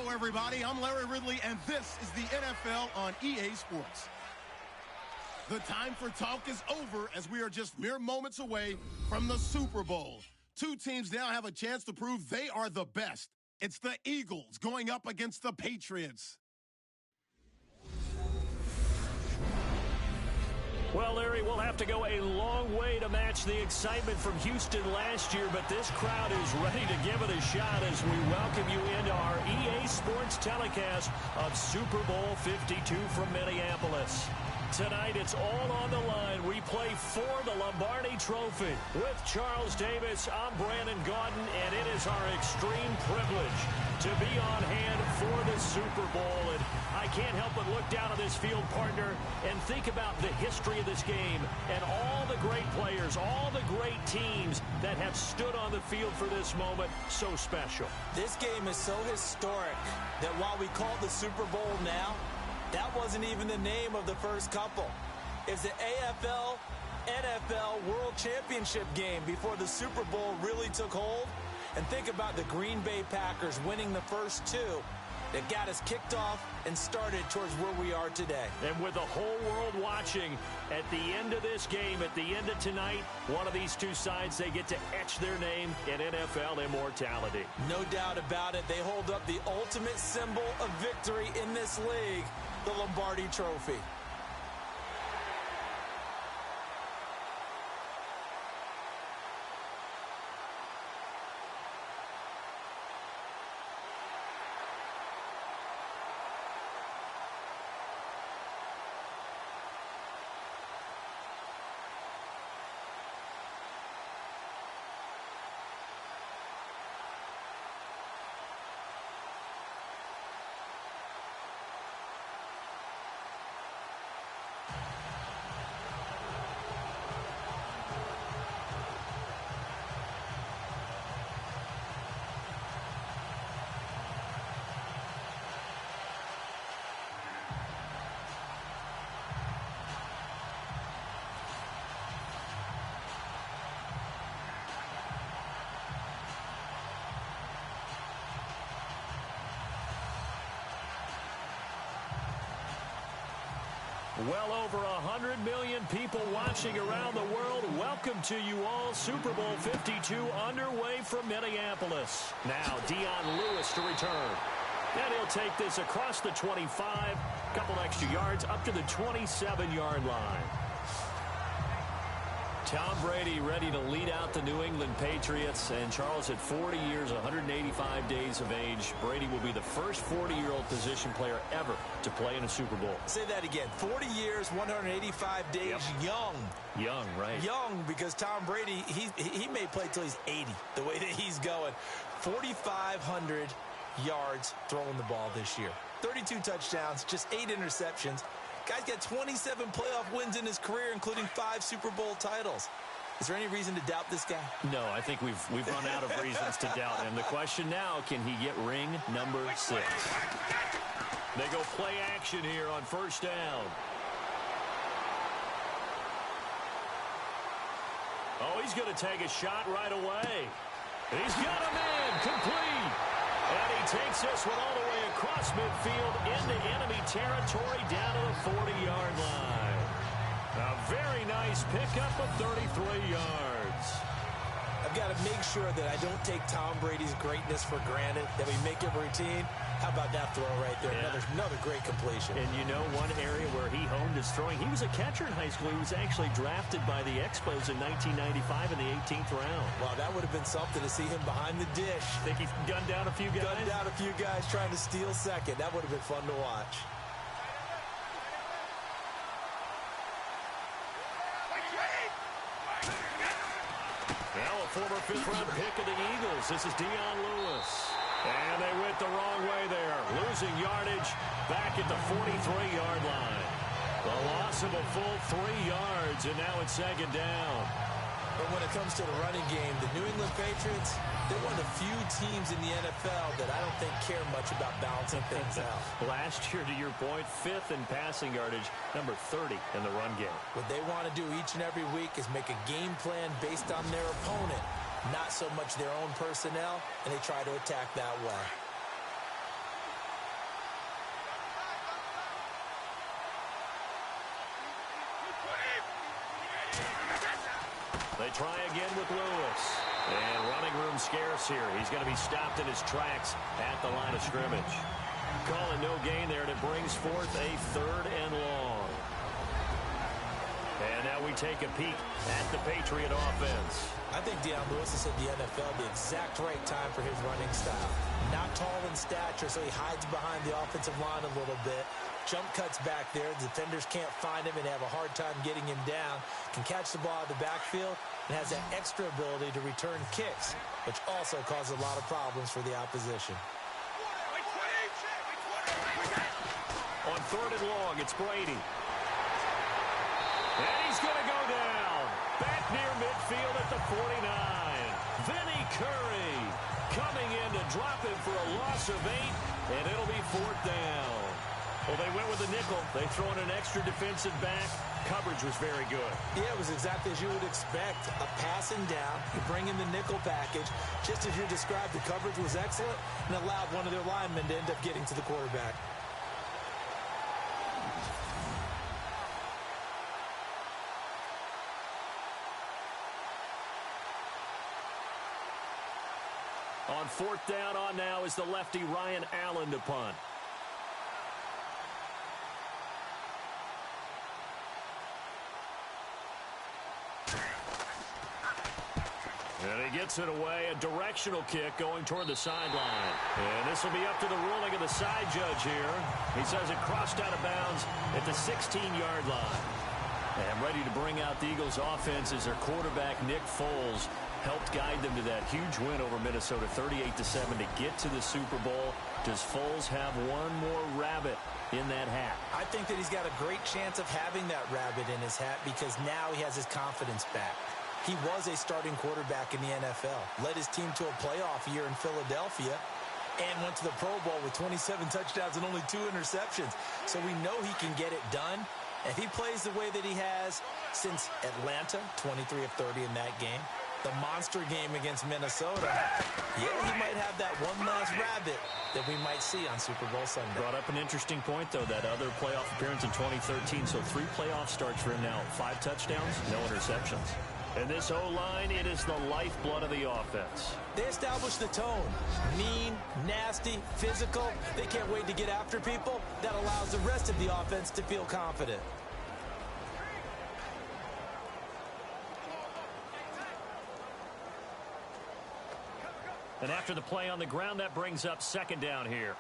Hello, everybody. I'm Larry Ridley, and this is the NFL on EA Sports. The time for talk is over as we are just mere moments away from the Super Bowl. Two teams now have a chance to prove they are the best. It's the Eagles going up against the Patriots. Well, Larry, we'll have to go a long way to match the excitement from Houston last year, but this crowd is ready to give it a shot as we welcome you into our EA Sports telecast of Super Bowl 52 from Minneapolis. Tonight, it's all on the line. We play for the Lombardi Trophy. With Charles Davis, I'm Brandon Gaudin, and it is our extreme privilege to be on hand for the Super Bowl. And I can't help but look down at this field, partner, and think about the history of this game and all the great players, all the great teams that have stood on the field for this moment. So special. This game is so historic that while we call it the Super Bowl now, that wasn't even the name of the first couple. It's the AFL, NFL World Championship game before the Super Bowl really took hold. And think about the Green Bay Packers winning the first two that got us kicked off and started towards where we are today. And with the whole world watching, at the end of this game, at the end of tonight, one of these two sides, they get to etch their name in NFL immortality. No doubt about it. They hold up the ultimate symbol of victory in this league, the Lombardi Trophy. Well over 100 million people watching around the world. Welcome to you all. Super Bowl 52 underway from Minneapolis. Now Dion Lewis to return. And he'll take this across the 25, couple extra yards up to the 27-yard line. Tom Brady ready to lead out the New England Patriots. And Charles, at 40 years, 185 days of age, Brady will be the first 40-year-old position player ever to play in a Super Bowl. Say that again. 40 years, 185 days, yep. Young. Young, right. Young, because Tom Brady, he may play till he's 80, the way that he's going. 4,500 yards throwing the ball this year. 32 touchdowns, just 8 interceptions. Guy's got 27 playoff wins in his career, including 5 Super Bowl titles. Is there any reason to doubt this guy? No, I think we've run out of reasons to doubt him. The question now, can he get ring number 6? They go play action here on first down. Oh, he's going to take a shot right away. He's got a man, complete. And he takes this one all the way across midfield into enemy territory down to the 40-yard line. A very nice pickup of 33 yards. I've got to make sure that I don't take Tom Brady's greatness for granted, that we make it routine. How about that throw right there? Yeah. Another great completion. And you know one area where he honed his throwing, he was a catcher in high school. He was actually drafted by the Expos in 1995 in the 18th round. Wow, that would have been something to see him behind the dish. Think he gunned down a few guys? Gunned down a few guys trying to steal second. That would have been fun to watch. Now a former 5th-round pick of the Eagles. This is Dion Lewis. And they went the wrong way there. Losing yardage back at the 43-yard line. The loss of a full 3 yards, and now it's second down. But when it comes to the running game, the New England Patriots, they're one of the few teams in the NFL that I don't think care much about balancing things out. Last year, to your point, 5th in passing yardage, number 30 in the run game. What they want to do each and every week is make a game plan based on their opponent, not so much their own personnel, and they try to attack that way. They try again with Lewis. And running room scarce here. He's going to be stopped in his tracks at the line of scrimmage. Calling no gain there, and it brings forth a 3rd and long. And now we take a peek at the Patriot offense. I think Deion Lewis has hit the NFL the exact right time for his running style. Not tall in stature, so he hides behind the offensive line a little bit. Jump cuts back there. The defenders can't find him and have a hard time getting him down. Can catch the ball out of the backfield and has that extra ability to return kicks, which also causes a lot of problems for the opposition. On 3rd and long, it's Brady. And he's going to go down. Back near midfield at the 49. Vinny Curry coming in to drop him for a loss of 8, and it'll be 4th down. Well, they went with a nickel. They throw in an extra defensive back. Coverage was very good. Yeah, it was exactly as you would expect. A passing down. You bring in the nickel package. Just as you described, the coverage was excellent and allowed one of their linemen to end up getting to the quarterback. On 4th down on now is the lefty Ryan Allen to punt. And he gets it away. A directional kick going toward the sideline. And this will be up to the ruling of the side judge here. He says it crossed out of bounds at the 16-yard line. And ready to bring out the Eagles' offense is their quarterback, Nick Foles. Helped guide them to that huge win over Minnesota, 38-7, to get to the Super Bowl. Does Foles have one more rabbit in that hat? I think that he's got a great chance of having that rabbit in his hat because now he has his confidence back. He was a starting quarterback in the NFL, led his team to a playoff year in Philadelphia, and went to the Pro Bowl with 27 touchdowns and only 2 interceptions. So we know he can get it done. If he plays the way that he has since Atlanta, 23 of 30 in that game, the monster game against Minnesota, yeah, he might have that one last rabbit that we might see on Super Bowl Sunday. Brought up an interesting point, though, that other playoff appearance in 2013. So 3 playoff starts for him now. 5 touchdowns, no interceptions. And this O-line, it is the lifeblood of the offense. They established the tone. Mean, nasty, physical. They can't wait to get after people. That allows the rest of the offense to feel confident. And after the play on the ground, that brings up 2nd down here.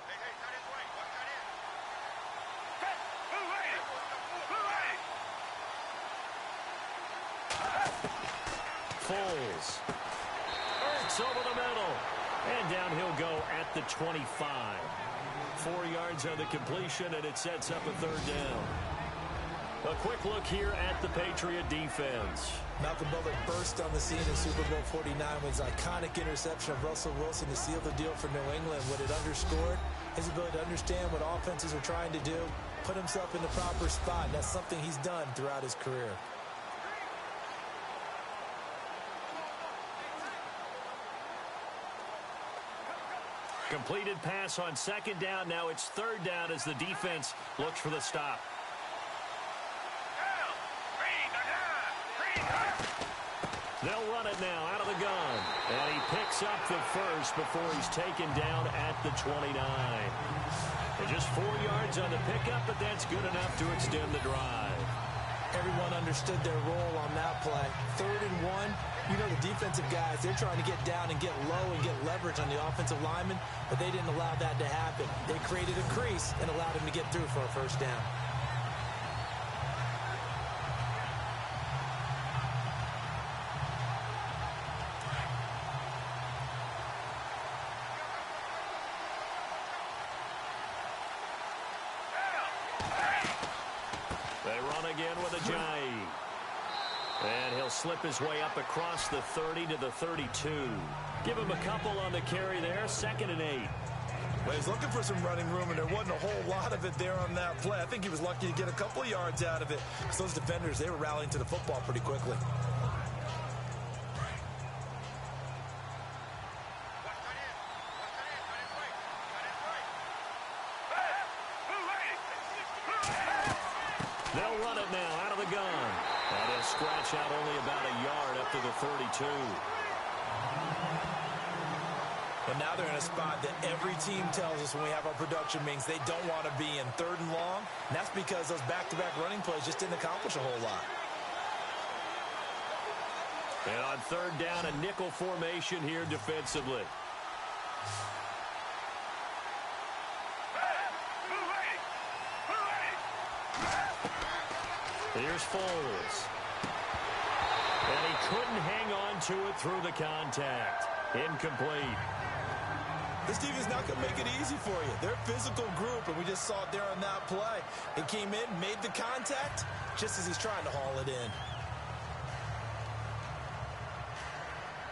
Foles. Ertz over the middle. And down he'll go at the 25. 4 yards on the completion, and it sets up a 3rd down. A quick look here at the Patriot defense. Malcolm Butler burst on the scene in Super Bowl 49 with his iconic interception of Russell Wilson to seal the deal for New England. What it underscored, his ability to understand what offenses are trying to do, put himself in the proper spot, and that's something he's done throughout his career. Completed pass on 2nd down. Now it's 3rd down as the defense looks for the stop. They'll run it now out of the gun. And he picks up the first before he's taken down at the 29. And just 4 yards on the pickup, but that's good enough to extend the drive. Everyone understood their role on that play. 3rd and 1. You know the defensive guys, they're trying to get down and get low and get leverage on the offensive lineman, but they didn't allow that to happen. They created a crease and allowed him to get through for a 1st down. They run again with Ajayi. And he'll slip his way up across the 30 to the 32. Give him a couple on the carry there. 2nd and 8. Well, he's looking for some running room, and there wasn't a whole lot of it there on that play. I think he was lucky to get a couple of yards out of it. Because those defenders, they were rallying to the football pretty quickly. They'll run it now out of the gun. And he'll scratch out only about a yard up to the 32. And now they're in a spot that every team tells us when we have our production meetings they don't want to be in, 3rd and long. And that's because those back-to-back running plays just didn't accomplish a whole lot. And on 3rd down, a nickel formation here defensively. Here's Foles. And he couldn't hang on to it through the contact. Incomplete. This team is not going to make it easy for you. They're a physical group, and we just saw it there on that play. It came in, made the contact, just as he's trying to haul it in.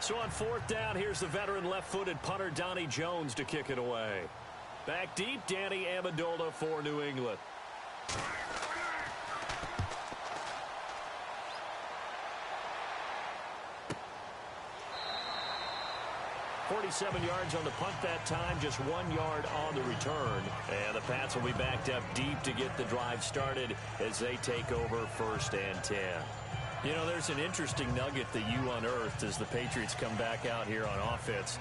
So on 4th down, here's the veteran left-footed punter Donnie Jones to kick it away. Back deep, Danny Amendola for New England. 47 yards on the punt that time, just 1 yard on the return. And the Pats will be backed up deep to get the drive started as they take over 1st and 10. You know, there's an interesting nugget that you unearthed as the Patriots come back out here on offense.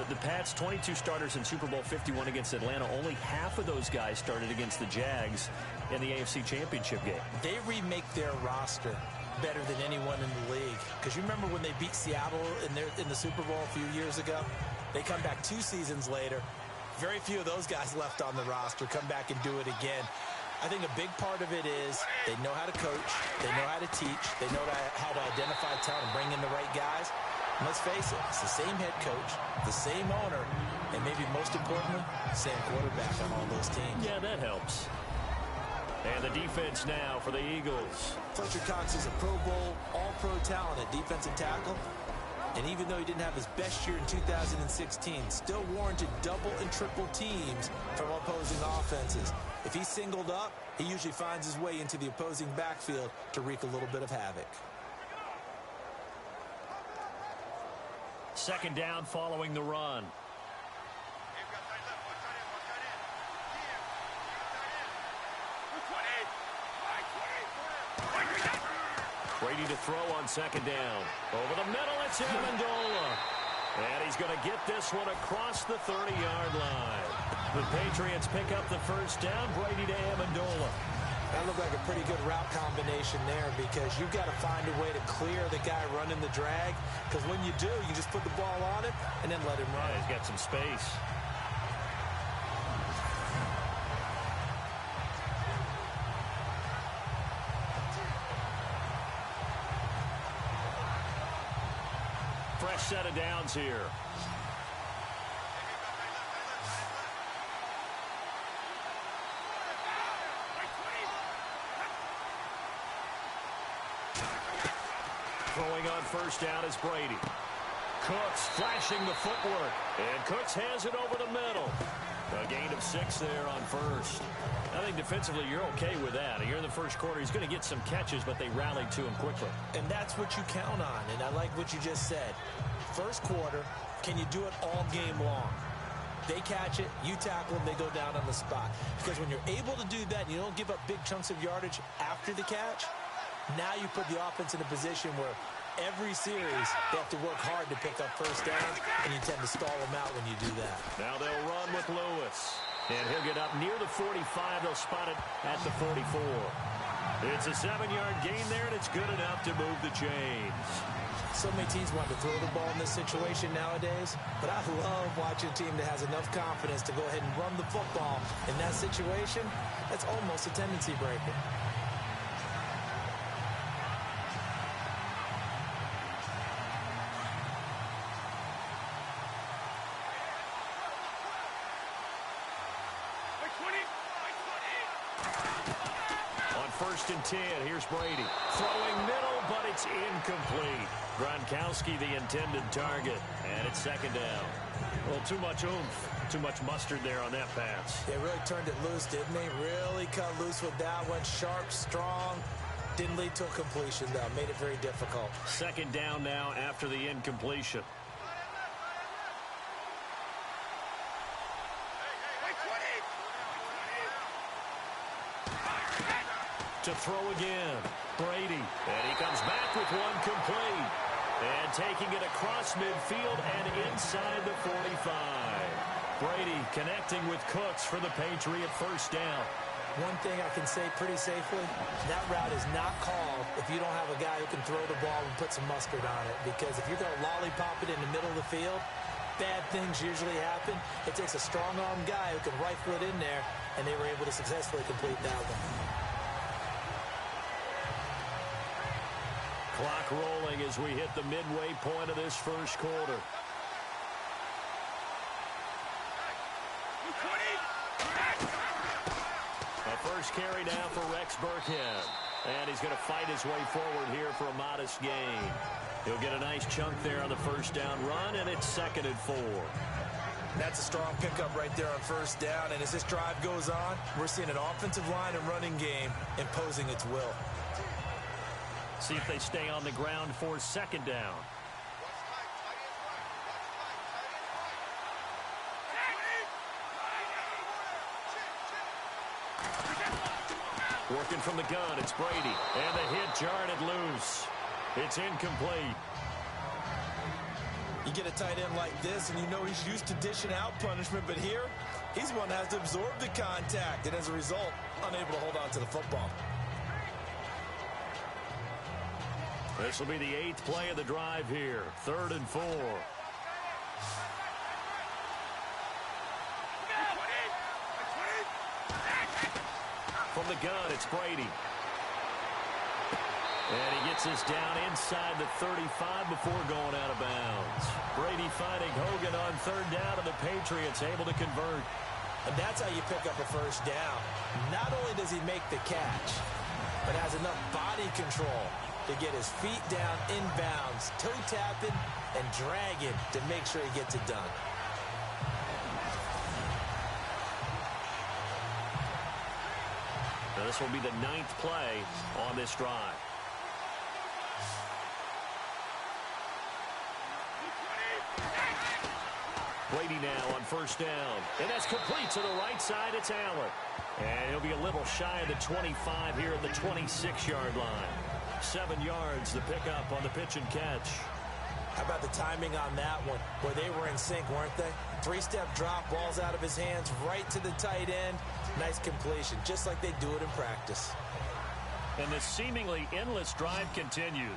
The Pats, 22 starters in Super Bowl 51 against Atlanta. Only half of those guys started against the Jags in the AFC Championship game. They remake their roster better than anyone in the league. Because you remember when they beat Seattle in the Super Bowl a few years ago? They come back 2 seasons later. Very few of those guys left on the roster. Come back and do it again. I think a big part of it is they know how to coach. They know how to teach. They know how to identify talent and bring in the right guys. And let's face it, it's the same head coach, the same owner, and maybe most importantly, same quarterback on all those teams. Yeah, that helps. And the defense now for the Eagles. Fletcher Cox is a Pro Bowl, all-pro talent at defensive tackle. And even though he didn't have his best year in 2016, still warranted double and triple teams from opposing offenses. If he's singled up, he usually finds his way into the opposing backfield to wreak a little bit of havoc. 2nd down following the run. Brady to throw on 2nd down. Over the middle, it's Amendola. And he's going to get this one across the 30-yard line. The Patriots pick up the 1st down. Brady to Amendola. That looked like a pretty good route combination there because you've got to find a way to clear the guy running the drag. Because when you do, you just put the ball on him and then let him run. Yeah, he's got some space. Fresh set of downs here. Throwing on 1st down is Brady. Cooks flashing the footwork. And Cooks has it over the middle. A gain of 6 there on 1st. I think defensively you're okay with that. Here in the 1st quarter, he's going to get some catches, but they rallied to him quickly. And that's what you count on, and I like what you just said. 1st quarter, can you do it all game long? They catch it, you tackle them, they go down on the spot. Because when you're able to do that, and you don't give up big chunks of yardage after the catch, now you put the offense in a position where every series they have to work hard to pick up 1st downs, and you tend to stall them out when you do that. Now they'll run with Lewis. And he'll get up near the 45. They'll spot it at the 44. It's a 7-yard gain there, and it's good enough to move the chains. So many teams want to throw the ball in this situation nowadays, but I love watching a team that has enough confidence to go ahead and run the football. In that situation, that's almost a tendency breaker. On 1st and 10, here's Brady. Throwing middle, but it's incomplete. Gronkowski the intended target, and it's 2nd down. Well, too much oomph, too much mustard there on that pass. They really turned it loose, didn't they? Really cut loose with that one. Sharp, strong. Didn't lead to a completion, though. Made it very difficult. 2nd down now after the incompletion. To throw again, Brady. And he comes back with one complete. And taking it across midfield and inside the 45. Brady connecting with Cooks for the Patriot first down. One thing I can say pretty safely, that route is not called if you don't have a guy who can throw the ball and put some mustard on it. Because if you're going to lollipop it in the middle of the field, bad things usually happen. It takes a strong-arm guy who can rifle it in there, and they were able to successfully complete that one. Clock rolling as we hit the midway point of this first quarter. A first carry now for Rex Burkhead. And he's going to fight his way forward here for a modest gain. He'll get a nice chunk there on the first down run, and it's 2nd and 4. That's a strong pickup right there on first down. And as this drive goes on, we're seeing an offensive line and running game imposing its will. See if they stay on the ground for 2nd down. Working from the gun, it's Brady. And the hit jarred it loose. It's incomplete. You get a tight end like this, and you know he's used to dishing out punishment. But here, he's one that has to absorb the contact. And as a result, unable to hold on to the football. This will be the 8th play of the drive here. 3rd and 4. From the gun, it's Brady. And he gets this down inside the 35 before going out of bounds. Brady finding Hogan on 3rd down, and the Patriots able to convert. And that's how you pick up a first down. Not only does he make the catch, but has enough body control to get his feet down inbounds, toe tapping and dragging to make sure he gets it done. Now this will be the 9th play on this drive. Brady now on first down. And that's complete to the right side. It's Allen. And he'll be a little shy of the 25 here at the 26-yard line. 7 yards, the pickup on the pitch and catch. How about the timing on that one, where they were in sync, weren't they? 3-step drop, balls out of his hands, right to the tight end. Nice completion, just like they do it in practice. And the seemingly endless drive continues.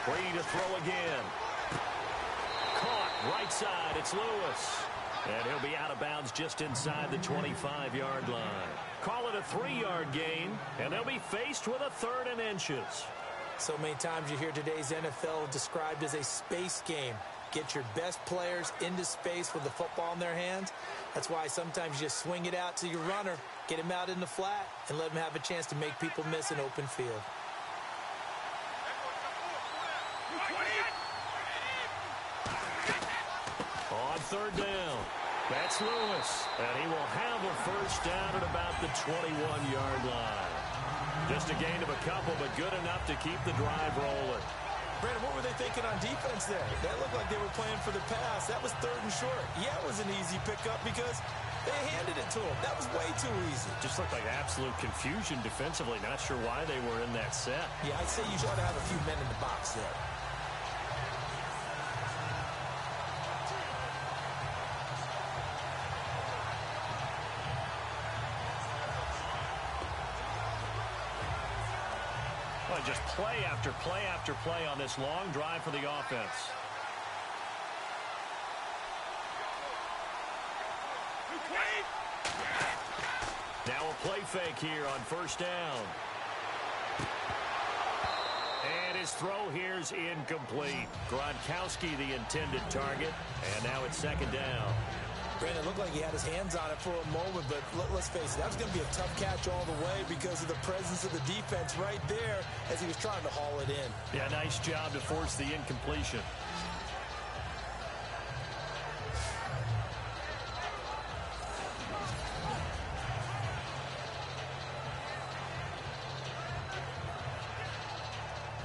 Brady to throw again. Caught, right side, it's Lewis. And he'll be out of bounds just inside the 25-yard line. Call it a 3-yard gain, and they'll be faced with a 3rd and inches. So many times you hear today's NFL described as a space game. Get your best players into space with the football in their hands. That's why sometimes you just swing it out to your runner, get him out in the flat, and let him have a chance to make people miss an open field. On 3rd down, that's Lewis, and he will have a first down at about the 21-yard line. Just a gain of a couple, but good enough to keep the drive rolling. Brandon, what were they thinking on defense there? That looked like they were playing for the pass. That was 3rd and short. Yeah, it was an easy pickup because they handed it to him. That was way too easy. Just looked like absolute confusion defensively. Not sure why they were in that set. Yeah, I'd say you ought to have a few men in the box there. Just play after play after play on this long drive for the offense. Now a play fake here on first down. And his throw here's incomplete. Gronkowski the intended target. And now it's 2nd down. Brandon, it looked like he had his hands on it for a moment, but let's face it, that was going to be a tough catch all the way because of the presence of the defense right there as he was trying to haul it in. Yeah, nice job to force the incompletion.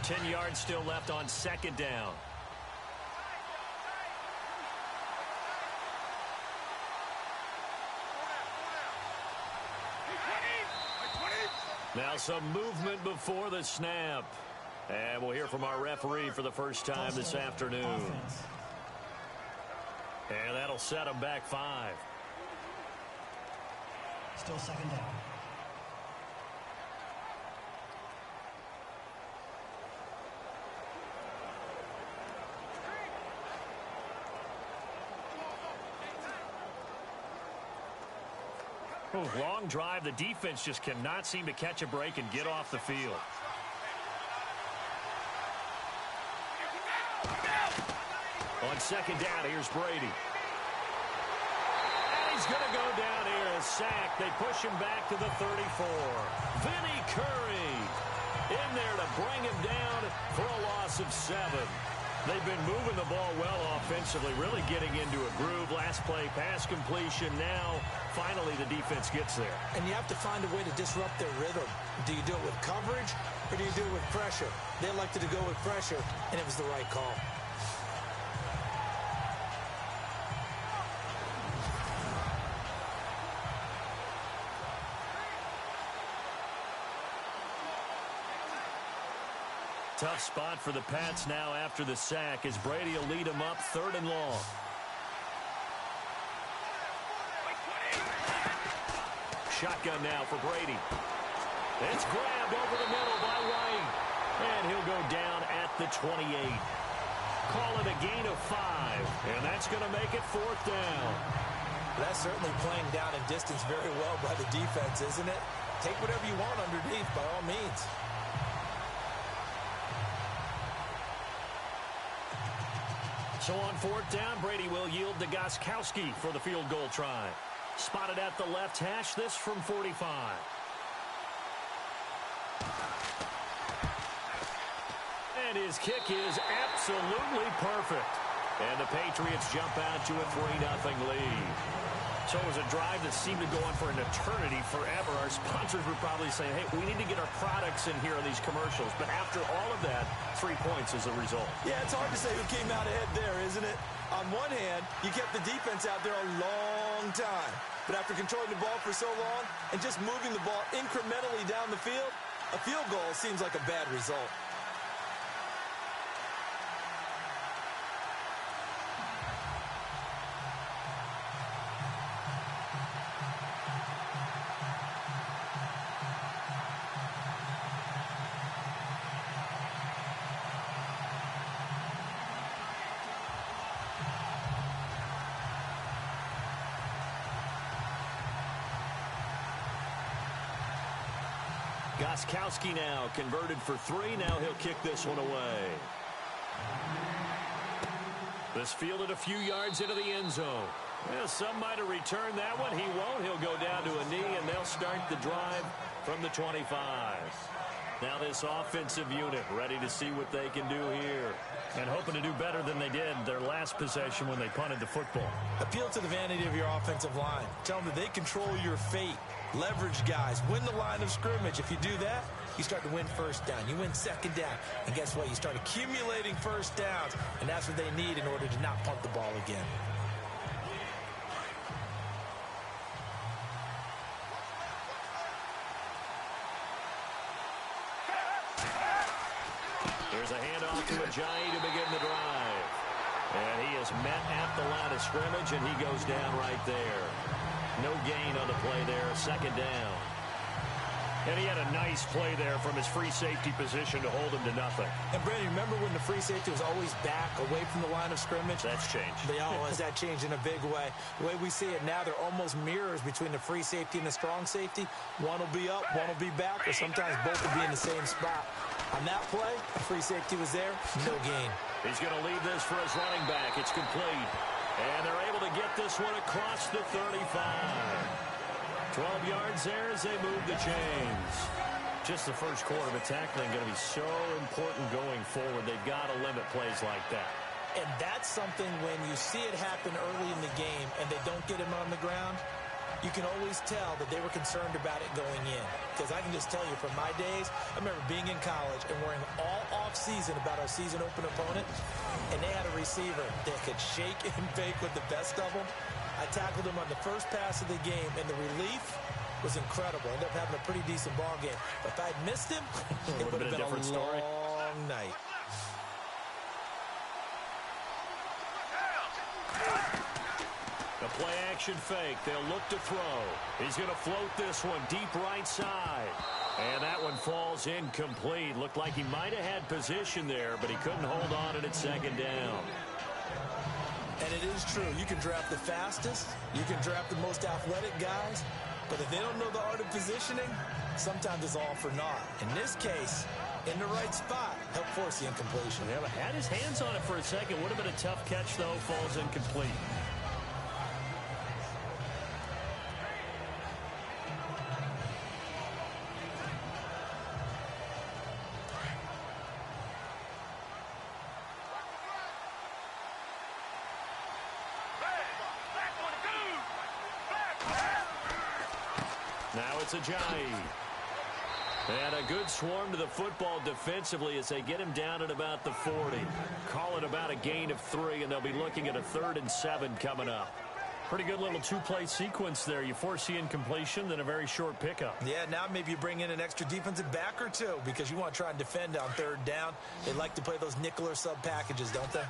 Ten yards still left on 2nd down. Now some movement before the snap. And we'll hear from our referee for the first time this afternoon. Offense. And that'll set them back 5. Still second down. Oh, long drive. The defense just cannot seem to catch a break and get off the field. On second down, here's Brady. And he's going to go down here, a sack. They push him back to the 34. Vinny Curry in there to bring him down for a loss of 7. They've been moving the ball well offensively, really getting into a groove. Last play, pass completion. Now, finally, the defense gets there. And you have to find a way to disrupt their rhythm. Do you do it with coverage or do you do it with pressure? They elected to go with pressure, and it was the right call. Tough spot for the Pats now after the sack as Brady will lead them up 3rd and long. Shotgun now for Brady. It's grabbed over the middle by White. And he'll go down at the 28. Call it a gain of 5. And that's going to make it 4th down. That's certainly playing down in distance very well by the defense, isn't it? Take whatever you want underneath by all means. So on 4th down, Brady will yield to Gostkowski for the field goal try. Spotted at the left hash, this from 45. And his kick is absolutely perfect. And the Patriots jump out to a 3-0 lead. So it was a drive that seemed to go on for an eternity, forever. Our sponsors were probably saying, hey, we need to get our products in here on these commercials. But after all of that, 3 points as a result. Yeah, it's hard to say who came out ahead there, isn't it? On one hand, you kept the defense out there a long time. But after controlling the ball for so long and just moving the ball incrementally down the field, a field goal seems like a bad result. Gostkowski now converted for 3. Now he'll kick this one away. This fielded a few yards into the end zone. Well, some might have returned that one. He won't. He'll go down to a knee, and they'll start the drive from the 25. Now this offensive unit ready to see what they can do here. And hoping to do better than they did their last possession when they punted the football. Appeal to the vanity of your offensive line. Tell them that they control your fate. Leverage guys. Win the line of scrimmage. If you do that, you start to win 1st down. You win 2nd down. And guess what? You start accumulating 1st downs. And that's what they need in order to not punt the ball again. Here's a handoff to Ajayi to begin the drive. And he is met at the line of scrimmage, and he goes down right there. No gain on the play there, 2nd down. And he had a nice play there from his free safety position to hold him to nothing. And Brady, remember when the free safety was always back away from the line of scrimmage? That's changed. That changed in a big way. The way we see it now, they're almost mirrors between the free safety and the strong safety. One will be up, one will be back, or sometimes both will be in the same spot. On that play, the free safety was there, no gain. He's going to leave this for his running back. It's complete. And they're able to get this one across the 35. 12 yards there as they move the chains. Just the first quarter, but tackling going to be so important going forward. They've got to limit plays like that. And that's something when you see it happen early in the game and they don't get him on the ground, you can always tell that they were concerned about it going in. Because I can just tell you from my days, I remember being in college and worrying all off-season about our season open opponent, and they had a receiver that could shake and bake with the best of them. I tackled him on the first pass of the game, and the relief was incredible. Ended up having a pretty decent ball game. But if I had missed him, it would have been a different story. Long night. A play-action fake. They'll look to throw. He's going to float this one deep right side. And that one falls incomplete. Looked like he might have had position there, but he couldn't hold on at second down. And it is true. You can draft the fastest. You can draft the most athletic guys. But if they don't know the art of positioning, sometimes it's all for naught. In this case, in the right spot, helped force the incompletion. Yeah, but had his hands on it for a second. Would have been a tough catch, though. Falls incomplete. Now it's Ajayi. And a good swarm to the football defensively as they get him down at about the 40. Call it about a gain of 3, and they'll be looking at a 3rd and 7 coming up. Pretty good little two-play sequence there. You force the incompletion, then a very short pickup. Yeah, now maybe you bring in an extra defensive back or two because you want to try and defend on 3rd down. They like to play those nickel or sub packages, don't they?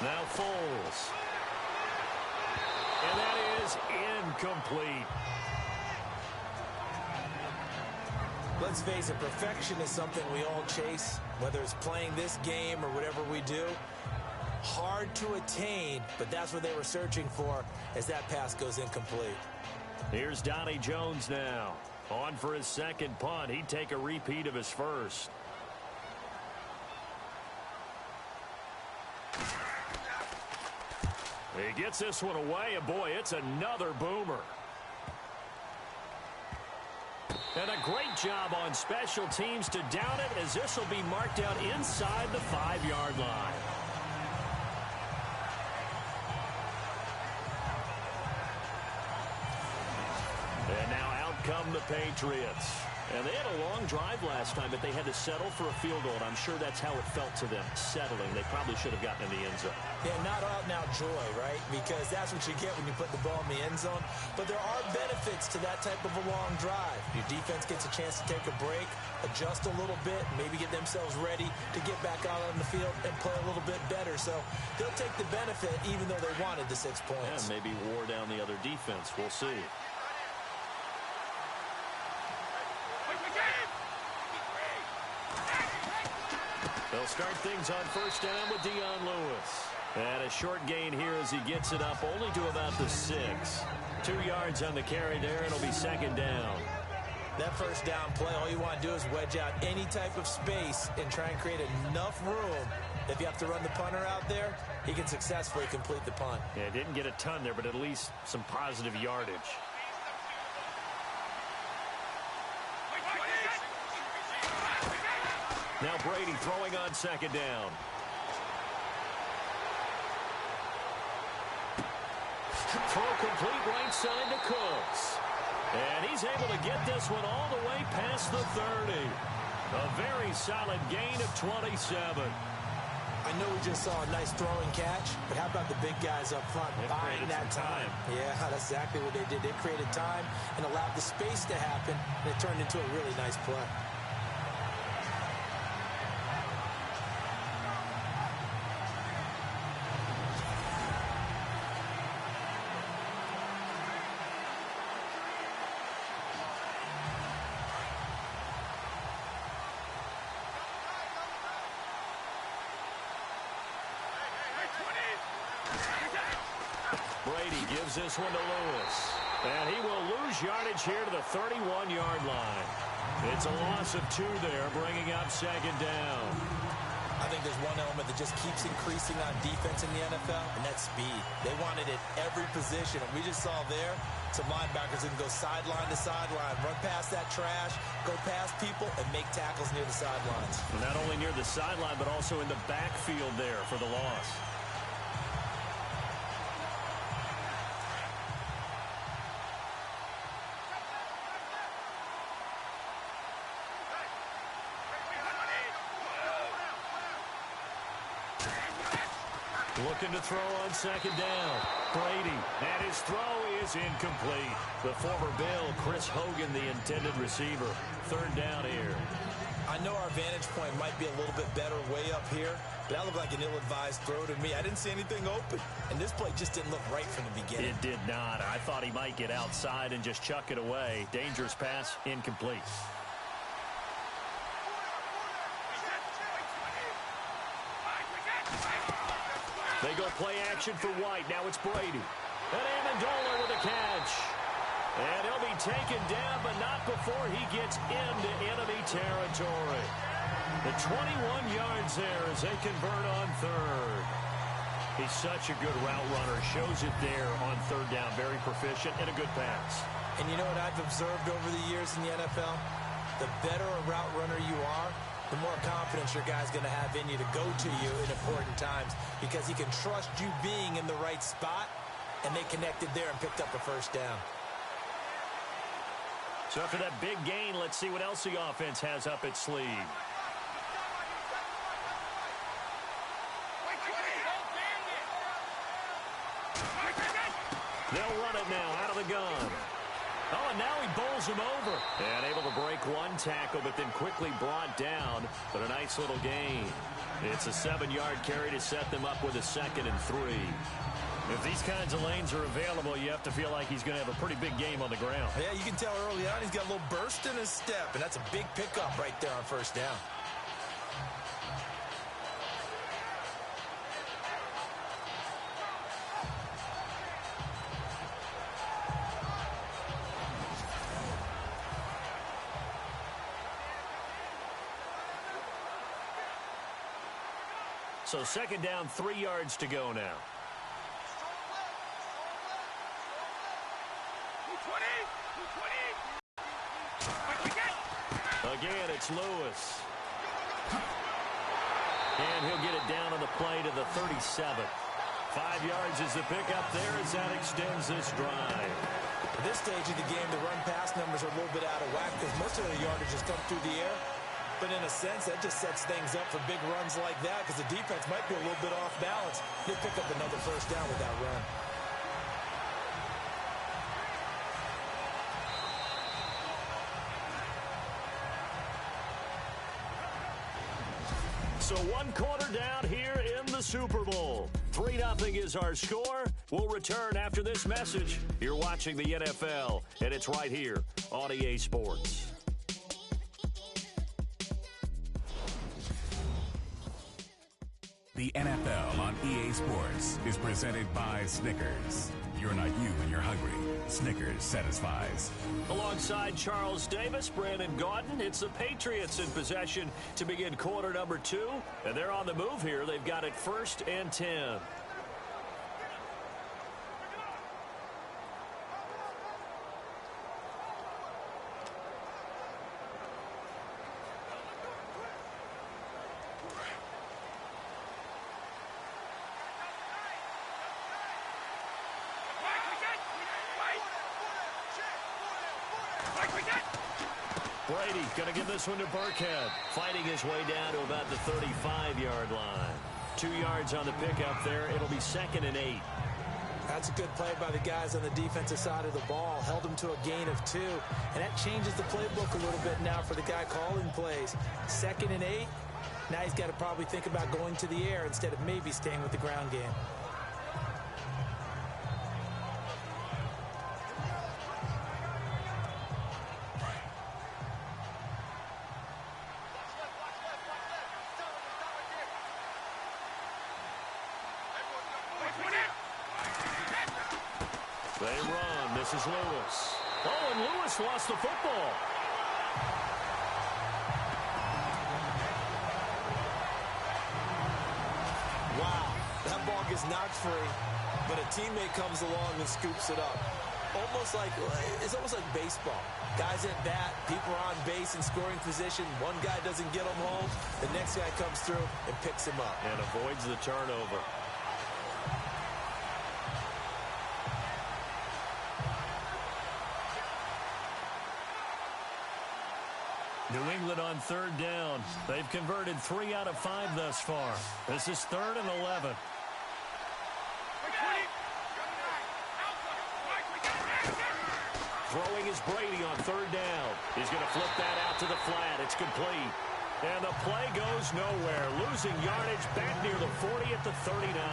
Now Foles. And that is incomplete. Let's face it, perfection is something we all chase, whether it's playing this game or whatever we do. Hard to attain, but that's what they were searching for as that pass goes incomplete. Here's Donnie Jones now. On for his second punt. He'd take a repeat of his first. He gets this one away, and boy, it's another boomer. And a great job on special teams to down it, as this will be marked out inside the 5-yard line. And now out come the Patriots. And they had a long drive last time, but they had to settle for a field goal, and I'm sure that's how it felt to them, settling. They probably should have gotten in the end zone. Yeah, not out now joy, right? Because that's what you get when you put the ball in the end zone. But there are benefits to that type of a long drive. Your defense gets a chance to take a break, adjust a little bit, maybe get themselves ready to get back out on the field and play a little bit better. So they'll take the benefit even though they wanted the 6 points. Yeah, maybe wore down the other defense. We'll see. They'll start things on first down with Dion Lewis. And a short gain here as he gets it up only to about the 6. 2 yards on the carry there, and it'll be second down. That first down play, all you want to do is wedge out any type of space and try and create enough room. If you have to run the punter out there, he can successfully complete the punt. Yeah, didn't get a ton there, but at least some positive yardage. Now Brady throwing on second down. Throw complete right side to Cooks. And he's able to get this one all the way past the 30. A very solid gain of 27. I know we just saw a nice throwing catch, but how about the big guys up front buying that time? Yeah, that's exactly what they did. They created time and allowed the space to happen, and it turned into a really nice play. Brady gives this one to Lewis. And he will lose yardage here to the 31-yard line. It's a loss of 2 there, bringing up second down. I think there's one element that just keeps increasing on defense in the NFL, and that's speed. They want it at every position. And we just saw there some linebackers that can go sideline to sideline, run past that trash, go past people, and make tackles near the sidelines. Well, not only near the sideline, but also in the backfield there for the loss. Looking to throw on second down. Brady, and his throw is incomplete. The former Bill, Chris Hogan, the intended receiver. Third down here. I know our vantage point might be a little bit better way up here, but that looked like an ill-advised throw to me. I didn't see anything open, and this play just didn't look right from the beginning. It did not. I thought he might get outside and just chuck it away. Dangerous pass, incomplete. They go play action for White. Now it's Brady. And Amendola with a catch. And he'll be taken down, but not before he gets into enemy territory. The 21 yards there as they convert on third. He's such a good route runner. Shows it there on third down. Very proficient and a good pass. And you know what I've observed over the years in the NFL? The better a route runner you are, the more confidence your guy's going to have in you to go to you in important times because he can trust you being in the right spot, and they connected there and picked up a first down. So after that big gain, let's see what else the offense has up its sleeve. They'll run it now out of the gun. Oh, and now he bowls him over. And able to break one tackle, but then quickly brought down. But a nice little gain. It's a 7-yard carry to set them up with a 2nd and 3. If these kinds of lanes are available, you have to feel like he's going to have a pretty big game on the ground. Yeah, you can tell early on he's got a little burst in his step, and that's a big pickup right there on first down. So 2nd down, 3 yards to go now. Again, it's Lewis. And he'll get it down on the play to the 37. 5 yards is the pickup there as that extends this drive. At this stage of the game, the run-pass numbers are a little bit out of whack because most of their yardage has come through the air. But in a sense, that just sets things up for big runs like that because the defense might be a little bit off balance. He'll pick up another first down with that run. So 1 quarter down here in the Super Bowl. 3-0 is our score. We'll return after this message. You're watching the NFL, and it's right here on EA Sports. The NFL on EA Sports is presented by Snickers. You're not you when you're hungry. Snickers satisfies. Alongside Charles Davis, Brandon Gaudin, it's the Patriots in possession to begin quarter number 2. And they're on the move here. They've got it 1st and 10. Brady going to give this one to Burkhead. Fighting his way down to about the 35-yard line. 2 yards on the pickup there. It'll be 2nd and 8. That's a good play by the guys on the defensive side of the ball. Held them to a gain of 2. And that changes the playbook a little bit now for the guy calling plays. 2nd and 8. Now he's got to probably think about going to the air instead of maybe staying with the ground game. They run. This is Lewis. Oh, and Lewis lost the football. Wow, that ball gets knocked free, but a teammate comes along and scoops it up. It's almost like baseball. Guys at bat, people are on base in scoring position. One guy doesn't get him home. The next guy comes through and picks him up. And avoids the turnover. New England on 3rd down. They've converted 3 out of 5 thus far. This is 3rd and 11. Throwing is Brady on third down. He's going to flip that out to the flat. It's complete. And the play goes nowhere. Losing yardage back near the 40 at the 39.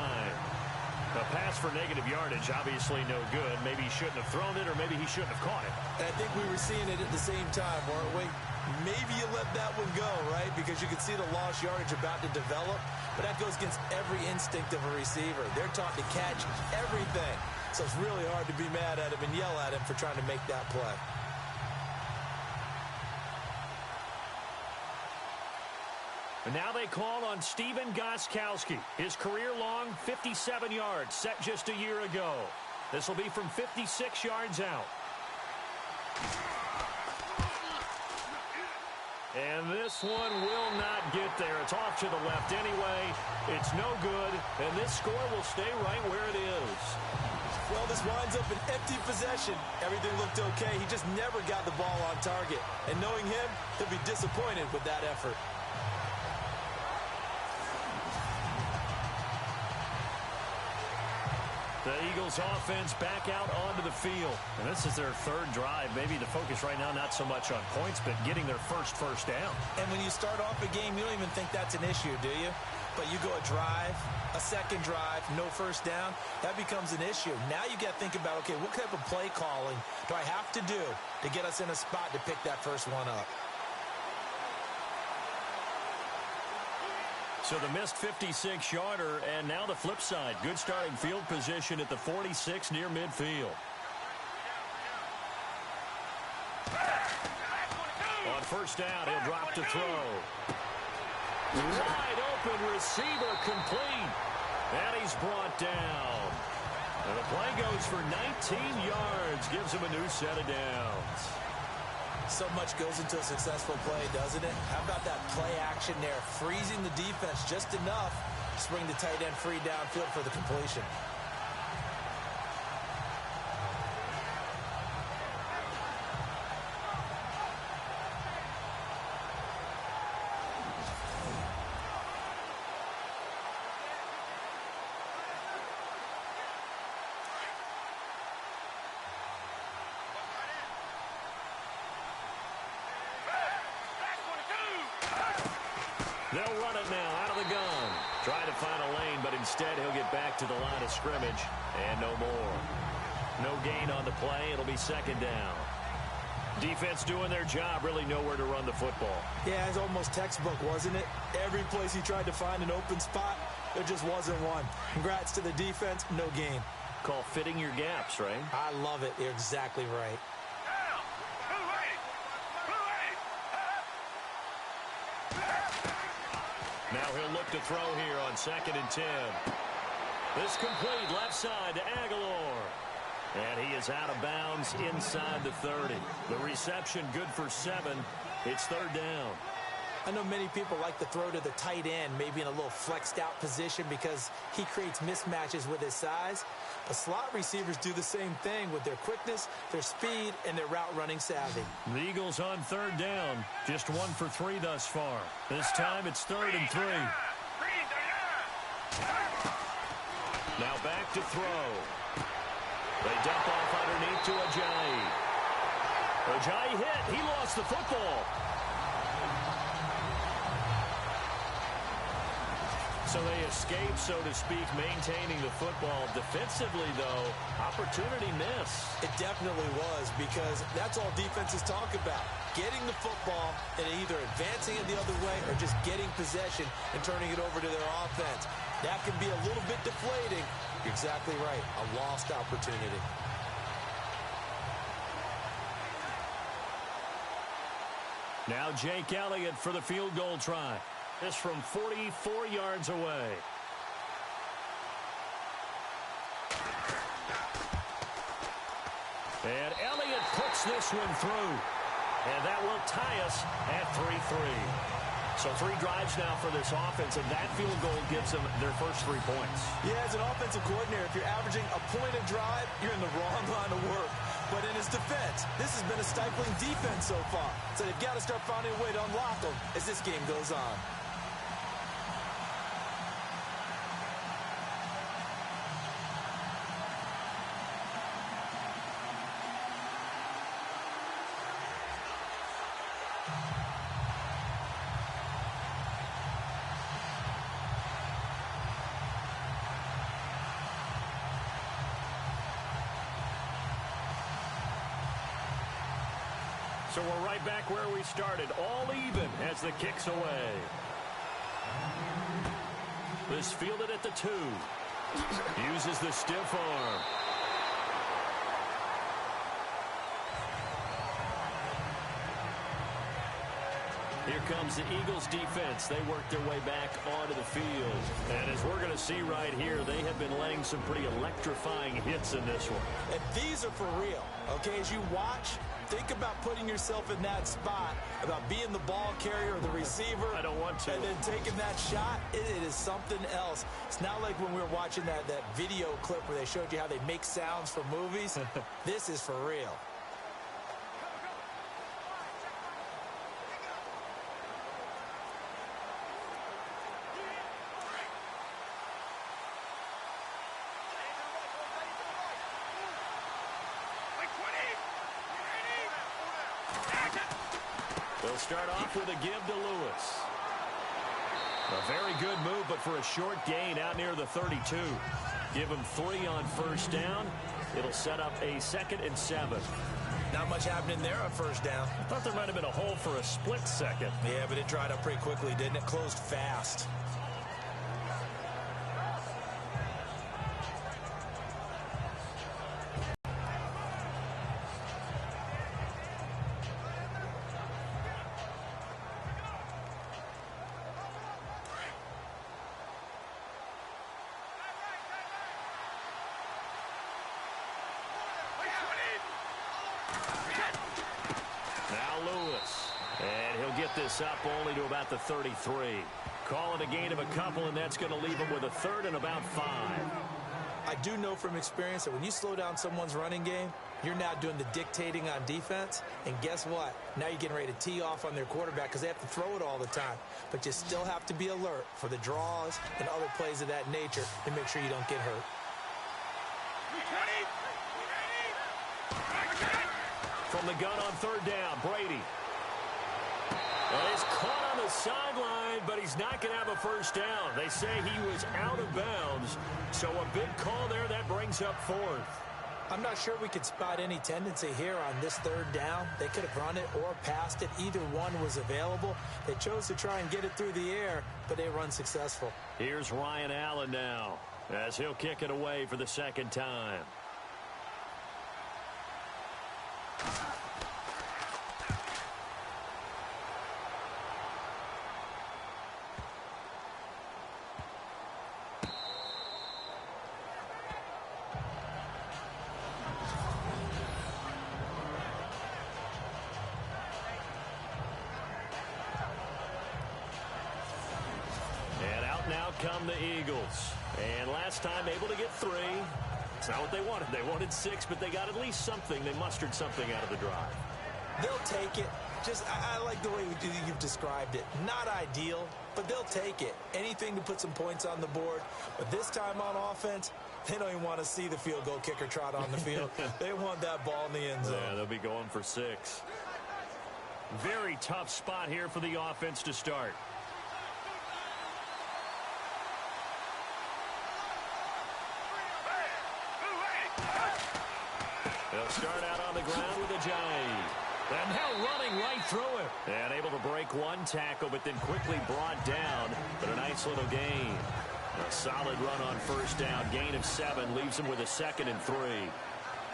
A pass for negative yardage, obviously no good. Maybe he shouldn't have thrown it, or maybe he shouldn't have caught it. And I think we were seeing it at the same time, weren't we? Maybe you let that one go, right? Because you could see the lost yardage about to develop. But that goes against every instinct of a receiver. They're taught to catch everything. So it's really hard to be mad at him and yell at him for trying to make that play. And now they call on Stephen Gostkowski. His career-long 57 yards set just a year ago. This will be from 56 yards out. And this one will not get there. It's off to the left anyway. It's no good, and this score will stay right where it is. Well, this winds up an empty possession. Everything looked okay. He just never got the ball on target. And knowing him, he'll be disappointed with that effort. The Eagles offense back out onto the field. And this is their third drive. Maybe the focus right now not so much on points, but getting their first down. And when you start off a game, you don't even think that's an issue, do you? But you go a drive, a second drive, no first down, that becomes an issue. Now you got to think about, okay, what type of play calling do I have to do to get us in a spot to pick that first one up? So the missed 56-yarder, and now the flip side. Good starting field position at the 46 near midfield. On first down, he'll drop to throw. Wide open receiver complete. And he's brought down. And the play goes for 19 yards. Gives him a new set of downs. So much goes into a successful play, doesn't it? How about that play action there? Freezing the defense just enough to bring the tight end free downfield for the completion. They'll run it now out of the gun. Trying to find a lane, but instead he'll get back to the line of scrimmage. And no more. No gain on the play. It'll be second down. Defense doing their job, really nowhere to run the football. Yeah, it's almost textbook, wasn't it? Every place he tried to find an open spot, there just wasn't one. Congrats to the defense, no gain. Call fitting your gaps, right? I love it. You're exactly right. Now he'll look to throw here on 2nd and 10. This complete left side to Aguilar. And he is out of bounds inside the 30. The reception good for 7. It's third down. I know many people like to throw to the tight end, maybe in a little flexed out position because he creates mismatches with his size. But slot receivers do the same thing with their quickness, their speed, and their route running savvy. The Eagles on third down. Just 1 for 3 thus far. This time it's 3rd and 3. Now back to throw. They dump off underneath to Ajayi. Ajayi hit. He lost the football. So they escape, so to speak, maintaining the football. Defensively, though, opportunity miss. It definitely was, because that's all defenses talk about. Getting the football and either advancing it the other way or just getting possession and turning it over to their offense. That can be a little bit deflating. You're exactly right. A lost opportunity. Now Jake Elliott for the field goal try. This from 44 yards away. And Elliott puts this one through. And that will tie us at 3-3. So 3 drives now for this offense, and that field goal gives them their first 3 points. Yeah, as an offensive coordinator, if you're averaging a point a drive, you're in the wrong line of work. But in his defense, this has been a stifling defense so far. So they've got to start finding a way to unlock them as this game goes on. So we're right back where we started, all even as the kick's away. This fielded at the 2. Uses the stiff arm. Here comes the Eagles defense. They work their way back onto the field. And as we're going to see right here, they have been laying some pretty electrifying hits in this one. And these are for real. Okay, as you watch, think about putting yourself in that spot, about being the ball carrier or the receiver. I don't want to. And then taking that shot, it is something else. It's not like when we were watching that video clip where they showed you how they make sounds for movies. This is for real. They'll start off with a give to Lewis. A very good move, but for a short gain out near the 32. Give him 3 on first down. It'll set up a 2nd and 7. Not much happening there on first down. I thought there might have been a hole for a split second. Yeah, but it dried up pretty quickly, didn't it? Closed fast. This up only to about the 33. Call it a gain of a couple, and that's going to leave him with a 3rd and about 5. I do know from experience that when you slow down someone's running game, you're now doing the dictating on defense. And guess what? Now you're getting ready to tee off on their quarterback because they have to throw it all the time. But you still have to be alert for the draws and other plays of that nature to make sure you don't get hurt. From the gun on 3rd down, Brady. Well, he's caught on the sideline, but he's not going to have a first down. They say he was out of bounds, so a big call there. That brings up 4th. I'm not sure we could spot any tendency here on this 3rd down. They could have run it or passed it. Either one was available. They chose to try and get it through the air, but they were unsuccessful. Here's Ryan Allen now, as he'll kick it away for the 2nd time. Come the Eagles. And last time able to get 3. It's not what they wanted. They wanted 6, but they got at least something. They mustered something out of the drive. They'll take it. I like the way you've described it. Not ideal, but they'll take it. Anything to put some points on the board. But this time on offense, they don't even want to see the field goal kicker trot on the field. They want that ball in the end zone. Yeah, they'll be going for 6. Very tough spot here for the offense to start. They'll start out on the ground with a jive. And now running right through it. And able to break one tackle, but then quickly brought down. But a nice little gain. A solid run on first down. Gain of 7 leaves him with a 2nd and 3.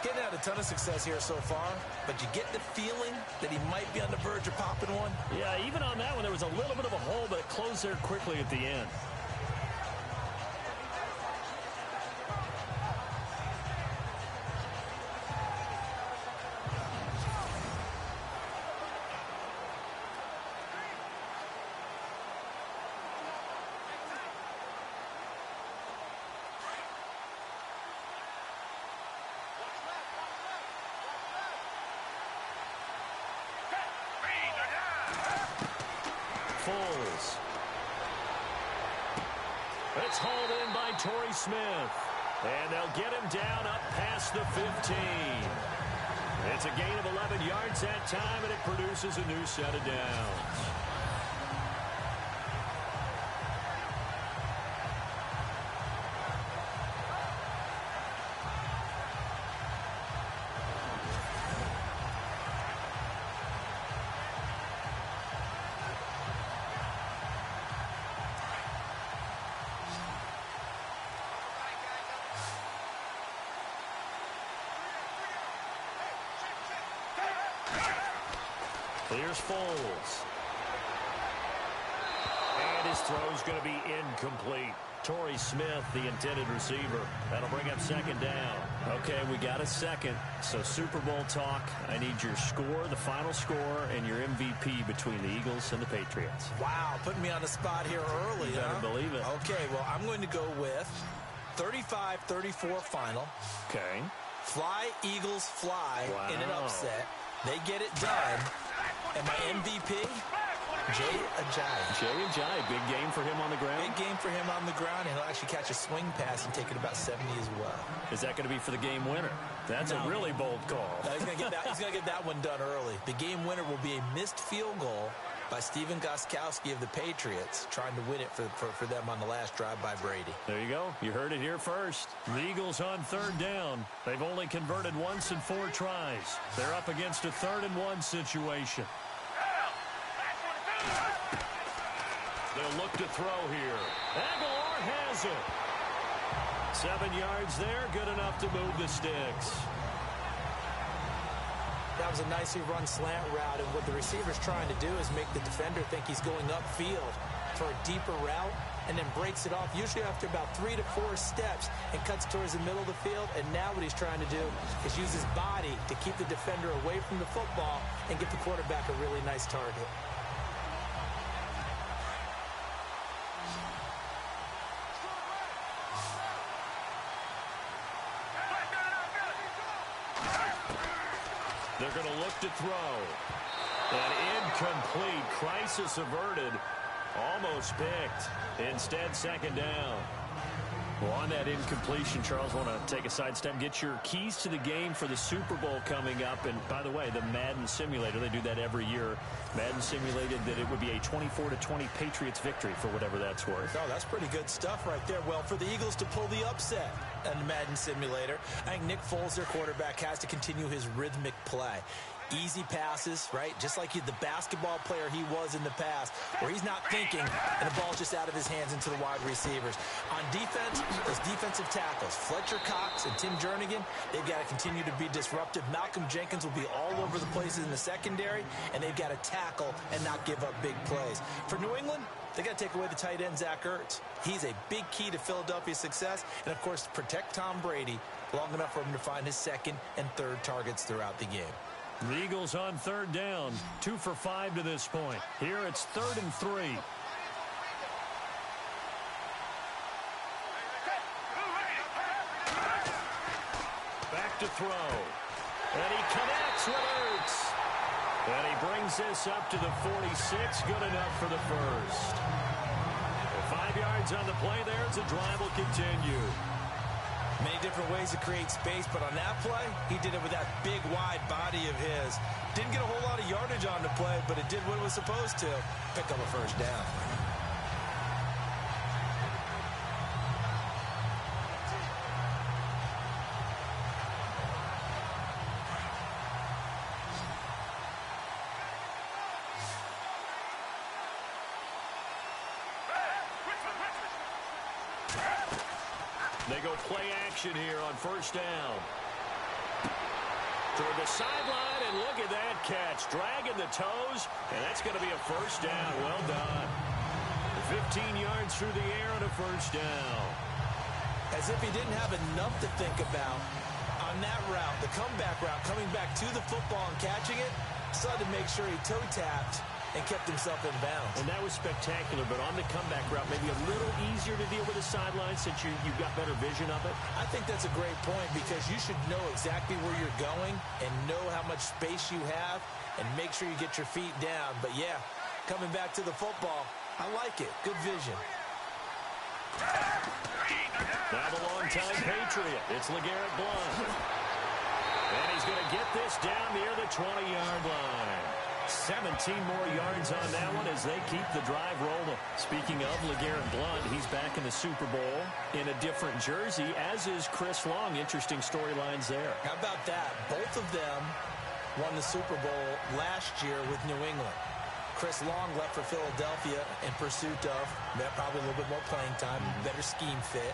Getting out a ton of success here so far, but you get the feeling that he might be on the verge of popping one. Yeah, even on that one, there was a little bit of a hole, but it closed there quickly at the end. It's hauled in by Torrey Smith. And they'll get him down up past the 15. It's a gain of 11 yards that time, and it produces a new set of downs. Here's Foles. And his throw's going to be incomplete. Torrey Smith, the intended receiver. That'll bring up second down. Okay, we got a second. So Super Bowl talk. I need your score, the final score, and your MVP between the Eagles and the Patriots. Wow, putting me on the spot here early, You better believe it. Okay, well, I'm going to go with 35-34 final. Okay. Fly, Eagles, fly in an Wow. upset. They get it done. And my MVP, Jay Ajayi. Jay Ajayi, big game for him on the ground. Big game for him on the ground, and he'll actually catch a swing pass and take it about 70 as well. Is that going to be for the game winner? That's No. a really bold call. No, he's going to get that one done early. The game winner will be a missed field goal by Steven Gostkowski of the Patriots, trying to win it for them on the last drive by Brady. There you go. You heard it here first. The Eagles on third down. They've only converted once in 4 tries. They're up against a 3rd-and-1 situation. They'll look to throw here. Aguilar has it. 7 yards there, good enough to move the sticks. That was a nicely run slant route, and what the receiver's trying to do is make the defender think he's going upfield for a deeper route, and then breaks it off, usually after about 3 to 4 steps, and cuts towards the middle of the field. And now what he's trying to do is use his body to keep the defender away from the football and get the quarterback a really nice target. They're going to look to throw. An incomplete. Crisis averted. Almost picked. Instead, second down. Well, on that incompletion, Charles, want to take a sidestep, get your keys to the game for the Super Bowl coming up. And by the way, the Madden simulator, they do that every year. Madden simulated that it would be a 24-20 Patriots victory for whatever that's worth. Oh, that's pretty good stuff right there. Well, for the Eagles to pull the upset in the Madden simulator, I think Nick Foles, their quarterback, has to continue his rhythmic play. Easy passes, right? Just like the basketball player he was in the past, where he's not thinking and the ball's just out of his hands into the wide receivers. On defense, those defensive tackles, Fletcher Cox and Tim Jernigan, they've got to continue to be disruptive. Malcolm Jenkins will be all over the places in the secondary, and they've got to tackle and not give up big plays. For New England, they got to take away the tight end, Zach Ertz. He's a big key to Philadelphia's success, and of course, protect Tom Brady long enough for him to find his 2nd and 3rd targets throughout the game. The Eagles on 3rd down, 2 for 5 to this point. Here it's 3rd and 3. Back to throw. And he connects with Ertz. And he brings this up to the 46. Good enough for the first. 5 yards on the play there as the drive will continue. Many different ways to create space, but on that play, he did it with that big, wide body of his. Didn't get a whole lot of yardage on the play, but it did what it was supposed to. Pick up a first down. They go play action here on 1st down. Toward the sideline, and look at that catch. Dragging the toes, and that's going to be a 1st down. Well done. 15 yards through the air on a 1st down. As if he didn't have enough to think about on that route, the comeback route, coming back to the football and catching it, decided to make sure he toe-tapped and kept himself in bounds. And that was spectacular, but on the comeback route, maybe a little easier to deal with the sideline since you've got better vision of it. I think that's a great point because you should know exactly where you're going and know how much space you have and make sure you get your feet down. But, yeah, coming back to the football, I like it. Good vision. Now the longtime Patriot. It's LeGarrette Blount. And he's going to get this down near the 20-yard line. 17 more yards on that one as they keep the drive rolling. Speaking of LeGarrette Blount, he's back in the Super Bowl in a different jersey, as is Chris Long. Interesting storylines there. How about that? Both of them won the Super Bowl last year with New England. Chris Long left for Philadelphia in pursuit of probably a little bit more playing time, better scheme fit.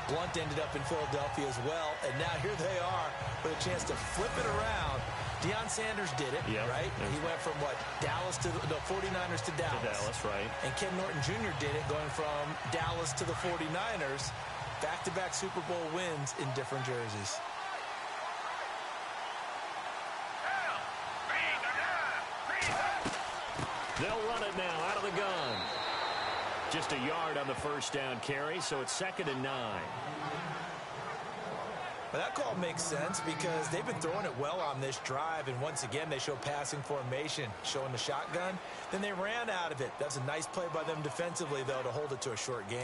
Blount ended up in Philadelphia as well, and now here they are with a chance to flip it around Deion Sanders did it, right? He went from, Dallas to the 49ers to Dallas. To Dallas, right. And Ken Norton Jr. did it, going from Dallas to the 49ers. Back-to-back Super Bowl wins in different jerseys. They'll run it now out of the gun. Just a yard on the first down carry, so it's 2nd and 9. Well, that call makes sense because they've been throwing it well on this drive, and once again, they show passing formation, showing the shotgun. Then they ran out of it. That's a nice play by them defensively, though, to hold it to a short game.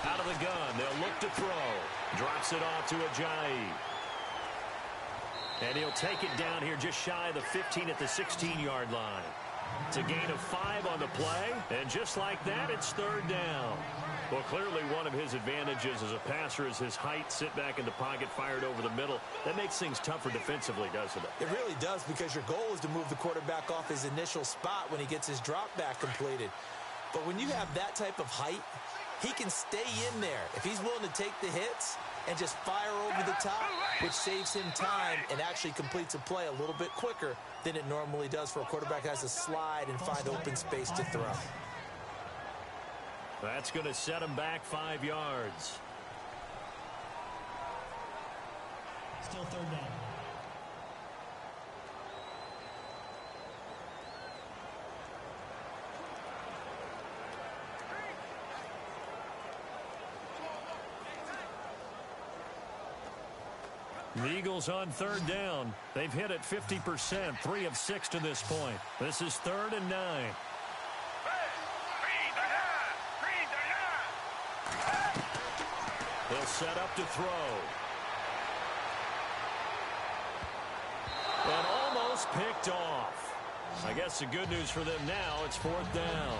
Out of the gun, they'll look to throw. Drops it off to Ajayi. And he'll take it down here just shy of the 15 at the 16-yard line. It's a gain of 5 on the play, and just like that, it's 3rd down. Well, clearly one of his advantages as a passer is his height, sit back in the pocket, fired over the middle. That makes things tougher defensively, doesn't it? It really does, because your goal is to move the quarterback off his initial spot when he gets his drop back completed. But when you have that type of height, he can stay in there if he's willing to take the hits and just fire over the top, which saves him time and actually completes a play a little bit quicker than it normally does for a quarterback that has to slide and find open space to throw. That's going to set him back 5 yards. Still 3rd down. The Eagles on 3rd down. They've hit it 50%, 3 of 6 to this point. This is 3rd and 9. They'll set up to throw. And almost picked off. I guess the good news for them now, it's 4th down.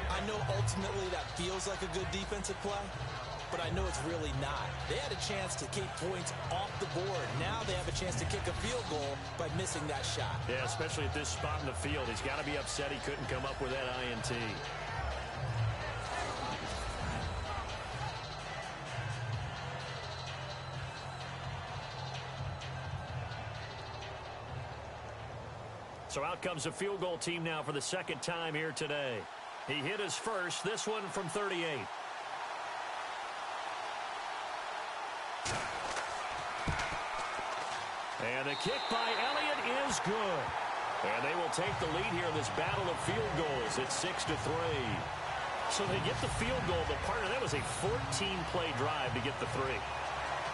I know ultimately that feels like a good defensive play, but I know it's really not. They had a chance to keep points off the board. Now they have a chance to kick a field goal by missing that shot. Yeah, especially at this spot in the field. He's got to be upset he couldn't come up with that INT. So out comes the field goal team now for the 2nd time here today. He hit his first, this one from 38. And the kick by Elliott is good. And they will take the lead here in this battle of field goals. It's 6-3. So they get the field goal, but part of that was a 14-play drive to get the 3.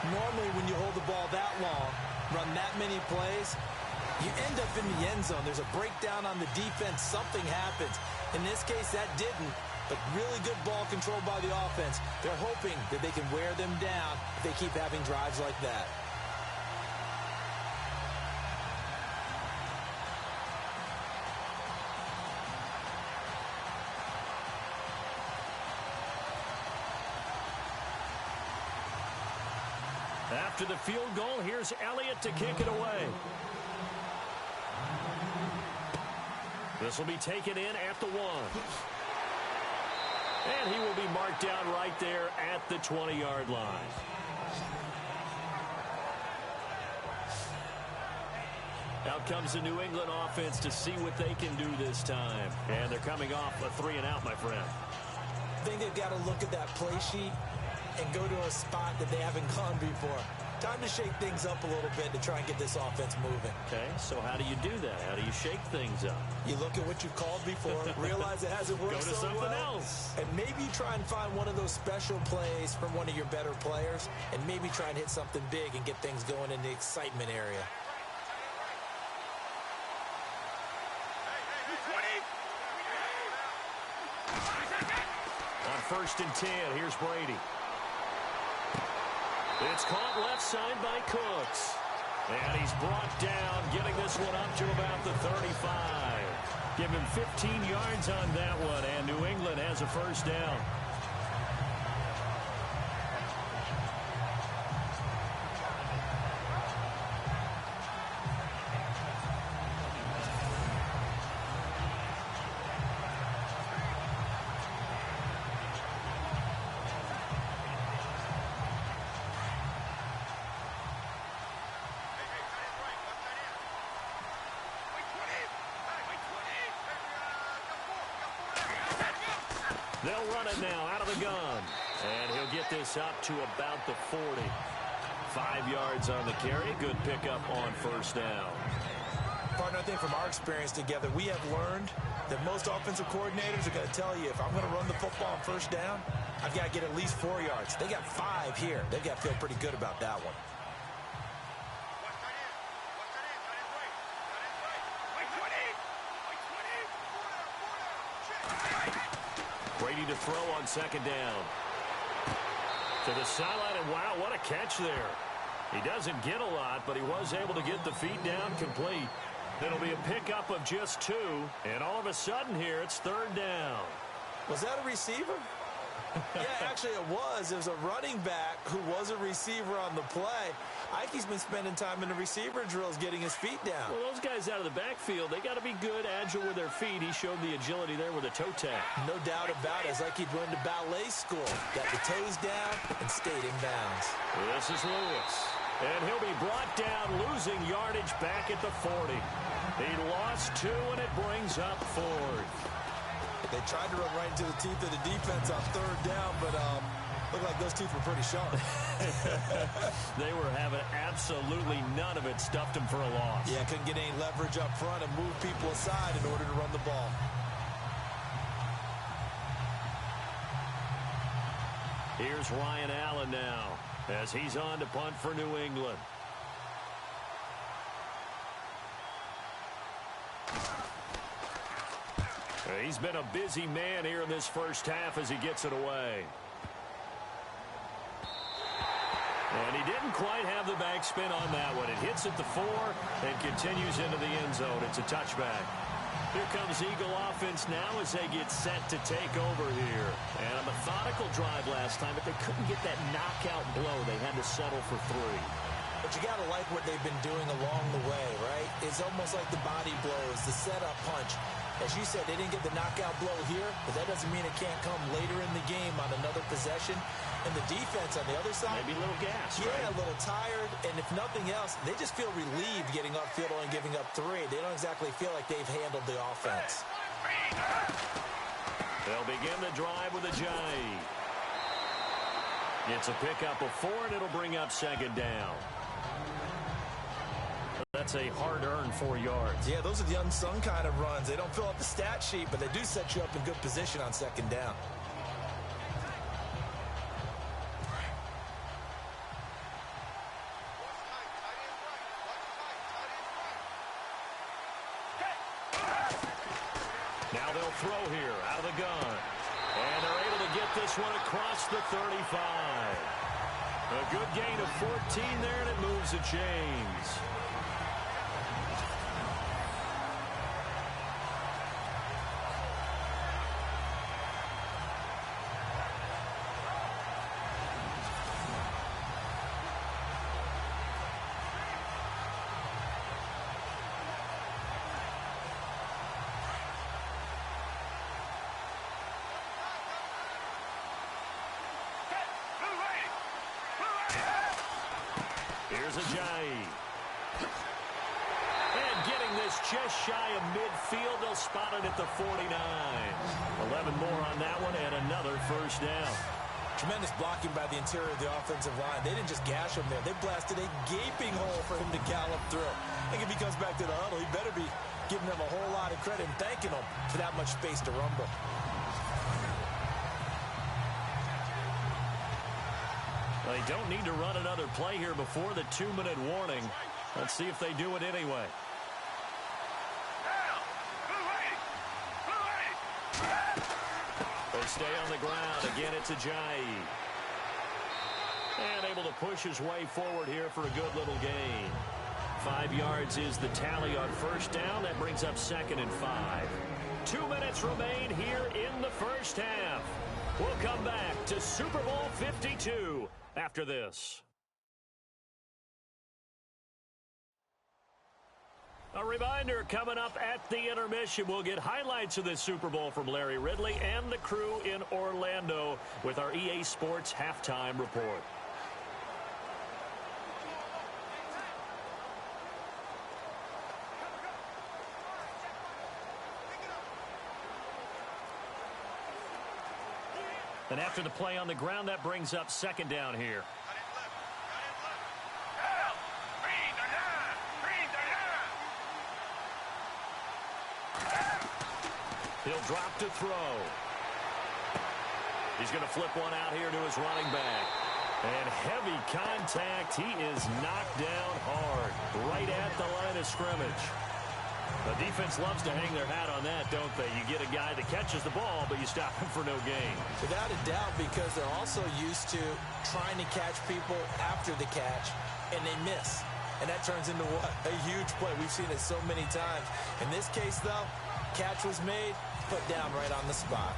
Normally when you hold the ball that long, run that many plays, you end up in the end zone. There's a breakdown on the defense. Something happens. In this case, that didn't. But really good ball control by the offense. They're hoping that they can wear them down if they keep having drives like that. After the field goal, here's Elliott to kick it away. This will be taken in at the 1. And he will be marked down right there at the 20-yard line. Out comes the New England offense to see what they can do this time. And they're coming off a 3-and-out, my friend. I think they've got to look at that play sheet and go to a spot that they haven't gone before. Time to shake things up a little bit to try and get this offense moving. Okay, so how do you do that? How do you shake things up? You look at what you called before, realize it hasn't worked Go to so something well, else. and maybe try and find one of those special plays from one of your better players, and maybe try and hit something big and get things going in the excitement area. On 1st and 10, here's Brady. It's caught left side by Cooks. And he's brought down, getting this one up to about the 35. Give him 15 yards on that one, and New England has a 1st down. They'll run it now out of the gun. And he'll get this up to about the 40. 5 yards on the carry. Good pickup on first down. Partner, I think from our experience together, we have learned that most offensive coordinators are going to tell you, if I'm going to run the football on first down, I've got to get at least 4 yards. They got 5 here. They've got to feel pretty good about that one. Brady to throw on second down. To the sideline, and wow, what a catch there. He doesn't get a lot, but he was able to get the feet down complete. It'll be a pickup of just 2, and all of a sudden here, it's third down. Was that a receiver? Yeah, actually it was. It was a running back who was a receiver on the play. Ike's been spending time in the receiver drills getting his feet down. Well, those guys out of the backfield, they got to be good, agile with their feet. He showed the agility there with a toe tap. No doubt about it. It's like he'd run to ballet school. Got the toes down and stayed in bounds. This is Lewis. And he'll be brought down, losing yardage back at the 40. He lost 2, and it brings up 4th. They tried to run right into the teeth of the defense on third down, but looked like those teeth were pretty sharp. They were having absolutely none of it. Stuffed them for a loss. Yeah, couldn't get any leverage up front and move people aside in order to run the ball. Here's Ryan Allen now as he's on to punt for New England. He's been a busy man here in this first half as he gets it away. And he didn't quite have the backspin on that one. It hits at the 4 and continues into the end zone. It's a touchback. Here comes Eagle offense now as they get set to take over here. And a methodical drive last time, but they couldn't get that knockout blow. They had to settle for 3. But you got to like what they've been doing along the way, right? It's almost like the body blows, the setup punch. As you said, they didn't get the knockout blow here, but that doesn't mean it can't come later in the game on another possession. And the defense on the other side, maybe a little gas, yeah, right? A little tired. And if nothing else, they just feel relieved getting upfield and giving up 3. They don't exactly feel like they've handled the offense. They'll begin the drive with a jive. It's a pickup of 4, and it'll bring up second down. That's a hard-earned 4 yards. Yeah, those are the unsung kind of runs. They don't fill up the stat sheet, but they do set you up in good position on second down. Now they'll throw here out of the gun. And they're able to get this one across the 35. A good gain of 14 there, and it moves the chains. Here's a jive. And getting this just shy of midfield. They'll spot it at the 49. 11 more on that one and another first down. Tremendous blocking by the interior of the offensive line. They didn't just gash him there. They blasted a gaping hole for him to gallop through. I think if he comes back to the huddle, he better be giving them a whole lot of credit and thanking them for that much space to rumble. They don't need to run another play here before the 2-minute warning. Let's see if they do it anyway. They stay on the ground. Again, it's a jive. And able to push his way forward here for a good little gain. 5 yards is the tally on first down. That brings up second and 5. 2 minutes remain here in the first half. We'll come back to Super Bowl 52 after this. A reminder, coming up at the intermission, we'll get highlights of this Super Bowl from Larry Ridley and the crew in Orlando with our EA Sports Halftime Report. And after the play on the ground, that brings up second down here. He'll drop to throw. He's going to flip one out here to his running back. And heavy contact. He is knocked down hard, right at the line of scrimmage. The defense loves to hang their hat on that, don't they? You get a guy that catches the ball, but you stop him for no gain. Without a doubt, because they're also used to trying to catch people after the catch, and they miss. And that turns into what? A huge play. We've seen it so many times. In this case, though, catch was made, put down right on the spot.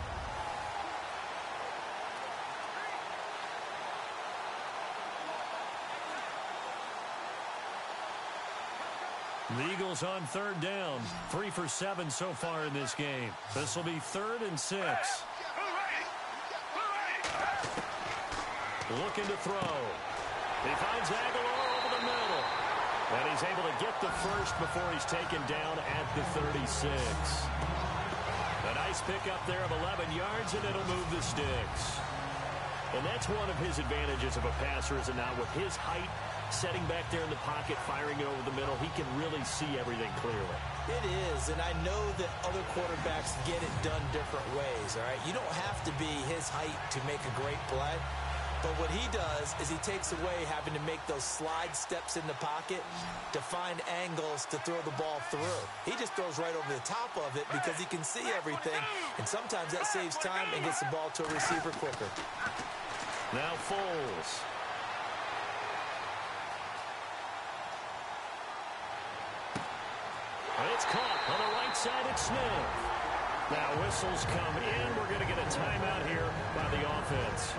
The Eagles on third down. 3 for 7 so far in this game. This will be 3rd and 6. Looking to throw. He finds Aguilar over the middle. And he's able to get the first before he's taken down at the 36. A nice pickup there of 11 yards, and it'll move the sticks. And that's one of his advantages of a passer, is it not? With his height, setting back there in the pocket, firing it over the middle, he can really see everything clearly. It is, and I know that other quarterbacks get it done different ways, all right? You don't have to be his height to make a great play, but what he does is he takes away having to make those slide steps in the pocket to find angles to throw the ball through. He just throws right over the top of it because he can see everything, and sometimes that saves time and gets the ball to a receiver quicker. Now Foles. It's caught on the right side at Smith. Now whistles come in. We're going to get a timeout here by the offense,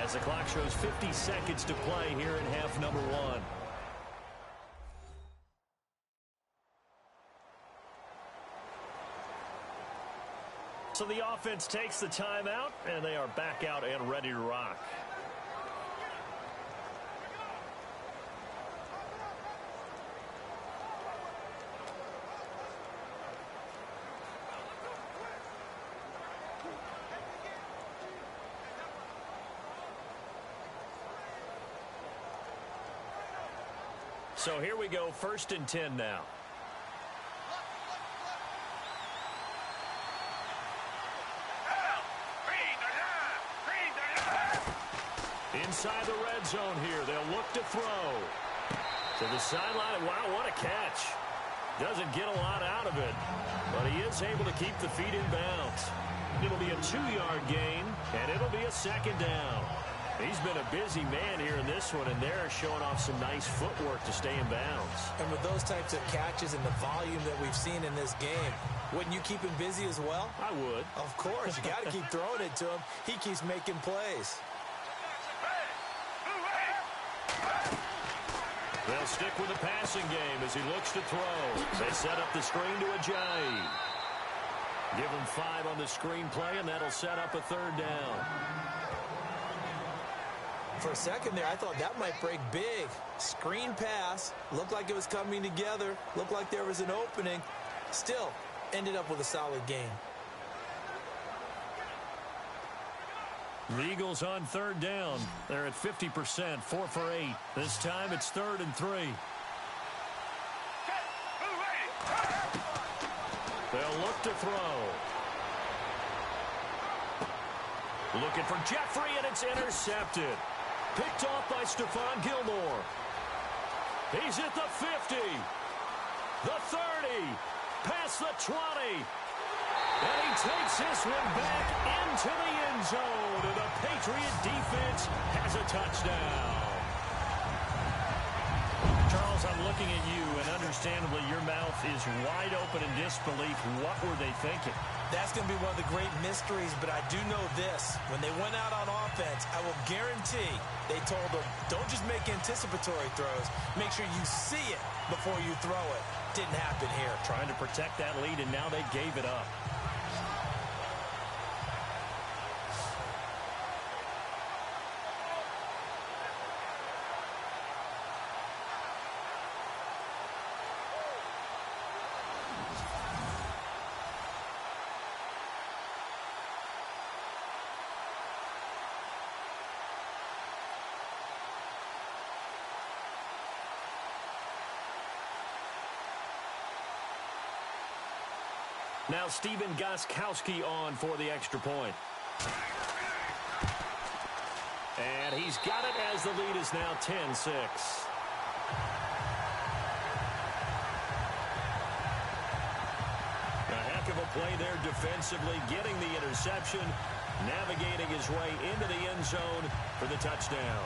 as the clock shows 50 seconds to play here in half number 1. So the offense takes the timeout, and they are back out and ready to rock. So here we go, 1st and 10 now. Inside the red zone here, they'll look to throw. To the sideline, wow, what a catch. Doesn't get a lot out of it, but he is able to keep the feet in bounds. It'll be a 2-yard gain, and it'll be a 2nd down. He's been a busy man here in this one, and they're showing off some nice footwork to stay in bounds. And with those types of catches and the volume that we've seen in this game, wouldn't you keep him busy as well? I would. Of course. You got to keep throwing it to him. He keeps making plays. They'll stick with the passing game as he looks to throw. They set up the screen to Ajayi. Give him 5 on the screen play, and that'll set up a 3rd down. For a second there, I thought that might break big. Screen pass. Looked like it was coming together. Looked like there was an opening. Still, ended up with a solid game. The Eagles on 3rd down. They're at 50%, 4 for 8. This time it's 3rd and 3. They'll look to throw. Looking for Jeffrey, and it's intercepted. Picked off by Stephon Gilmore. He's at the 50. The 30. Past the 20. And he takes this one back into the end zone. And the Patriot defense has a touchdown. Charles, I'm looking at you, and understandably your mouth is wide open in disbelief. What were they thinking? That's going to be one of the great mysteries, but I do know this. When they went out on offense, I will guarantee they told them, don't just make anticipatory throws. Make sure you see it before you throw it. Didn't happen here. Trying to protect that lead, and now they gave it up. Now Steven Gostkowski on for the extra point. And he's got it as the lead is now 10-6. A heck of a play there defensively, getting the interception, navigating his way into the end zone for the touchdown.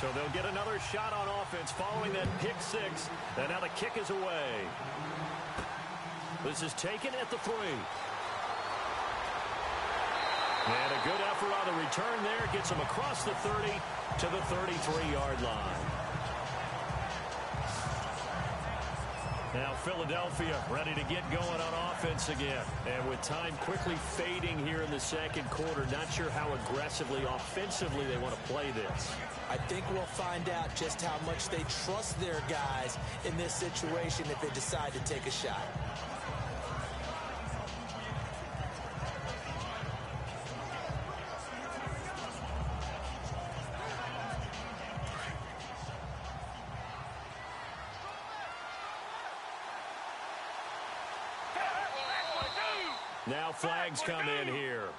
So they'll get another shot on offense following that pick six. And now the kick is away. This is taken at the 3. And a good effort on the return there. Gets him across the 30 to the 33-yard line. Now Philadelphia ready to get going on offense again. And with time quickly fading here in the second quarter, not sure how aggressively, offensively they want to play this. I think we'll find out just how much they trust their guys in this situation if they decide to take a shot. Now flags come in here.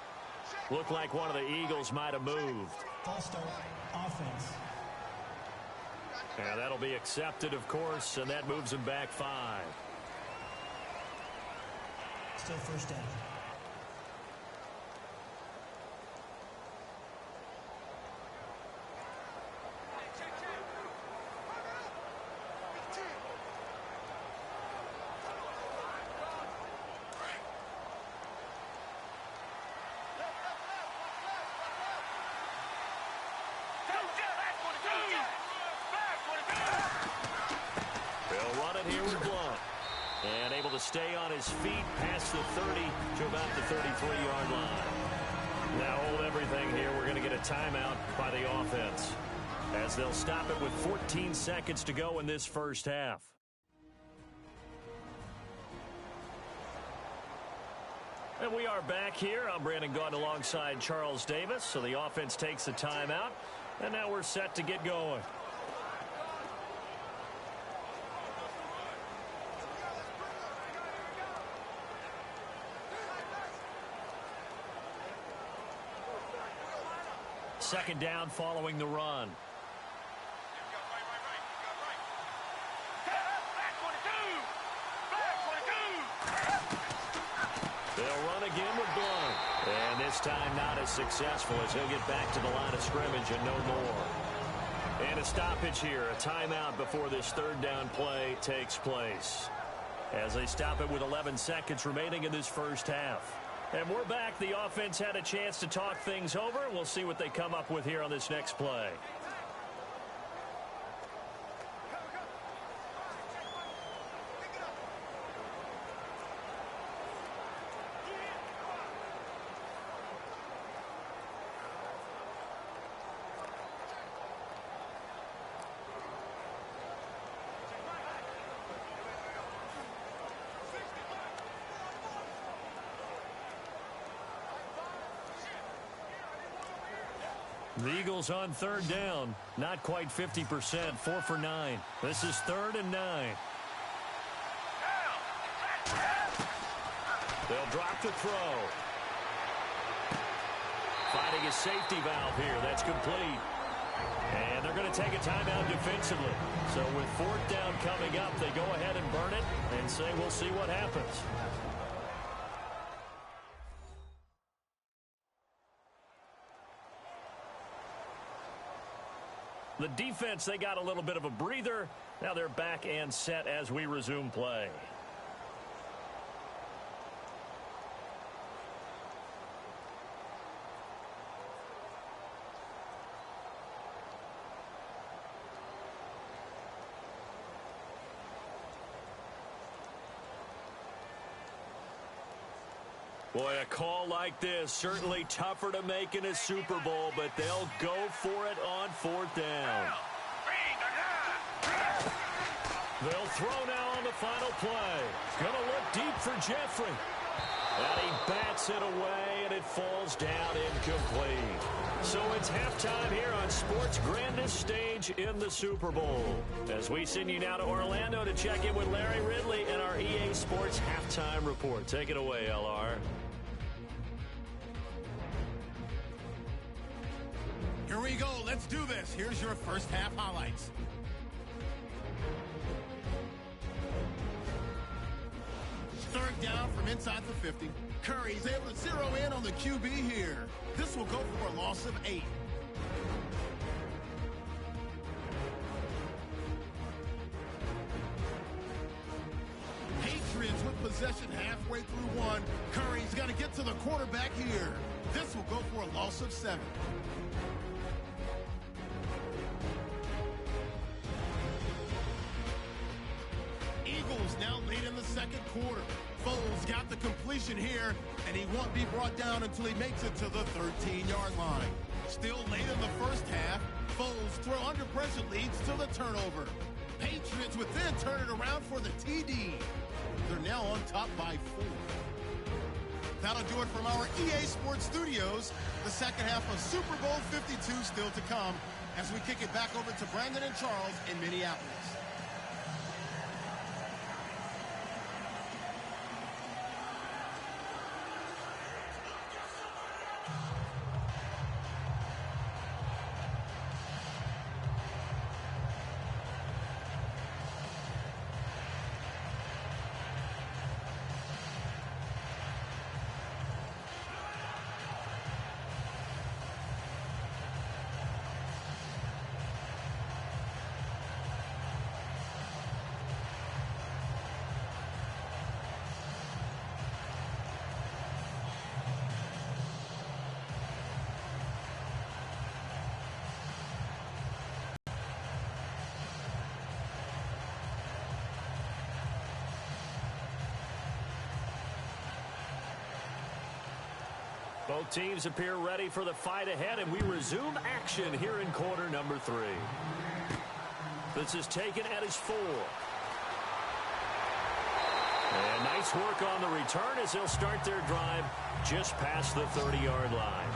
Looked like one of the Eagles might have moved. False start, offense. And that'll be accepted, of course, and that moves them back 5. Still first down. Stay on his feet past the 30 to about the 33-yard line. Now hold everything here. We're going to get a timeout by the offense as they'll stop it with 14 seconds to go in this first half. And we are back here. I'm Brandon Gaudin alongside Charles Davis. So the offense takes the timeout, and now we're set to get going. Second down following the run. They'll run again with Blunt. And this time not as successful as he'll get back to the line of scrimmage and no more. And a stoppage here, a timeout before this third down play takes place. As they stop it with 11 seconds remaining in this first half. And we're back. The offense had a chance to talk things over. We'll see what they come up with here on this next play. The Eagles on third down. Not quite 50%. 4 for 9. This is 3rd and 9. They'll drop to throw. Finding a safety valve here. That's complete. And they're going to take a timeout defensively. So with 4th down coming up, they go ahead and burn it and say we'll see what happens. The defense, they got a little bit of a breather. Now they're back and set as we resume play. Boy, a call like this, certainly tougher to make in a Super Bowl, but they'll go for it on 4th down. They'll throw now on the final play. Gonna look deep for Jeffrey. And he bats it away, and it falls down incomplete. So it's halftime here on sports' grandest stage in the Super Bowl. As we send you now to Orlando to check in with Larry Ridley and our EA Sports Halftime Report. Take it away, LR. Here we go. Let's do this. Here's your first half highlights. Third down from inside the 50. Curry's able to zero in on the QB here. This will go for a loss of 8. Patriots with possession halfway through 1. Curry's got to get to the quarterback here. This will go for a loss of 7. Eagles now lead in the second quarter. Foles got the completion here, and he won't be brought down until he makes it to the 13-yard line. Still late in the first half, Foles throw under pressure leads to the turnover. Patriots would then turn it around for the TD. They're now on top by 4. That'll do it from our EA Sports Studios. The second half of Super Bowl 52 still to come as we kick it back over to Brandon and Charles in Minneapolis. Both teams appear ready for the fight ahead, and we resume action here in quarter number 3. This is taken at his 4. And nice work on the return as they'll start their drive just past the 30-yard line.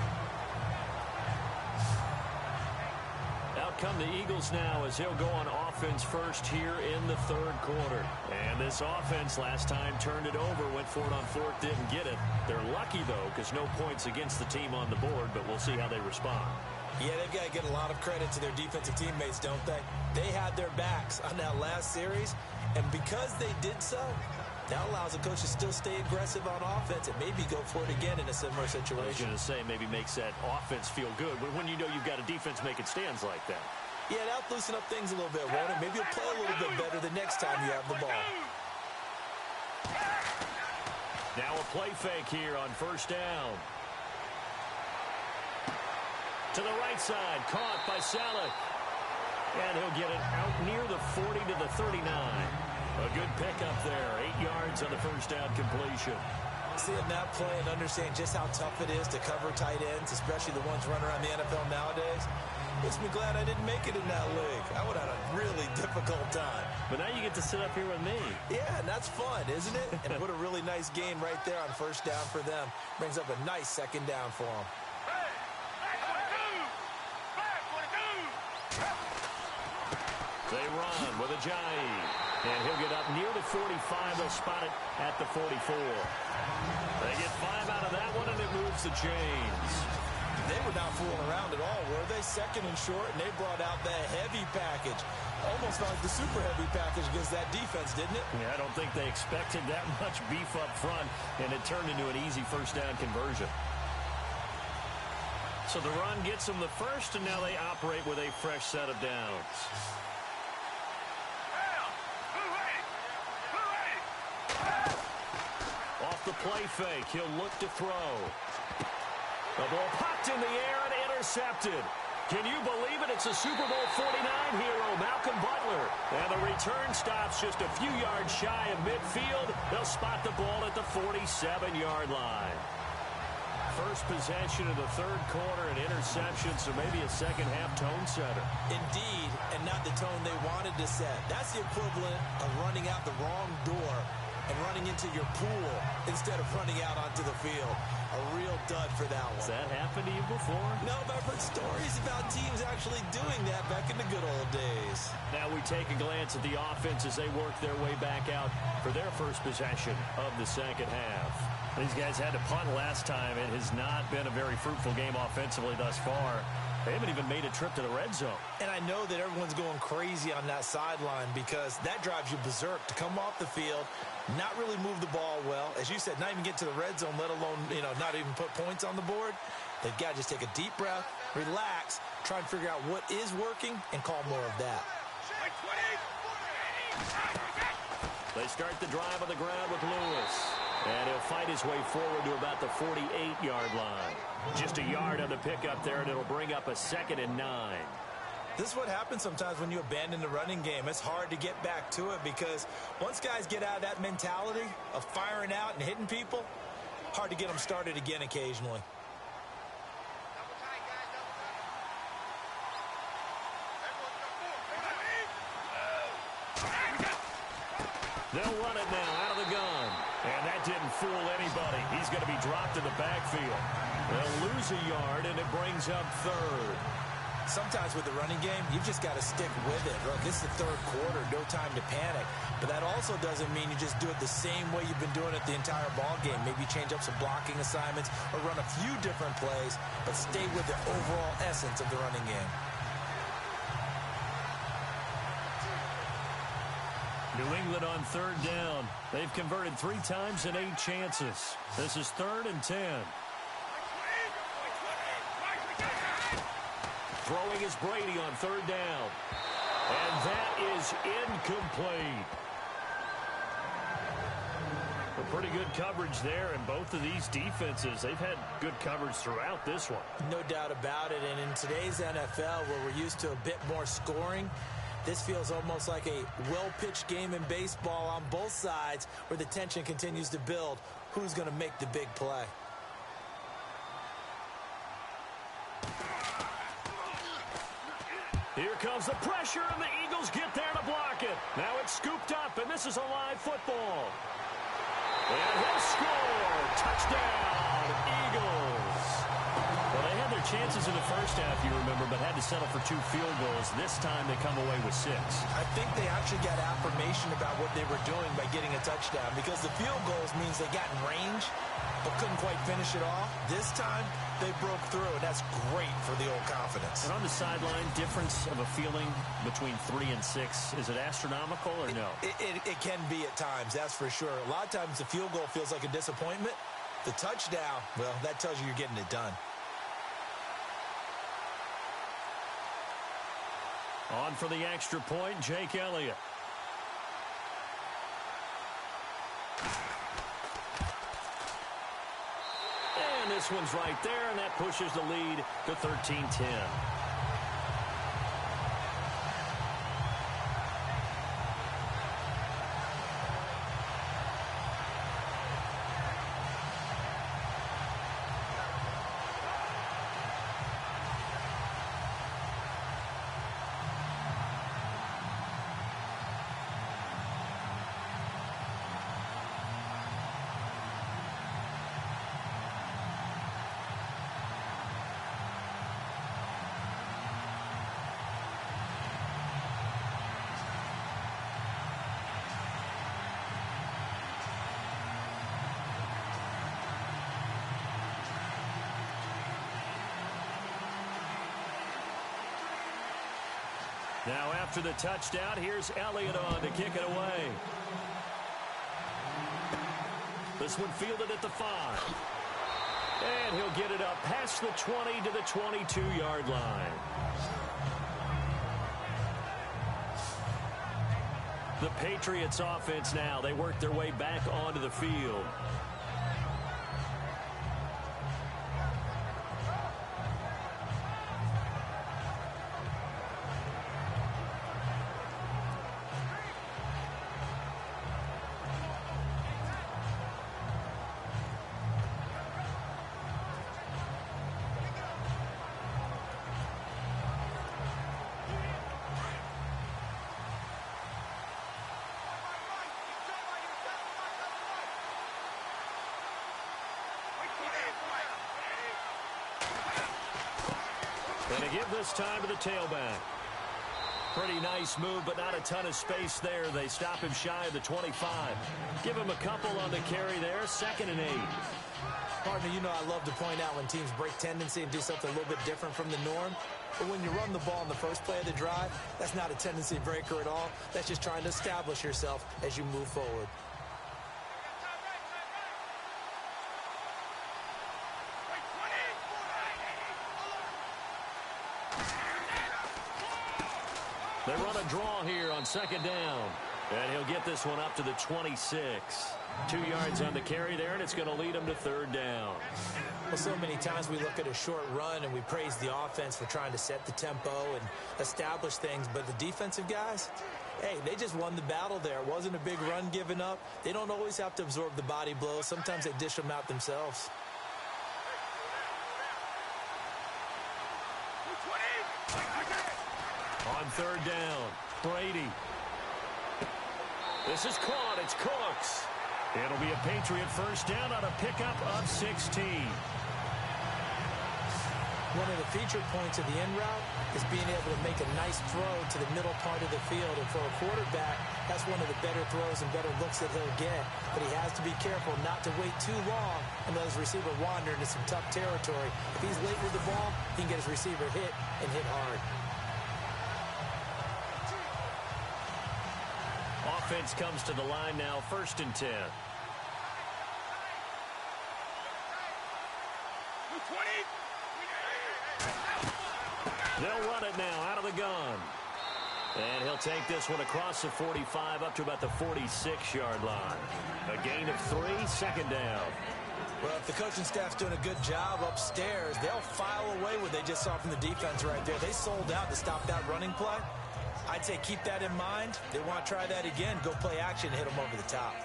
Out come the Eagles now as he'll go on offense first here in the third quarter. And this offense last time turned it over, went for it on 4th, didn't get it. They're lucky, though, because no points against the team on the board, but we'll see how they respond. Yeah, they've got to get a lot of credit to their defensive teammates, don't they? They had their backs on that last series, and because they did so, that allows the coach to still stay aggressive on offense and maybe go for it again in a similar situation. I was going to say maybe makes that offense feel good when you know you've got a defense making stands like that. Yeah, that'll loosen up things a little bit, won't it? Maybe you'll play a little bit better the next time you have the ball. Now a play fake here on first down. To the right side, caught by Saleh. And he'll get it out near the 40 to the 39. A good pickup there, 8 yards on the first down completion. Seeing that play and understanding just how tough it is to cover tight ends, especially the ones running around the NFL nowadays, makes me glad I didn't make it in that league. I would have had a really difficult time. But now you get to sit up here with me. Yeah, and that's fun, isn't it? And put a really nice gain right there on first down for them. Brings up a nice second down for them. They run with Ajayi. And he'll get up near the 45. They'll spot it at the 44. They get 5 out of that one, and it moves the chains. They were not fooling around at all, were they? Second and short, and they brought out the heavy package. Almost like the super heavy package against that defense, didn't it? Yeah, I don't think they expected that much beef up front, and it turned into an easy first down conversion. So the run gets them the first, and now they operate with a fresh set of downs. Off the play fake, he'll look to throw. The ball popped in the air and intercepted. Can you believe it? It's a Super Bowl 49 hero, Malcolm Butler. And the return stops just a few yards shy of midfield. They'll spot the ball at the 47-yard line. First possession of the third quarter, an interception, so maybe a second-half tone setter. Indeed, and not the tone they wanted to set. That's the equivalent of running out the wrong door and running into your pool instead of running out onto the field. A real dud for that one. Has that happened to you before? No, but I've heard stories about teams actually doing that back in the good old days. Now we take a glance at the offense as they work their way back out for their first possession of the second half. These guys had to punt last time. It has not been a very fruitful game offensively thus far. They haven't even made a trip to the red zone. And I know that everyone's going crazy on that sideline because that drives you berserk to come off the field, not really move the ball well. As you said, not even get to the red zone, let alone, not even put points on the board. They've got to just take a deep breath, relax, try and figure out what is working, and call more of that. They start the drive on the ground with Lewis. And he'll fight his way forward to about the 48-yard line. Just a yard on the pickup there, and it'll bring up a 2nd and 9. This is what happens sometimes when you abandon the running game. It's hard to get back to it because once guys get out of that mentality of firing out and hitting people, hard to get them started again occasionally. They'll run it now out of the gun. And that didn't fool anybody. He's going to be dropped in the backfield. They'll lose a yard, and it brings up 3rd. Sometimes with the running game, you've just got to stick with it. Look, this is the third quarter, no time to panic. But that also doesn't mean you just do it the same way you've been doing it the entire ball game. Maybe change up some blocking assignments or run a few different plays, but stay with the overall essence of the running game. New England on 3rd down. They've converted 3 times in 8 chances. This is 3rd and 10. Throwing is Brady on 3rd down. And that is incomplete. A pretty good coverage there, and both of these defenses, they've had good coverage throughout this one. No doubt about it, and in today's NFL, where we're used to a bit more scoring, this feels almost like a well-pitched game in baseball on both sides where the tension continues to build. Who's going to make the big play? Here comes the pressure, and the Eagles get there to block it. Now it's scooped up, and this is a live football. And he'll score. Touchdown, Eagles. Well, they had their chances in the first half, you remember, but had to settle for 2 field goals. This time they come away with 6. I think they actually got affirmation about what they were doing by getting a touchdown because the field goals means they got in range but couldn't quite finish it off. This time they broke through, and that's great for the old confidence. And on the sideline, difference of a feeling between 3 and 6, is it astronomical or no? It can be at times, that's for sure. A lot of times the field goal feels like a disappointment. The touchdown, well, that tells you you're getting it done. On for the extra point, Jake Elliott. And this one's right there, and that pushes the lead to 13-10. Now after the touchdown, here's Elliott on to kick it away. This one fielded at the 5. And he'll get it up past the 20 to the 22-yard line. The Patriots offense now, they work their way back onto the field. They give this time to the tailback. Pretty nice move, but not a ton of space there. They stop him shy of the 25. Give him a couple on the carry there. 2nd and 8. Partner, you know I love to point out when teams break tendency and do something a little bit different from the norm. But when you run the ball in the first play of the drive, that's not a tendency breaker at all. That's just trying to establish yourself as you move forward. They run a draw here on 2nd down. And he'll get this one up to the 26. 2 yards on the carry there, and it's going to lead him to 3rd down. Well, so many times we look at a short run and we praise the offense for trying to set the tempo and establish things. But the defensive guys, hey, they just won the battle there. It wasn't a big run given up. They don't always have to absorb the body blows. Sometimes they dish them out themselves. On 3rd down, Brady. This is caught. It's Cooks. It'll be a Patriot 1st down on a pickup of 16. One of the feature points of the end route is being able to make a nice throw to the middle part of the field. And for a quarterback, that's one of the better throws and better looks that he'll get. But he has to be careful not to wait too long and let his receiver wander into some tough territory. If he's late with the ball, he can get his receiver hit and hit hard. Offense comes to the line now, 1st and 10. They'll run it now out of the gun. And he'll take this one across the 45 up to about the 46-yard line. A gain of 3, 2nd down. Well, if the coaching staff's doing a good job upstairs, they'll file away what they just saw from the defense right there. They sold out to stop that running play. I'd say keep that in mind. They want to try that again. Go play action and hit them over the top.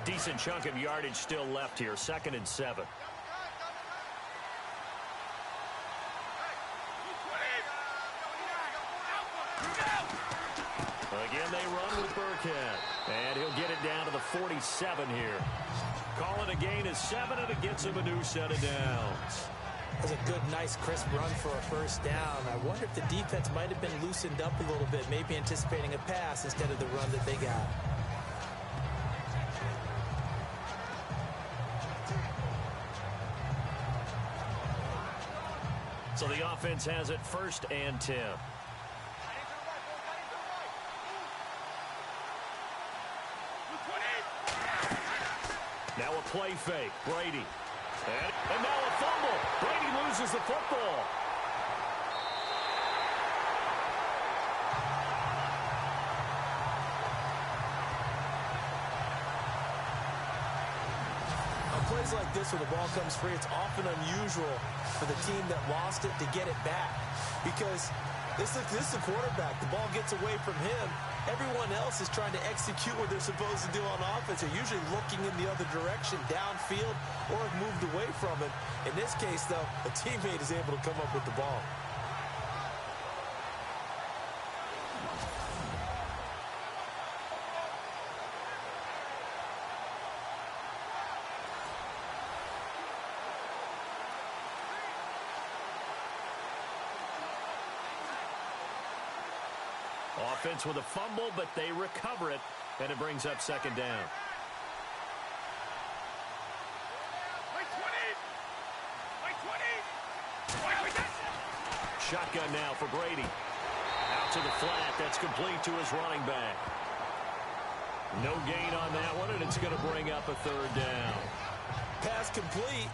Decent chunk of yardage still left here. 2nd and 7. Again, they run with Burkhead. And he'll get it down to the 47 here. Call it a gain of 7, and it gets him a new set of downs. That's a good, nice, crisp run for a 1st down. I wonder if the defense might have been loosened up a little bit, maybe anticipating a pass instead of the run that they got. So the offense has it 1st and 10. Now a play fake. Brady. And now a fumble. Brady loses the football. On plays like this where the ball comes free, it's often unusual for the team that lost it to get it back. Because this is the quarterback. The ball gets away from him. Everyone else is trying to execute what they're supposed to do on offense. They're usually looking in the other direction, downfield, or have moved away from it. In this case, though, a teammate is able to come up with the ball. Offense with a fumble, but they recover it, and it brings up 2nd down. Shotgun now for Brady. Out to the flat. That's complete to his running back. No gain on that one, and it's going to bring up a 3rd down. Pass complete,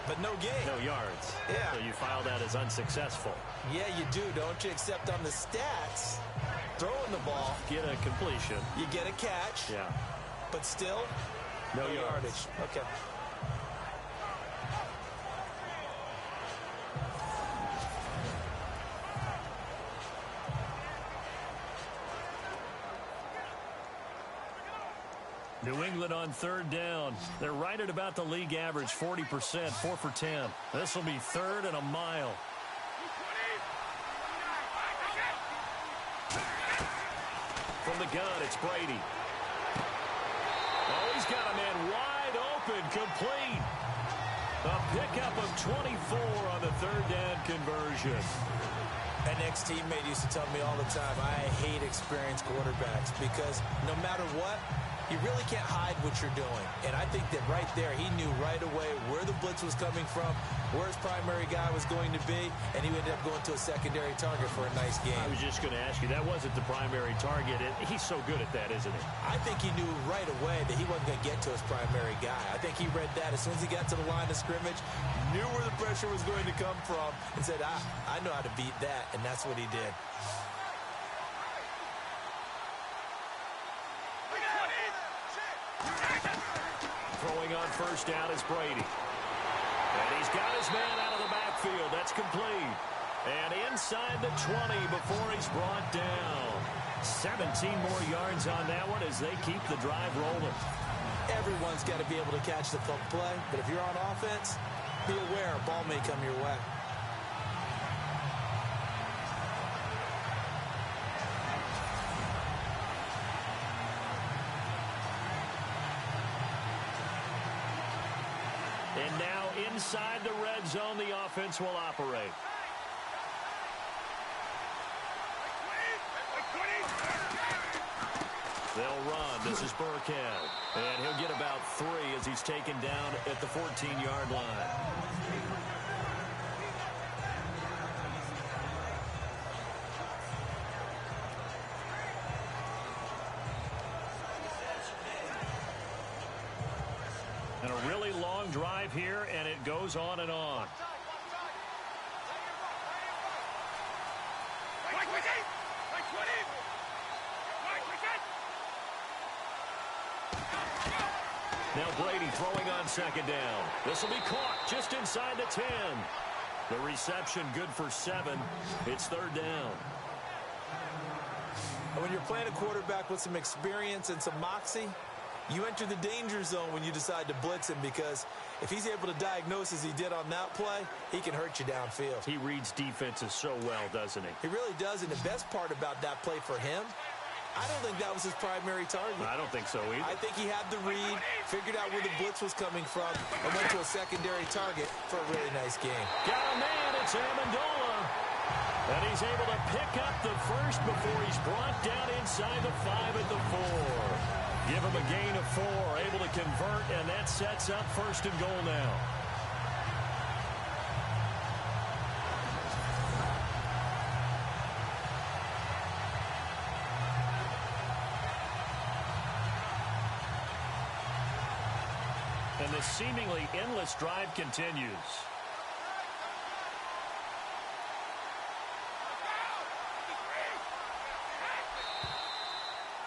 but no gain. No yards. Yeah. So you file that as unsuccessful. Yeah, you do, don't you? Except on the stats, throwing the ball. Get a completion. You get a catch. Yeah. But still, no yardage. Okay. New England on 3rd down. They're right at about the league average, 40%, 4 for 10. This will be 3rd and a mile. From the gun, it's Brady. Oh, he's got a man wide open, complete. A pickup of 24 on the third down conversion. An ex-teammate used to tell me all the time, I hate experienced quarterbacks because no matter what, you really can't hide what you're doing. And I think that right there, he knew right away where the blitz was coming from, where his primary guy was going to be, and he ended up going to a secondary target for a nice game. I was just going to ask you, that wasn't the primary target. He's so good at that, isn't he? I think he knew right away that he wasn't going to get to his primary guy. I think he read that as soon as he got to the line of scrimmage, knew where the pressure was going to come from, and said, I know how to beat that, and that's what he did. Throwing on first down is Brady. And he's got his man out of the backfield. That's complete. And inside the 20 before he's brought down. 17 more yards on that one as they keep the drive rolling. Everyone's got to be able to catch the play, but if you're on offense, be aware a ball may come your way. And now inside the red zone, the offense will operate. They'll run. This is Burkhead. And he'll get about 3 as he's taken down at the 14-yard line. And a really long drive here, and it goes on and on. Now Brady throwing on second down. This will be caught just inside the 10. The reception good for 7. It's third down. And when you're playing a quarterback with some experience and some moxie, you enter the danger zone when you decide to blitz him, because if he's able to diagnose as he did on that play, he can hurt you downfield. He reads defenses so well, doesn't he? He really does, and the best part about that play for him, I don't think that was his primary target. I don't think so either. I think he had the read, figured out where the blitz was coming from, and went to a secondary target for a really nice game. Got a man, it's Amendola. And he's able to pick up the first before he's brought down inside the 5 at the 4. Give him a gain of 4, able to convert, and that sets up first and goal now. And this seemingly endless drive continues.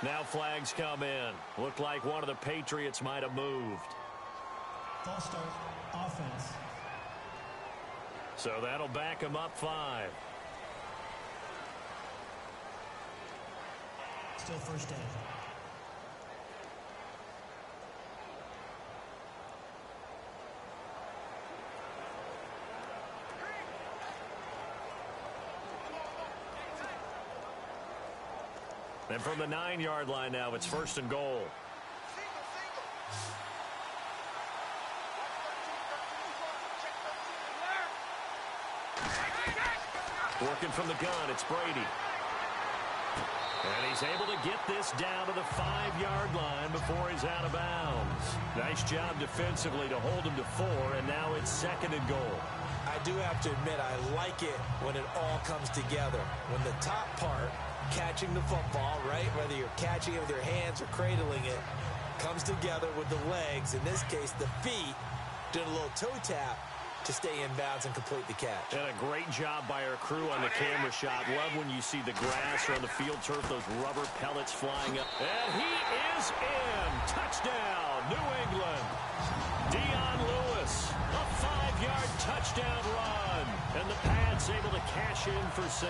Now flags come in. Looked like one of the Patriots might have moved. False start, offense. So that'll back him up 5. Still first down. And from the 9-yard line now, it's first and goal. Working from the gun, it's Brady. And he's able to get this down to the 5-yard line before he's out of bounds. Nice job defensively to hold him to 4, and now it's second and goal. I do have to admit, I like it when it all comes together. When the top part, catching the football, right, whether you're catching it with your hands or cradling it, comes together with the legs, in this case the feet, doing a little toe tap to stay in bounds and complete the catch. And a great job by our crew on the camera shot. Love when you see the grass or on the field turf, those rubber pellets flying up. And he is in. Touchdown, New England. Dion Lewis, a 5-yard touchdown run. And the Pats able to cash in for 6.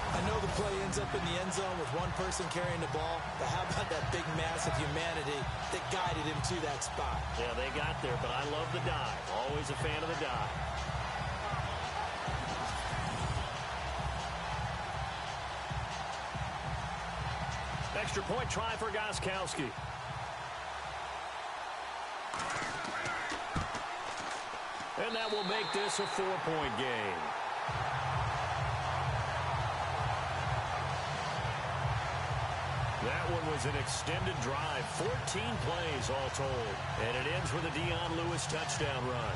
I know the play ends up in the end zone with one person carrying the ball, but how about that big mass of humanity that guided him to that spot? Yeah, they got there, but I love the dive. Always a fan of the dive. extra point try for Gostkowski. And that will make this a 4-point game. That one was an extended drive, 14 plays all told. And it ends with a Dion Lewis touchdown run.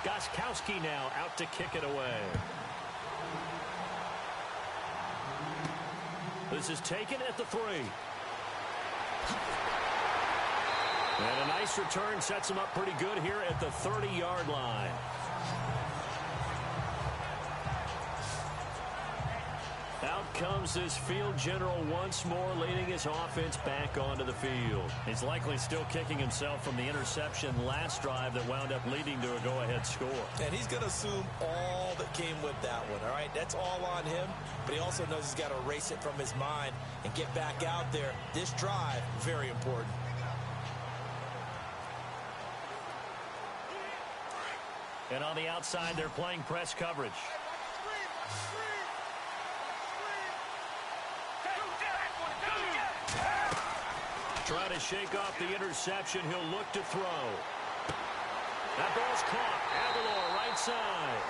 Gostkowski now out to kick it away. This is taken at the 3. And a nice return sets him up pretty good here at the 30-yard line. Out comes this field general once more, leading his offense back onto the field. He's likely still kicking himself from the interception last drive that wound up leading to a go-ahead score. And he's going to assume all that came with that one, all right? That's all on him, but he also knows he's got to erase it from his mind and get back out there. This drive, very important. And on the outside, they're playing press coverage. Trying to shake off the interception. He'll look to throw. That ball's caught. Aguilar right side.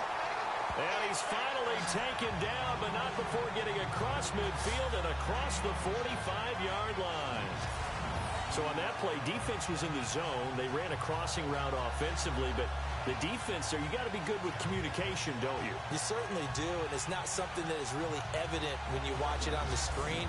And he's finally taken down, but not before getting across midfield and across the 45-yard line. So on that play, defense was in the zone. They ran a crossing route offensively, but the defense there, you got to be good with communication, don't you? You certainly do, and it's not something that is really evident when you watch it on the screen.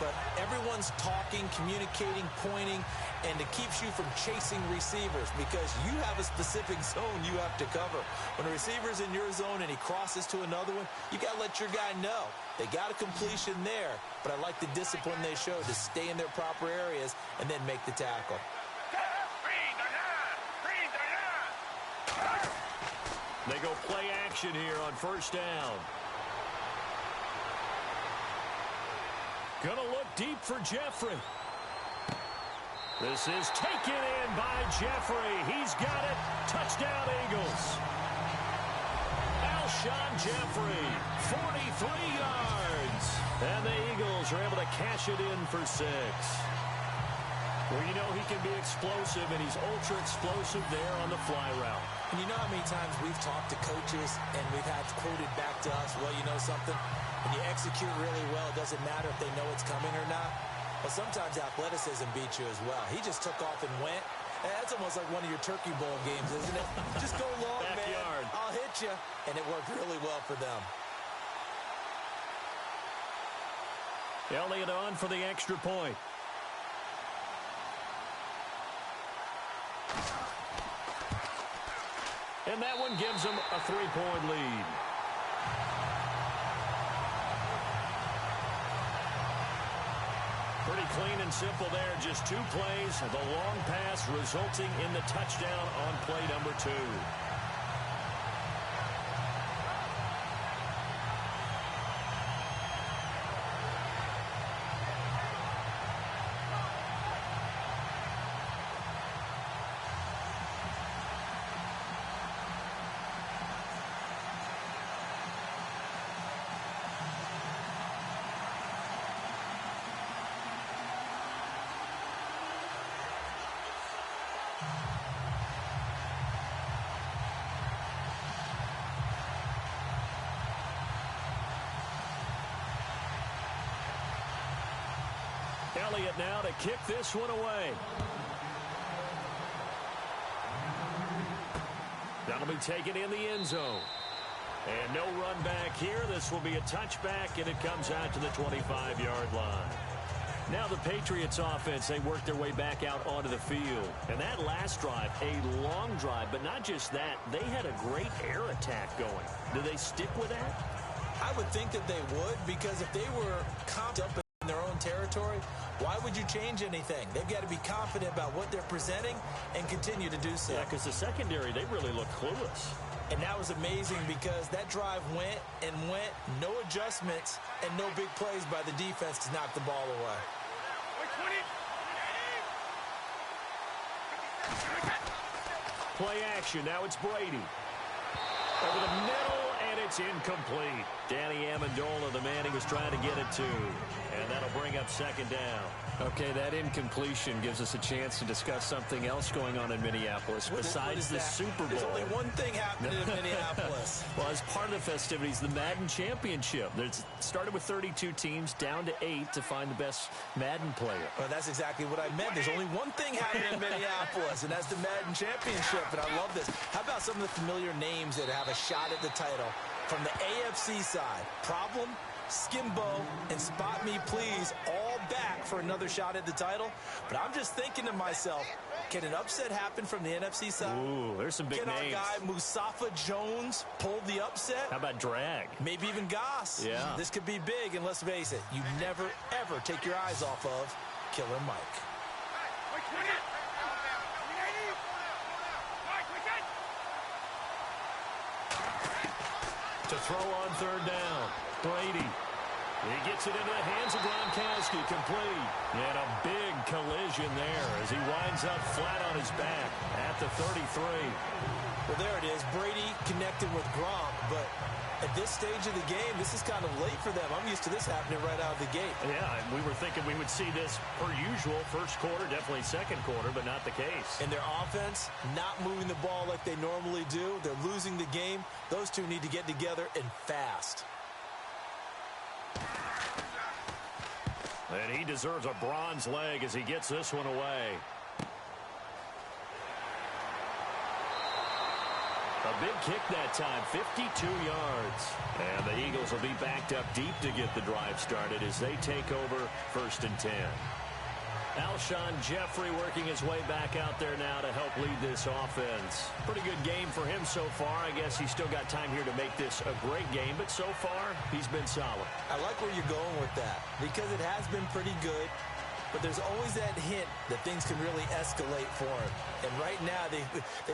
But everyone's talking, communicating, pointing, and it keeps you from chasing receivers because you have a specific zone you have to cover. When a receiver's in your zone and he crosses to another one, you got to let your guy know. They got a completion there, but I like the discipline they showed to stay in their proper areas and then make the tackle. They go play action here on first down. Gonna look deep for Jeffrey. This is taken in by Jeffrey. He's got it. Touchdown, Eagles. Alshon Jeffrey, 43 yards. And the Eagles are able to cash it in for 6. Well, you know he can be explosive, and he's ultra-explosive there on the fly route. And you know how many times we've talked to coaches and we've had quoted back to us, well, you know something? When you execute really well, it doesn't matter if they know it's coming or not. Well, sometimes athleticism beats you as well. He just took off and went. That's almost like one of your Turkey Bowl games, isn't it? Just go long, Backyard. man. I'll hit you. And it worked really well for them. Elliott on for the extra point. And that one gives them a 3-point lead. Pretty clean and simple there. Just 2 plays. The long pass resulting in the touchdown on play number 2. Elliott now to kick this one away. That'll be taken in the end zone. And no run back here. This will be a touchback, and it comes out to the 25-yard line. Now the Patriots offense, they work their way back out onto the field. And that last drive, a long drive, but not just that, they had a great air attack going. Do they stick with that? I would think that they would, because if they were comped up in their own territory, why would you change anything? They've got to be confident about what they're presenting and continue to do so. Yeah, because the secondary, they really look clueless. And that was amazing because that drive went and went, no adjustments, and no big plays by the defense to knock the ball away. Play action. Now it's Brady. Over the middle, and it's incomplete. Danny Amendola, the man he was trying to get it to. And that'll bring up second down. Okay, that incompletion gives us a chance to discuss something else going on in Minneapolis besides the Super Bowl. There's only one thing happening in Minneapolis. Well, as part of the festivities, the Madden Championship. It started with 32 teams, down to 8 to find the best Madden player. Well, that's exactly what I meant. There's only one thing happening in Minneapolis, and that's the Madden Championship, and I love this. How about some of the familiar names that have a shot at the title? From the AFC side, Problem, Skimbo, and Spot Me Please, all back for another shot at the title. But I'm just thinking to myself, can an upset happen from the NFC side? Ooh, there's some big names. Can our guy Mustafa Jones pull the upset? How about Drag? Maybe even Goss. Yeah. This could be big, and let's face it, you never, ever take your eyes off of Killer Mike. To throw on third down, Brady. He gets it into the hands of Gronkowski, complete. And a big collision there as he winds up flat on his back at the 33. Well, there it is. Brady connected with Gronk, but at this stage of the game, this is kind of late for them. I'm used to this happening right out of the gate. Yeah, we were thinking we would see this per usual. First quarter, definitely second quarter, but not the case. And their offense, not moving the ball like they normally do. They're losing the game. Those two need to get together and fast. And he deserves a bronze leg as he gets this one away. A big kick that time, 52 yards. And the Eagles will be backed up deep to get the drive started as they take over 1st and 10. Alshon Jeffrey working his way back out there now to help lead this offense. Pretty good game for him so far. I guess he's still got time here to make this a great game, but so far he's been solid. I like where you're going with that because it has been pretty good. But there's always that hint that things can really escalate for him. And right now, they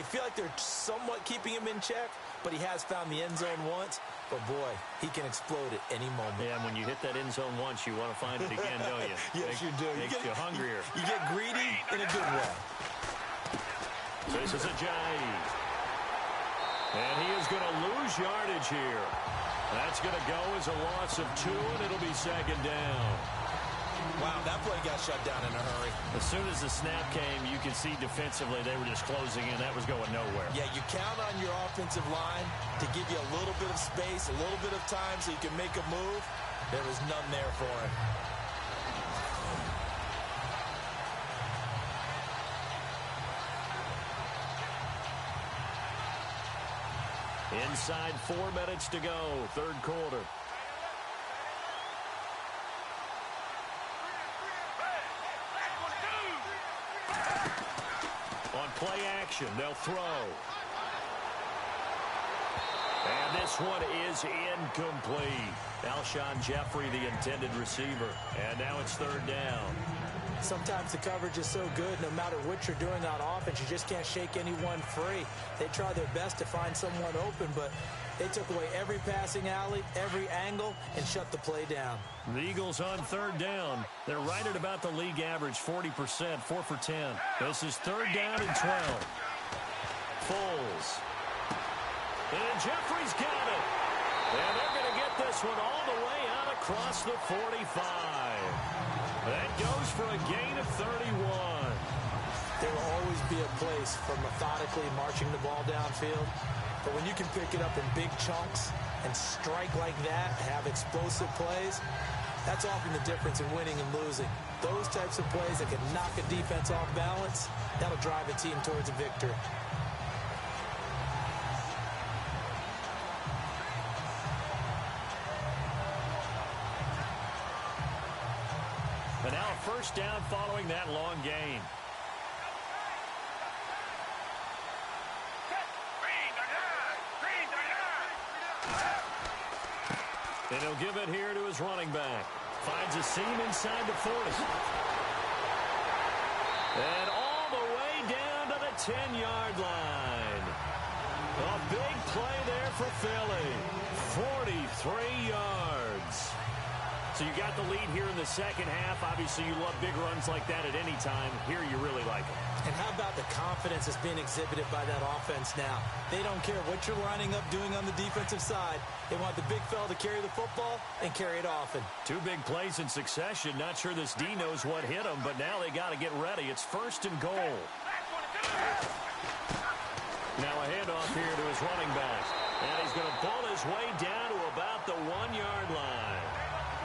feel like they're somewhat keeping him in check, but he has found the end zone once. But, boy, he can explode at any moment. Yeah, and when you hit that end zone once, you want to find it again, don't you? Yes, you do. Makes you hungrier. You get greedy in a good way. This is Ajayi. And he is going to lose yardage here. That's going to go as a loss of 2, and it'll be second down. Wow, that play got shut down in a hurry. As soon as the snap came, you could see defensively they were just closing in. That was going nowhere. Yeah, you count on your offensive line to give you a little bit of space, a little bit of time so you can make a move. There was none there for him. Inside 4 minutes to go, third quarter. On play action, they'll throw. And this one is incomplete. Alshon Jeffrey, the intended receiver. And now it's third down. Sometimes the coverage is so good, no matter what you're doing on offense, you just can't shake anyone free. They try their best to find someone open, but they took away every passing alley, every angle, and shut the play down. The Eagles on third down. They're right at about the league average, 40%, 4 for 10. This is third down and 12. Foles. And Jeffrey's got it. And they're going to get this one all the way out across the 45. That goes for a gain of 31. There will always be a place for methodically marching the ball downfield. But when you can pick it up in big chunks and strike like that, have explosive plays, that's often the difference in winning and losing. Those types of plays that can knock a defense off balance, that'll drive a team towards a victory. And now a first down following that long gain. And he'll give it here to his running back. Finds a seam inside the 40. And all the way down to the 10-yard line. A big play there for Philly. 43 yards. So you got the lead here in the second half. Obviously, you love big runs like that at any time. Here, you really like it. And how about the confidence that's being exhibited by that offense now? They don't care what you're lining up doing on the defensive side. They want the big fella to carry the football and carry it often. Two big plays in succession. Not sure this D knows what hit him, but now they got to get ready. It's 1st and goal. Now a handoff here to his running back. And he's going to pull his way down to about the 1-yard line.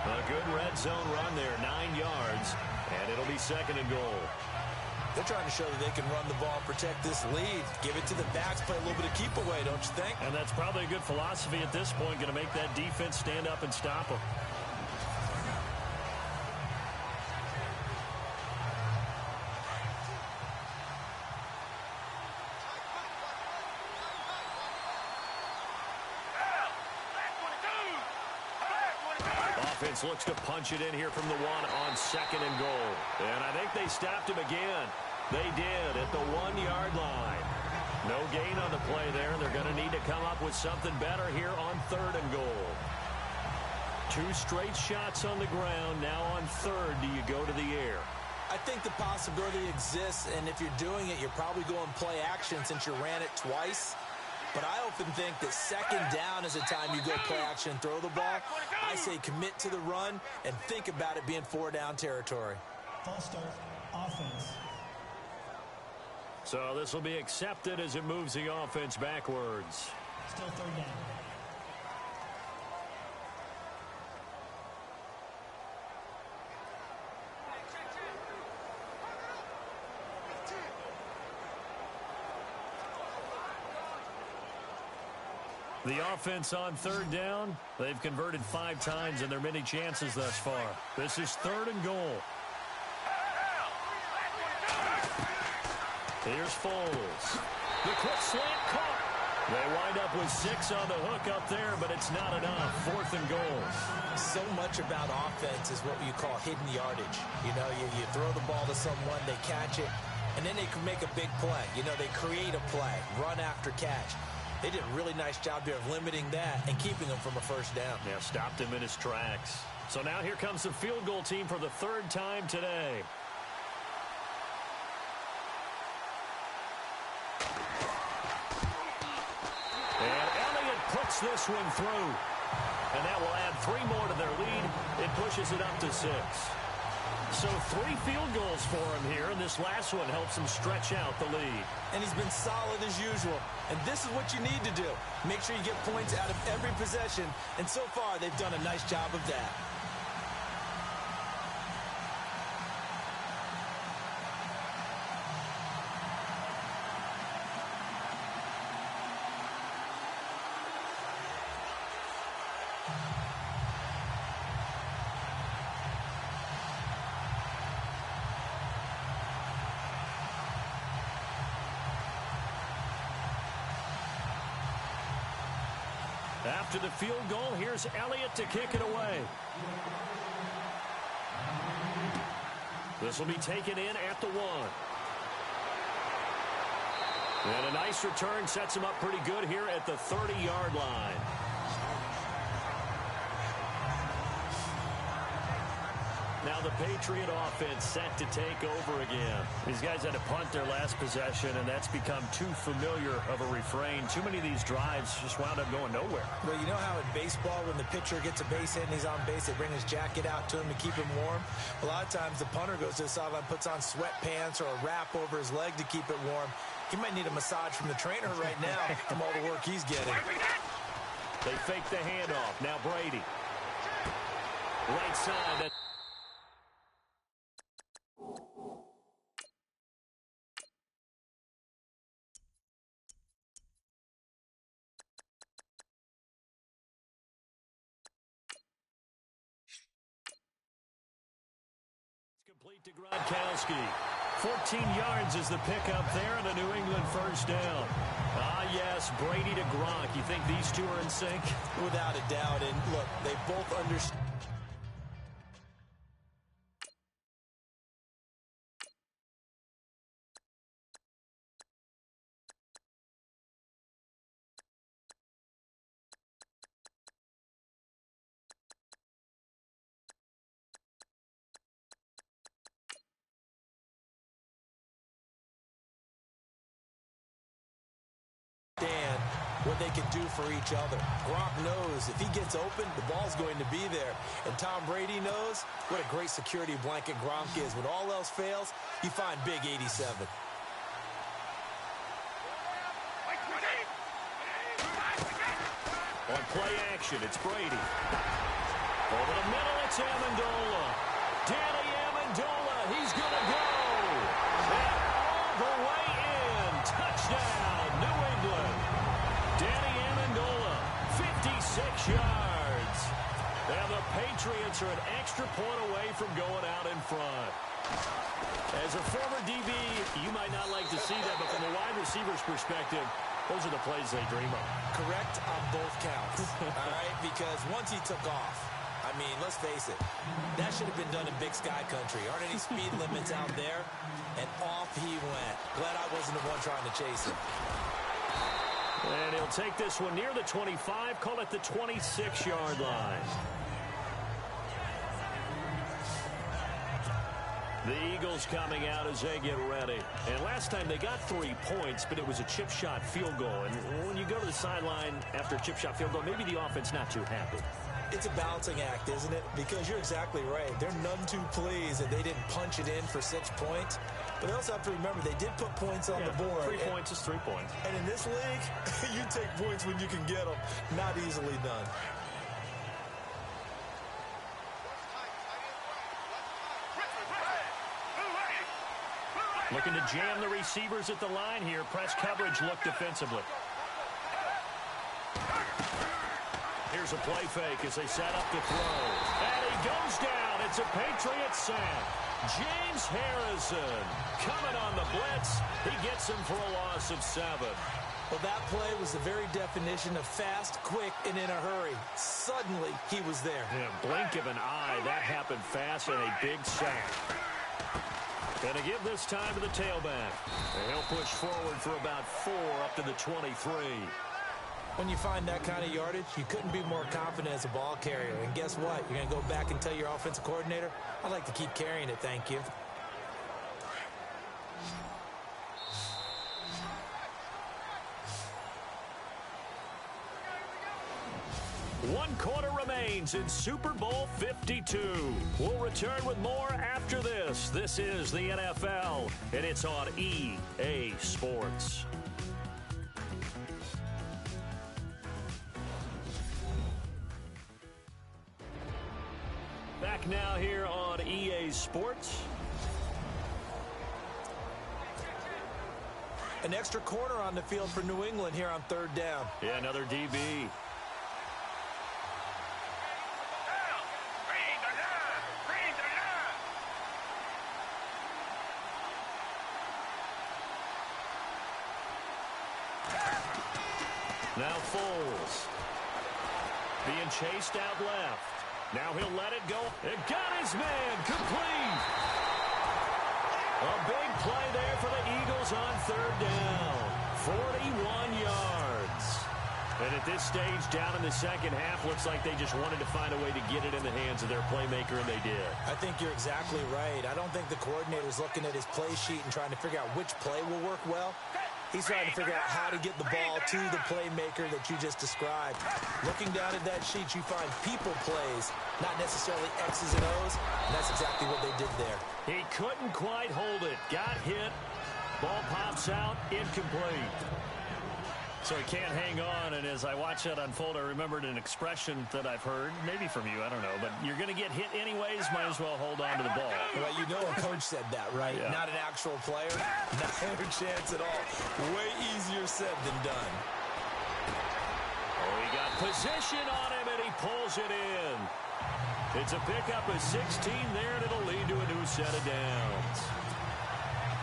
A good red zone run there, 9 yards, and it'll be 2nd and goal. They're trying to show that they can run the ball, protect this lead, give it to the backs, play a little bit of keep away, don't you think? And that's probably a good philosophy at this point, going to make that defense stand up and stop them. Offense looks to punch it in here from the 1 on 2nd and goal. And I think they stopped him again. They did at the 1-yard line. No gain on the play there. They're going to need to come up with something better here on 3rd and goal. 2 straight shots on the ground. Now on 3rd, do you go to the air? I think the possibility exists, and if you're doing it, you're probably going play action since you ran it twice. But I often think that 2nd down is the time you go play action and throw the ball. I say commit to the run and think about it being 4-down territory. False start, offense. So this will be accepted as it moves the offense backwards. Still 3rd down. The offense on 3rd down, they've converted 5 times in their many chances thus far. This is 3rd and goal. Here's Foles. The quick slant caught. They wind up with 6 on the hook up there, but it's not enough. 4th and goal. So much about offense is what you call hidden yardage. You know, you throw the ball to someone, they catch it, and then they can make a big play. You know, they create a play, run after catch. They did a really nice job there of limiting that and keeping him from a 1st down. Yeah, stopped him in his tracks. So now here comes the field goal team for the 3rd time today. And Elliott puts this one through. And that will add 3 more to their lead. It pushes it up to 6. So 3 field goals for him here, and this last one helps him stretch out the lead. And he's been solid as usual. And this is what you need to do. Make sure you get points out of every possession. And so far, they've done a nice job of that. After the field goal, here's Elliott to kick it away. This will be taken in at the 1. And a nice return sets him up pretty good here at the 30-yard line. Now the Patriot offense set to take over again. These guys had to punt their last possession, and that's become too familiar of a refrain. Too many of these drives just wound up going nowhere. Well, you know how in baseball, when the pitcher gets a base hit and he's on base, they bring his jacket out to him to keep him warm? A lot of times the punter goes to the sideline, puts on sweatpants or a wrap over his leg to keep it warm. He might need a massage from the trainer right now from all the work he's getting. They fake the handoff. Now Brady. Right side. Complete to Gronkowski. 14 yards is the pickup there and a New England 1st down. Ah, yes, Brady to Gronk. You think these two are in sync? Without a doubt. And look, they both understand. what they can do for each other. Gronk knows if he gets open, the ball's going to be there. And Tom Brady knows what a great security blanket Gronk is. When all else fails, you find big 87. On play action, it's Brady. Over the middle, it's Amendola. Danny Amendola, he's going to go. And all the way in. Touchdown, New England. Danny Amendola, 56 yards. And the Patriots are an extra point away from going out in front. As a former DB, you might not like to see that, but from a wide receiver's perspective, those are the plays they dream of. Correct on both counts, all right? Because once he took off, I mean, let's face it, that should have been done in Big Sky Country. Aren't any speed limits out there? And off he went. Glad I wasn't the one trying to chase him. And he'll take this one near the 25, call it the 26-yard line. The Eagles coming out as they get ready. And last time they got 3 points, but it was a chip shot field goal. And when you go to the sideline after a chip shot field goal, maybe the offense not too happy. It's a balancing act, isn't it? Because you're exactly right. They're none too pleased that they didn't punch it in for 6 points. But they also have to remember they did put points on the board. 3 points is 3 points. And in this league, you take points when you can get them. Not easily done. Looking to jam the receivers at the line here. Press coverage look defensively. Here's a play fake as they set up to throw. And he goes down. It's a Patriots sack. James Harrison coming on the blitz. He gets him for a loss of 7. Well, that play was the very definition of fast, quick, and in a hurry. Suddenly, he was there. Yeah, blink of an eye. That happened fast and a big sack. Going to give this time to the tailback. And he'll push forward for about 4 up to the 23. When you find that kind of yardage, you couldn't be more confident as a ball carrier. And guess what? You're going to go back and tell your offensive coordinator, I'd like to keep carrying it, thank you. One quarter remains in Super Bowl 52. We'll return with more after this. This is the NFL, and it's on EA Sports. Back now here on EA Sports. An extra corner on the field for New England here on 3rd down. Yeah, another DB. Now Foles. Being chased out left. Now he'll let it go. It got his man complete. A big play there for the Eagles on 3rd down. 41 yards. And at this stage, down in the second half, looks like they just wanted to find a way to get it in the hands of their playmaker, and they did. I think you're exactly right. I don't think the coordinator's looking at his play sheet and trying to figure out which play will work well. He's trying to figure out how to get the ball to the playmaker that you just described. Looking down at that sheet, you find people plays, not necessarily X's and O's, and that's exactly what they did there. He couldn't quite hold it. Got hit. Ball pops out. Incomplete. So he can't hang on, and as I watch that unfold, I remembered an expression that I've heard, maybe from you, I don't know, but you're going to get hit anyways, might as well hold on to the ball. Well, you know a coach said that, right? Yeah. Not an actual player. Not a chance at all. Way easier said than done. Oh, he got position on him, and he pulls it in. It's a pickup of 16 there, and it'll lead to a new set of downs.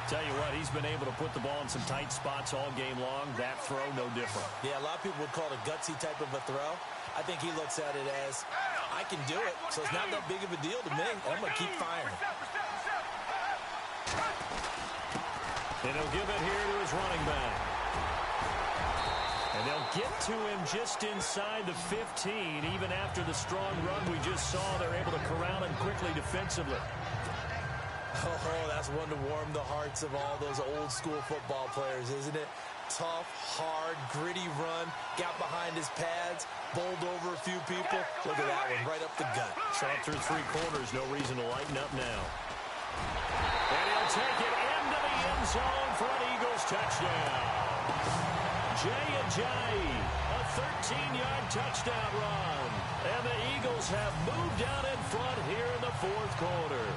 Tell you what, he's been able to put the ball in some tight spots all game long. That throw, no different. Yeah, a lot of people would call it a gutsy type of a throw. I think he looks at it as, I can do it, so it's not that big of a deal to me. I'm going to keep firing. And he'll give it here to his running back. And they'll get to him just inside the 15. Even after the strong run we just saw, they're able to corral him quickly defensively. Oh, that's one to warm the hearts of all those old school football players, isn't it? tough, hard, gritty run. Got behind his pads, bowled over a few people. Look at that one, right up the gut. Shot through three quarters, no reason to lighten up now. And he'll take it into the end zone for an Eagles touchdown. Jay, a 13-yard touchdown run. And the Eagles have moved out in front here in the fourth quarter.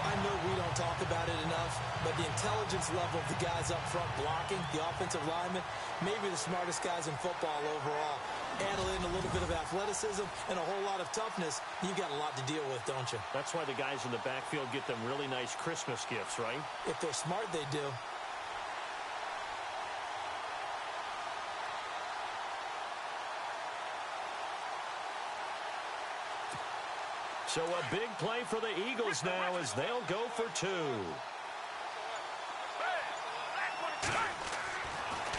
I know we don't talk about it enough, but the intelligence level of the guys up front blocking, the offensive linemen, maybe the smartest guys in football overall. Add in a little bit of athleticism and a whole lot of toughness, you've got a lot to deal with, don't you? That's why the guys in the backfield get them really nice Christmas gifts, right? If they're smart, they do. So a big play for the Eagles now as they'll go for two.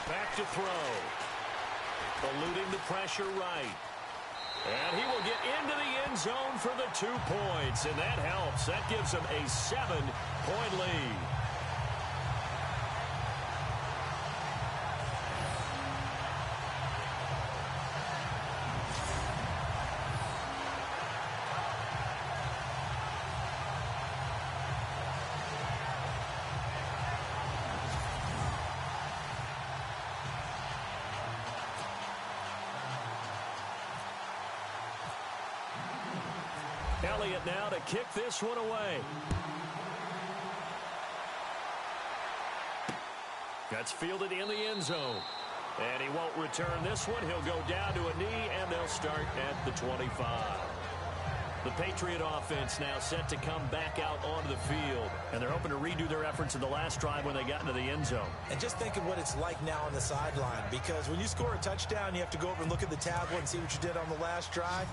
Back to throw. Eluding the pressure right. And he will get into the end zone for the 2 points. And that helps. That gives him a 7-point lead. Elliott now to kick this one away. That's fielded in the end zone. And he won't return this one. He'll go down to a knee, and they'll start at the 25. The Patriot offense now set to come back out onto the field. And they're hoping to redo their efforts in the last drive when they got into the end zone. And just think of what it's like now on the sideline. Because when you score a touchdown, you have to go over and look at the tablet and see what you did on the last drive.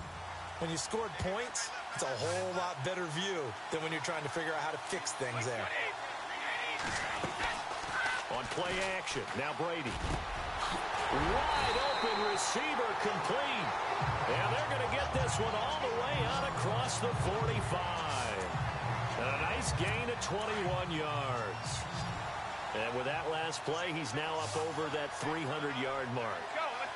When you scored points, it's a whole lot better view than when you're trying to figure out how to fix things there. On play action, now Brady. Wide open receiver complete. And they're going to get this one all the way out across the 45. And a nice gain of 21 yards. And with that last play, he's now up over that 300-yard mark.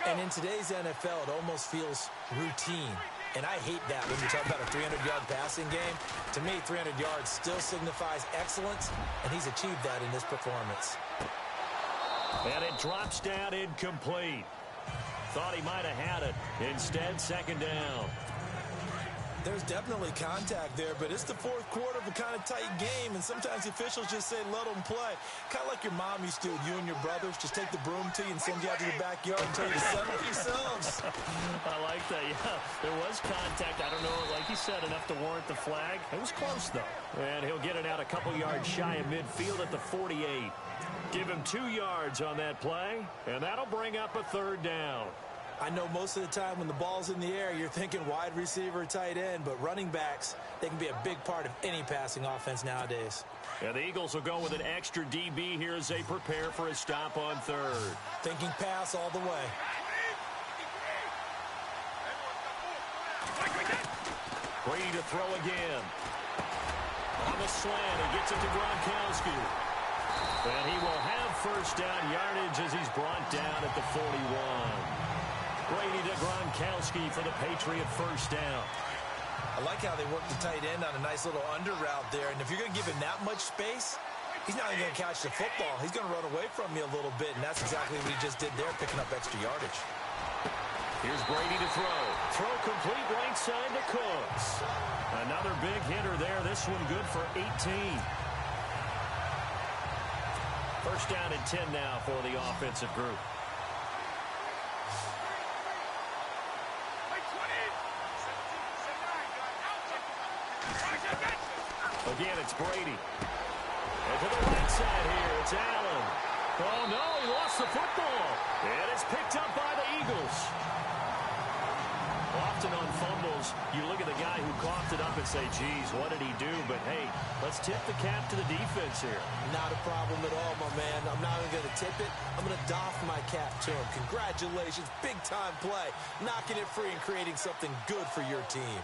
And in today's NFL, it almost feels routine. And I hate that when you talk about a 300-yard passing game. To me, 300 yards still signifies excellence, and he's achieved that in this performance. And it drops down incomplete. Thought he might have had it. Instead, second down. There's definitely contact there, but it's the fourth quarter of a kind of tight game, and sometimes the officials just say, let them play. Kind of like your mom used to with you and your brothers. Just take the broom to you and send you out to the backyard and tell you to settle for yourselves. I like that, yeah. There was contact. I don't know, like you said, enough to warrant the flag. It was close, though. And he'll get it out a couple yards shy of midfield at the 48. Give him 2 yards on that play, and that'll bring up a third down. I know most of the time when the ball's in the air, you're thinking wide receiver, tight end, but running backs, they can be a big part of any passing offense nowadays. Yeah, the Eagles will go with an extra DB here as they prepare for a stop on third. Thinking pass all the way. Brady to throw again. On the slant, he gets it to Gronkowski. And he will have first down yardage as he's brought down at the 41. Brady to Gronkowski for the Patriot first down. I like how they work the tight end on a nice little under route there. And if you're going to give him that much space, he's not even going to catch the football. He's going to run away from me a little bit, and that's exactly what he just did there, picking up extra yardage. Here's Brady to throw. Throw complete right side to Cooks. Another big hitter there. This one good for 18. First down and 10 now for the offensive group. Again, it's Brady. And to the right side here, it's Allen. Oh, no, he lost the football. And it's picked up by the Eagles. Often on fumbles, you look at the guy who coughed it up and say, geez, what did he do? But, hey, let's tip the cap to the defense here. Not a problem at all, my man. I'm not even going to tip it. I'm going to doff my cap to him. Congratulations. Big-time play. Knocking it free and creating something good for your team.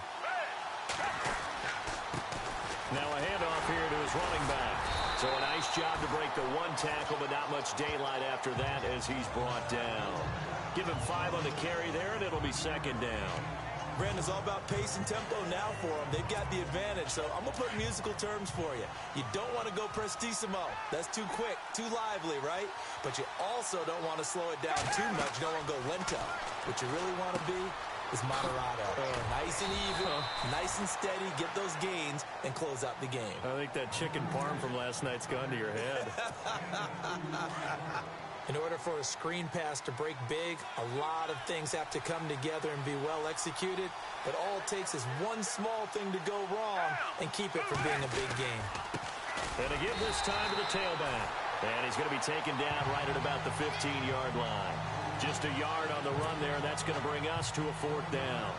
Now a handoff here to his running back. So a nice job to break the one tackle, but not much daylight after that as he's brought down. Give him 5 on the carry there, and it'll be second down. Brandon, it's all about pace and tempo now for them. They've got the advantage, so I'm going to put musical terms for you. You don't want to go prestissimo. That's too quick, too lively, right? But you also don't want to slow it down too much. You don't want to go lento. What you really want to be is moderato. Nice and even, nice and steady, get those gains, and close out the game. I think that chicken parm from last night's gone to your head. In order for a screen pass to break big, a lot of things have to come together and be well executed. But all it takes is one small thing to go wrong and keep it from being a big game. And to give this time to the tailback. And he's going to be taken down right at about the 15-yard line. Just a yard on the run there, and that's going to bring us to a 4th down.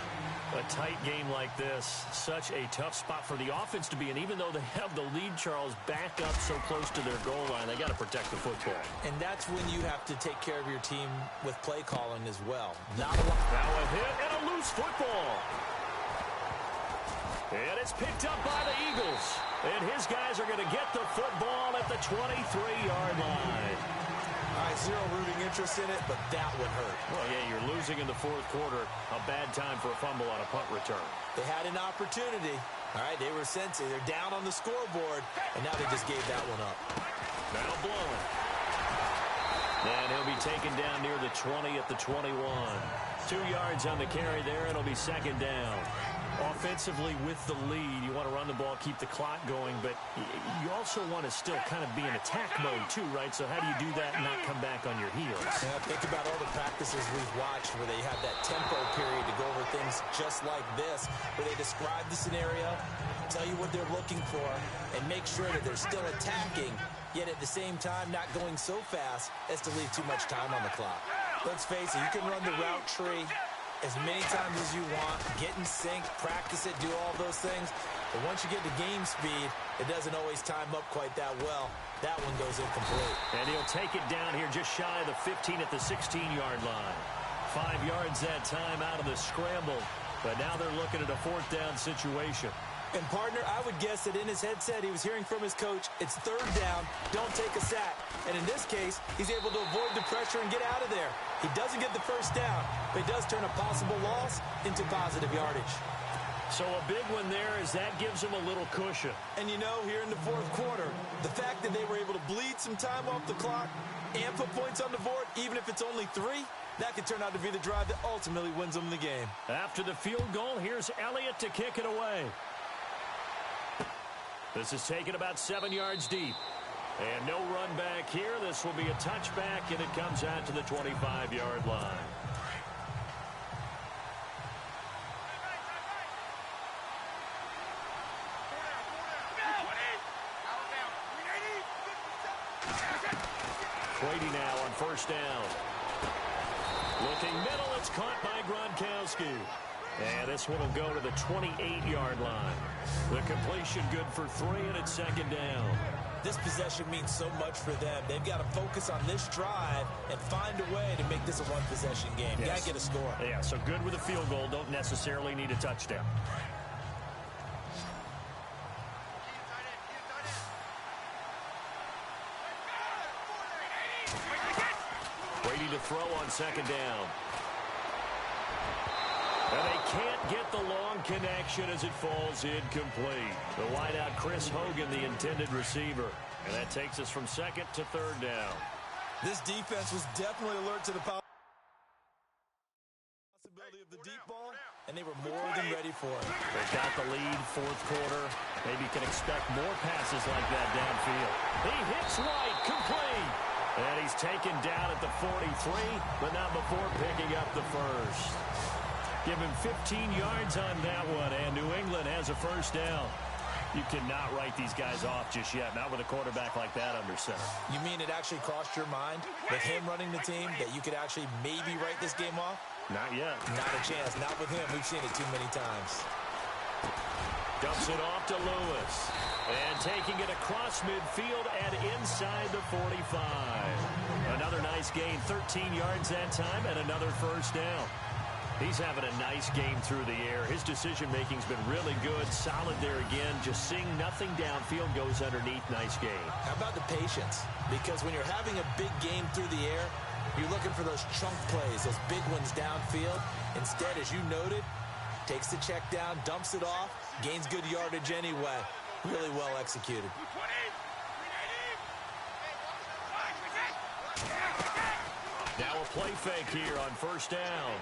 A tight game like this, such a tough spot for the offense to be in. Even though they have the lead, Charles, back up so close to their goal line, they got to protect the football. And that's when you have to take care of your team with play calling as well. Now a hit and a loose football. And it's picked up by the Eagles. And his guys are going to get the football at the 23-yard line. All right, zero rooting interest in it, but that would hurt. Well, yeah, you're losing in the 4th quarter. A bad time for a fumble on a punt return. They had an opportunity. All right, they were sensing. They're down on the scoreboard, and now they just gave that one up. Now blowing. And he'll be taken down near the 20 at the 21. 2 yards on the carry there, and it'll be second down. Offensively with the lead, you want to run the ball, keep the clock going, but you also want to still kind of be in attack mode too, right? So how do you do that and not come back on your heels? Yeah, think about all the practices we've watched where they have that tempo period to go over things just like this, where they describe the scenario, tell you what they're looking for, and make sure that they're still attacking, yet at the same time not going so fast as to leave too much time on the clock. Let's face it, you can run the route tree as many times as you want, get in sync, practice it, do all those things. But once you get to game speed, it doesn't always time up quite that well. That one goes incomplete. And he'll take it down here just shy of the 15 at the 16-yard line. 5 yards that time out of the scramble. But now they're looking at a 4th down situation. And, partner, I would guess that in his headset he was hearing from his coach, it's 3rd down, don't take a sack. And in this case, he's able to avoid the pressure and get out of there. He doesn't get the 1st down, but he does turn a possible loss into positive yardage. So a big one there as that gives him a little cushion. And, you know, here in the 4th quarter, the fact that they were able to bleed some time off the clock and put points on the board, even if it's only 3, that could turn out to be the drive that ultimately wins them the game. After the field goal, here's Elliott to kick it away. This is taken about 7 yards deep. And no run back here. This will be a touchback, and it comes out to the 25-yard line. Brady now on 1st down. Looking middle, it's caught by Gronkowski. And this one will go to the 28-yard line. The completion good for 3, and it's 2nd down. This possession means so much for them. They've got to focus on this drive and find a way to make this a one-possession game. Yes. Got to get a score. Yeah, so good with a field goal. Don't necessarily need a touchdown. Brady to throw on 2nd down. And they can't get the long connection as it falls incomplete. The wideout, Chris Hogan, the intended receiver. And that takes us from 2nd to 3rd down. This defense was definitely alert to the possibility of the deep ball, and they were more than ready for it. They've got the lead, 4th quarter. Maybe can expect more passes like that downfield. He hits right, complete. And he's taken down at the 43, but not before picking up the 1st. Give him 15 yards on that one, and New England has a 1st down. You cannot write these guys off just yet, not with a quarterback like that under center. You mean it actually crossed your mind with him running the team that you could actually maybe write this game off? Not yet. Not a chance. Not with him. We've seen it too many times. Dumps it off to Lewis. And taking it across midfield and inside the 45. Another nice gain, 13 yards that time, and another 1st down. He's having a nice game through the air. His decision-making's been really good. Solid there again. Just seeing nothing downfield, goes underneath. Nice game. How about the patience? Because when you're having a big game through the air, you're looking for those chunk plays, those big ones downfield. Instead, as you noted, takes the check down, dumps it off, gains good yardage anyway. Really well executed. Now a play fake here on first down.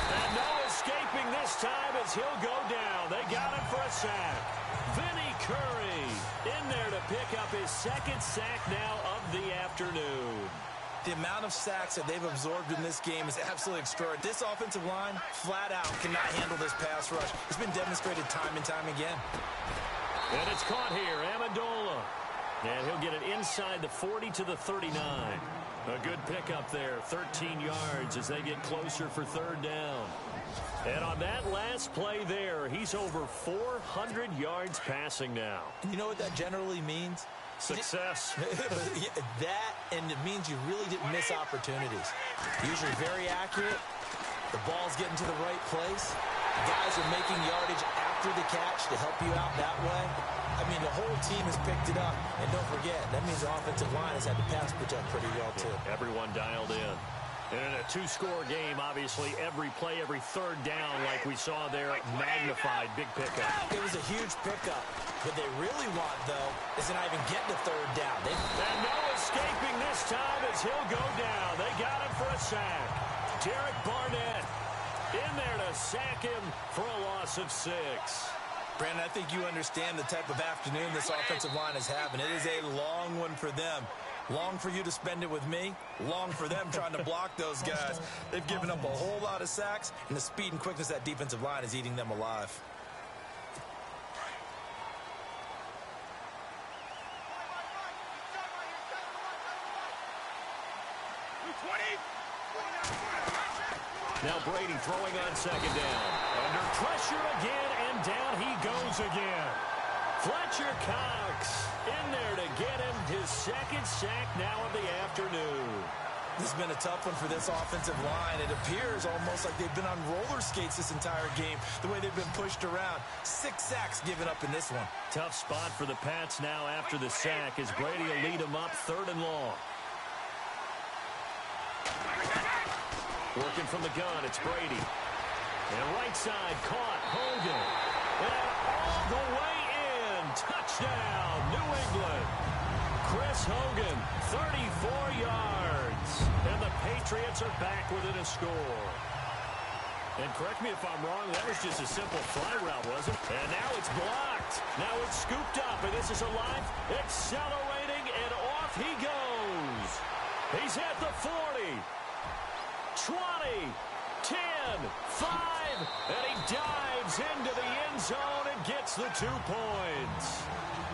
And no escaping this time as he'll go down. They got him for a sack. Vinny Curry in there to pick up his second sack now of the afternoon. The amount of sacks that they've absorbed in this game is absolutely extraordinary. This offensive line, flat out, cannot handle this pass rush. It's been demonstrated time and time again. And it's caught here, Amendola. And he'll get it inside the 40 to the 39. A good pickup there, 13 yards as they get closer for third down. And on that last play there, he's over 400 yards passing now. You know what that generally means? Success. That, and it means you really didn't miss opportunities. Usually very accurate. The ball's getting to the right place. Guys are making yardage after the catch to help you out that way. I mean, the whole team has picked it up. And don't forget, that means the offensive line has had to pass protect pretty well, too. Everyone dialed in. And in a two-score game, obviously, every play, every third down, like we saw there, magnified, big pickup. It was a huge pickup. What they really want, though, is to not even get to third down. And no escaping this time as he'll go down. They got him for a sack. Derek Barnett in there to sack him for a loss of 6. Brandon, I think you understand the type of afternoon this offensive line is having. It is a long one for them. Long for you to spend it with me. Long for them trying to block those guys. They've given up a whole lot of sacks, and the speed and quickness of that defensive line is eating them alive. Now Brady throwing on second down. Under pressure again, and down he goes again. Fletcher Cox in there to get him his second sack now of the afternoon. This has been a tough one for this offensive line. It appears almost like they've been on roller skates this entire game, the way they've been pushed around. 6 sacks given up in this one. Tough spot for the Pats now after the sack as Brady will lead them up 3rd and long. Working from the gun, it's Brady. And right side caught, Hogan. And all the way in. Touchdown, New England. Chris Hogan, 34 yards. And the Patriots are back within a score. And correct me if I'm wrong, that was just a simple fly route, wasn't it? And now it's blocked. Now it's scooped up, and this is alive, accelerating, and off he goes. He's at the 40. 20, 10, 5, and he dives into the end zone and gets the 2 points.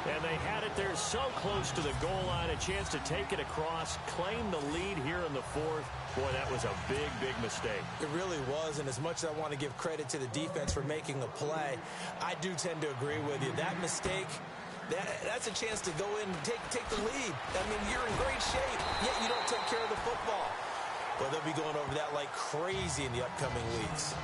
And they had it there so close to the goal line, a chance to take it across, claim the lead here in the 4th. Boy, that was a big, big mistake. It really was, and as much as I want to give credit to the defense for making a play, I do tend to agree with you. That mistake, that's a chance to go in and take the lead. I mean, you're in great shape, yet you don't take care of the football. But they'll be going over that like crazy in the upcoming weeks.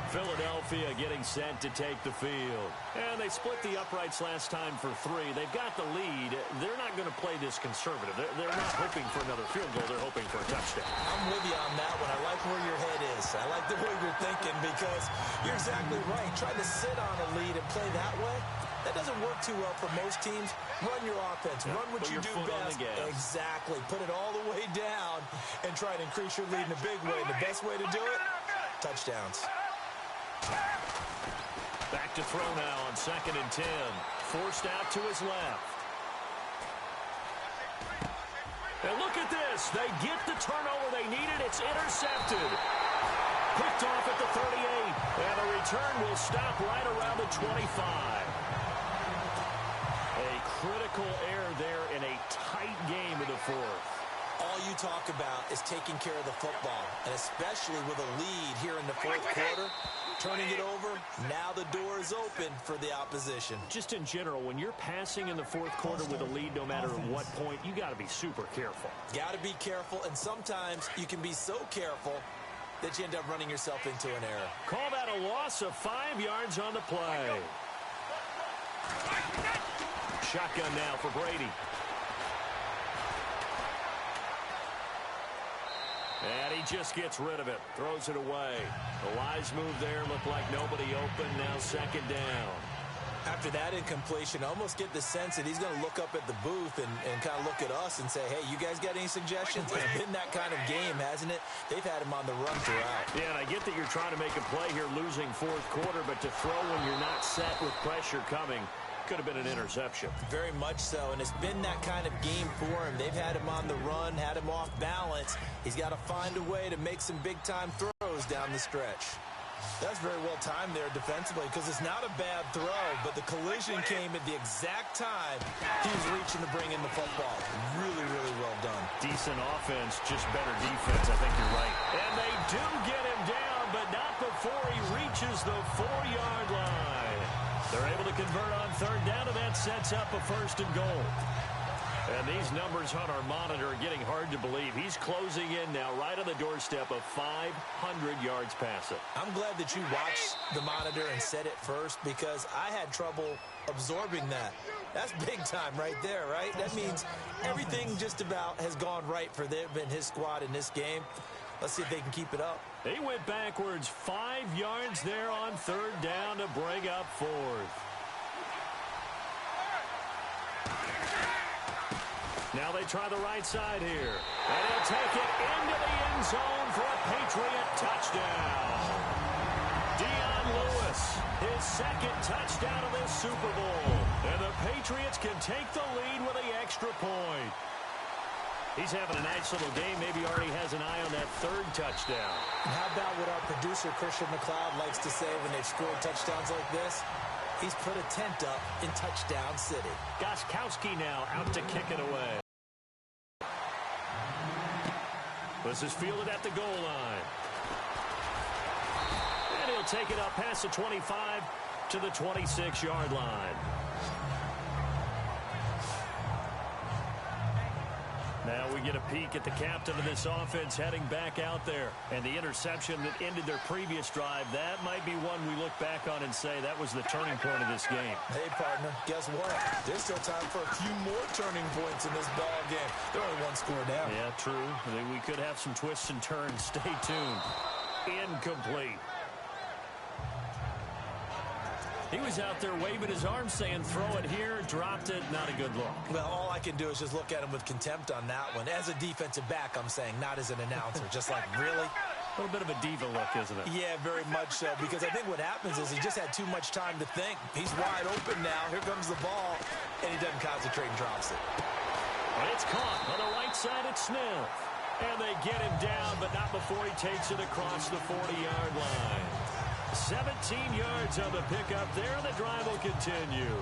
Philadelphia getting set to take the field. And they split the uprights last time for 3. They've got the lead. They're not going to play this conservative. They're not hoping for another field goal. They're hoping for a touchdown. I'm with you on that one. I like where your head is. I like the way you're thinking because you're exactly right. Trying to sit on a lead and play that way, that doesn't work too well for most teams. Run your offense. Run what you do best. Exactly. Put it all the way down and try to increase your lead in a big way. The best way to do it, touchdowns. Back to throw now on 2nd and 10. Forced out to his left. And look at this. They get the turnover they needed. It's intercepted. Picked off at the 38. And the return will stop right around the 25. A critical error there in a tight game in the 4th. All all you talk about is taking care of the football, and especially with a lead here in the fourth quarter, turning it over, now the door is open for the opposition. Just in general, when you're passing in the fourth quarter with a lead, no matter at what point, you got to be super careful. Got to be careful, and sometimes you can be so careful that you end up running yourself into an error. Call that a loss of 5 yards on the play. Shotgun now for Brady. And he just gets rid of it. Throws it away. A wise move there. Looked like nobody open. Now second down. After that incompletion, I almost get the sense that he's going to look up at the booth and kind of look at us and say, hey, you guys got any suggestions? It's been that kind of game, hasn't it? They've had him on the run throughout. Yeah, and I get that you're trying to make a play here losing fourth quarter, but to throw when you're not set with pressure coming could have been an interception. Very much so, and it's been that kind of game for him. They've had him on the run, had him off balance. He's got to find a way to make some big-time throws down the stretch. That's very well timed there defensively because it's not a bad throw, but the collision came at the exact time he was reaching to bring in the football. Really, really well done. Decent offense, just better defense. I think you're right. And they do get him down, but not before he reaches the 4-yard line. They're able to convert on third down, and that sets up a first and goal. And these numbers on our monitor are getting hard to believe. He's closing in now right on the doorstep of 500 yards passing. I'm glad that you watched the monitor and said it first because I had trouble absorbing that. That's big time right there, right? That means everything just about has gone right for them and his squad in this game. Let's see if they can keep it up. They went backwards 5 yards there on third down to bring up fourth. Now they try the right side here. And he'll take it into the end zone for a Patriot touchdown. Dion Lewis, his second touchdown of this Super Bowl. And the Patriots can take the lead with the extra point. He's having a nice little game. Maybe already has an eye on that third touchdown. And how about what our producer, Christian McLeod, likes to say when they've scored touchdowns like this? He's put a tent up in Touchdown City. Gostkowski now out to kick it away. This is fielded at the goal line. And he'll take it up past the 25 to the 26-yard line. Now we get a peek at the captain of this offense heading back out there. And the interception that ended their previous drive, that might be one we look back on and say that was the turning point of this game. Hey, partner, guess what? There's still time for a few more turning points in this ball game. They're only one score down. Yeah, true. We could have some twists and turns. Stay tuned. Incomplete. He was out there waving his arms saying, throw it here, dropped it, not a good look. Well, all I can do is just look at him with contempt on that one. As a defensive back, I'm saying, not as an announcer. Just like, really? A little bit of a diva look, isn't it? Yeah, very much so, because I think what happens is he just had too much time to think. He's wide open now. Here comes the ball, and he doesn't concentrate and drops it. But it's caught on the right side at Smith. And they get him down, but not before he takes it across the 40-yard line. 17 yards on the pickup there. The drive will continue.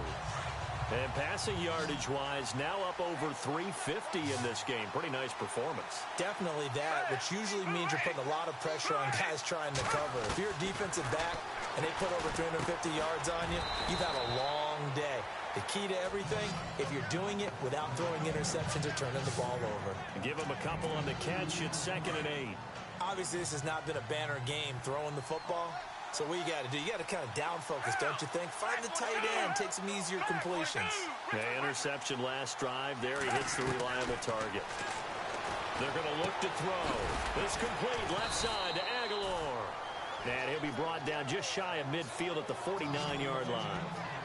And passing yardage-wise, now up over 350 in this game. Pretty nice performance. Definitely that, which usually means you're putting a lot of pressure on guys trying to cover. If you're a defensive back and they put over 350 yards on you, you've had a long day. The key to everything, if you're doing it without throwing interceptions or turning the ball over. Give them a couple on the catch. It's 2nd and 8. Obviously, this has not been a banner game throwing the football. So what you got to do, you got to kind of down focus, don't you think? Find the tight end, take some easier completions. Yeah, interception last drive. There he hits the reliable target. They're going to look to throw. It's complete left side to Aguilar. And he'll be brought down just shy of midfield at the 49-yard line.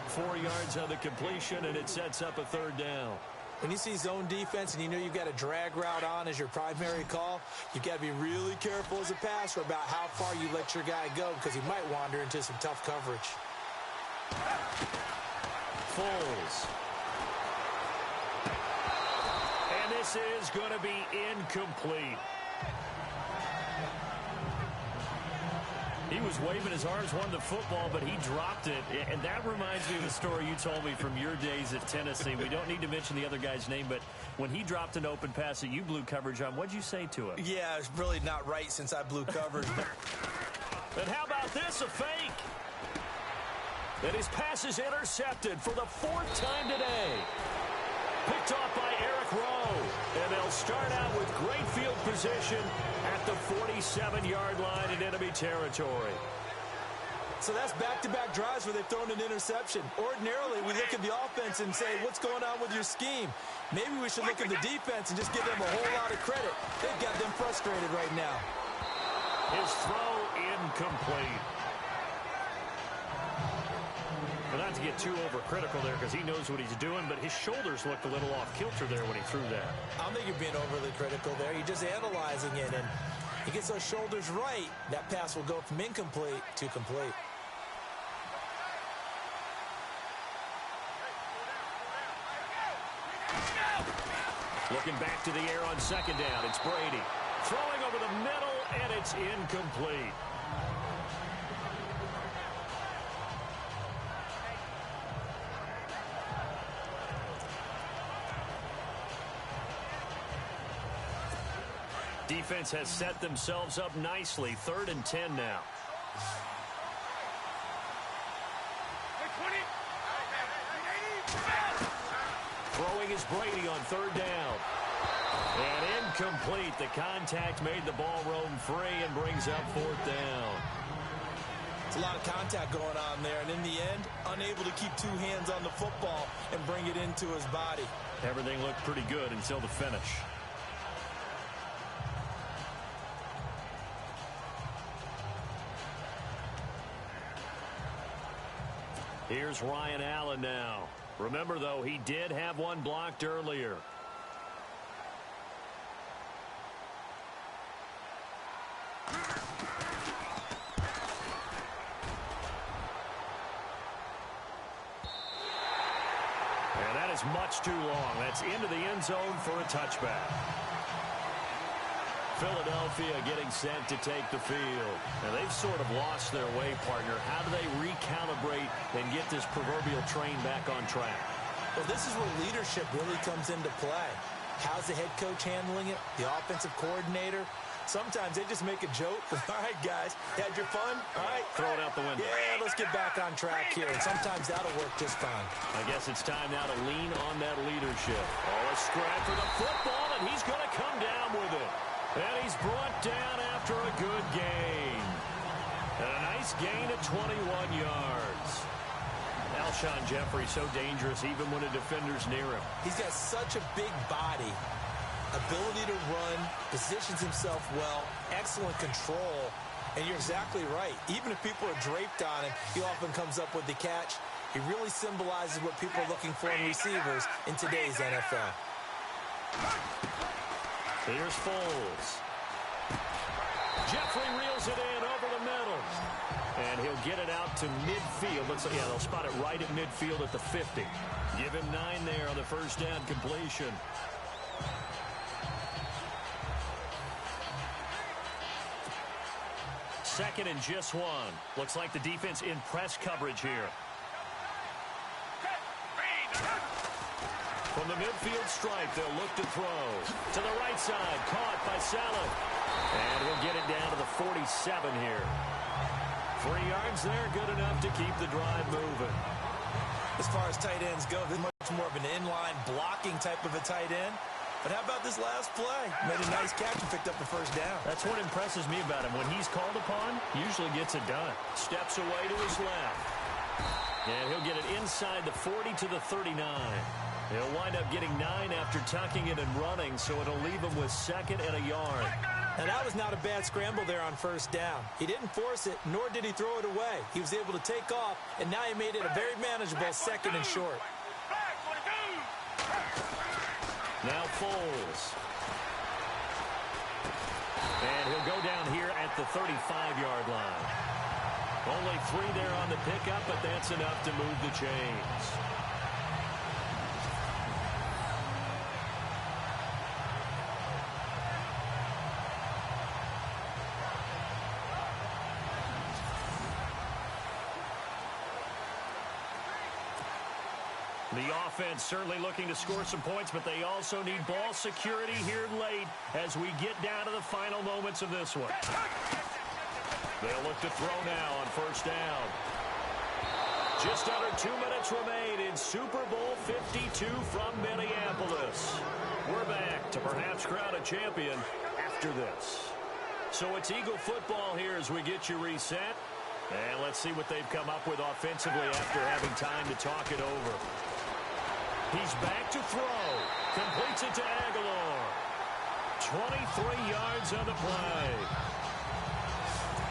4 yards on the completion, and it sets up a third down. When you see zone defense and you know you've got a drag route on as your primary call, you've got to be really careful as a passer about how far you let your guy go because he might wander into some tough coverage. Foles. And this is going to be incomplete. He was waving his arms, won the football, but he dropped it. And that reminds me of a story you told me from your days at Tennessee. We don't need to mention the other guy's name, but when he dropped an open pass that you blew coverage on, what'd you say to him? Yeah, it's really not right since I blew coverage. And how about this, a fake? And his pass is intercepted for the 4th time today. Picked off by Eric Rowe. And they'll start out with great field position at the 47-yard line in enemy territory. So that's back-to-back drives where they've thrown an interception. Ordinarily, we look at the offense and say, what's going on with your scheme? Maybe we should look at the defense and just give them a whole lot of credit. They've got them frustrated right now. His throw incomplete. Well, not to get too overcritical there because he knows what he's doing, but his shoulders looked a little off kilter there when he threw that. I don't think you're being overly critical there. You're just analyzing it, and he gets those shoulders right. That pass will go from incomplete to complete. Looking back to the air on 2nd down, it's Brady. Throwing over the middle, and it's incomplete. Defense has set themselves up nicely. 3rd and 10 now. Throwing is Brady on 3rd down. And incomplete. The contact made the ball roam free and brings up 4th down. It's a lot of contact going on there, and in the end, unable to keep 2 hands on the football and bring it into his body. Everything looked pretty good until the finish. Here's Ryan Allen now. Remember, though, he did have one blocked earlier. And that is much too long. That's into the end zone for a touchback. Philadelphia getting set to take the field. Now, they've sort of lost their way, partner. How do they recalibrate and get this proverbial train back on track? Well, this is where leadership really comes into play. How's the head coach handling it? The offensive coordinator? Sometimes they just make a joke. All right, guys, you had your fun? All right. Throw it out the window. Yeah, let's get back on track here. And sometimes that'll work just fine. I guess it's time now to lean on that leadership. Oh, a scrap for the football, and he's going to come down with it. And he's brought down after a good gain. And a nice gain of 21 yards. Alshon Jeffrey so dangerous even when a defender's near him. He's got such a big body, ability to run, positions himself well, excellent control. And you're exactly right. Even if people are draped on him, he often comes up with the catch. He really symbolizes what people are looking for in receivers in today's NFL. Here's Foles. Jeffrey reels it in over the middle. And he'll get it out to midfield. Looks like, yeah, they'll spot it right at midfield at the 50. Give him 9 there on the 1st down completion. Second and just 1. Looks like the defense in press coverage here. From the midfield stripe, they'll look to throw. To the right side, caught by Saleh. And we'll get it down to the 47 here. 3 yards there, good enough to keep the drive moving. As far as tight ends go, they're much more of an inline blocking type of a tight end. But how about this last play? Made a nice catch and picked up the 1st down. That's what impresses me about him. When he's called upon, usually gets it done. Steps away to his left. And he'll get it inside the 40 to the 39. He'll wind up getting 9 after tucking it and running, so it'll leave him with 2nd and a yard. And that was not a bad scramble there on 1st down. He didn't force it, nor did he throw it away. He was able to take off, and now he made it a very manageable 2nd and short. Now Foles. And he'll go down here at the 35-yard line. Only 3 there on the pickup, but that's enough to move the chains. The offense certainly looking to score some points, but they also need ball security here late as we get down to the final moments of this one. They'll look to throw now on first down. Just under 2 minutes remain in Super Bowl 52 from Minneapolis. We're back to perhaps crown a champion after this. So it's Eagle football here as we get you reset. And let's see what they've come up with offensively after having time to talk it over. He's back to throw. Completes it to Aguilar. 23 yards on the play.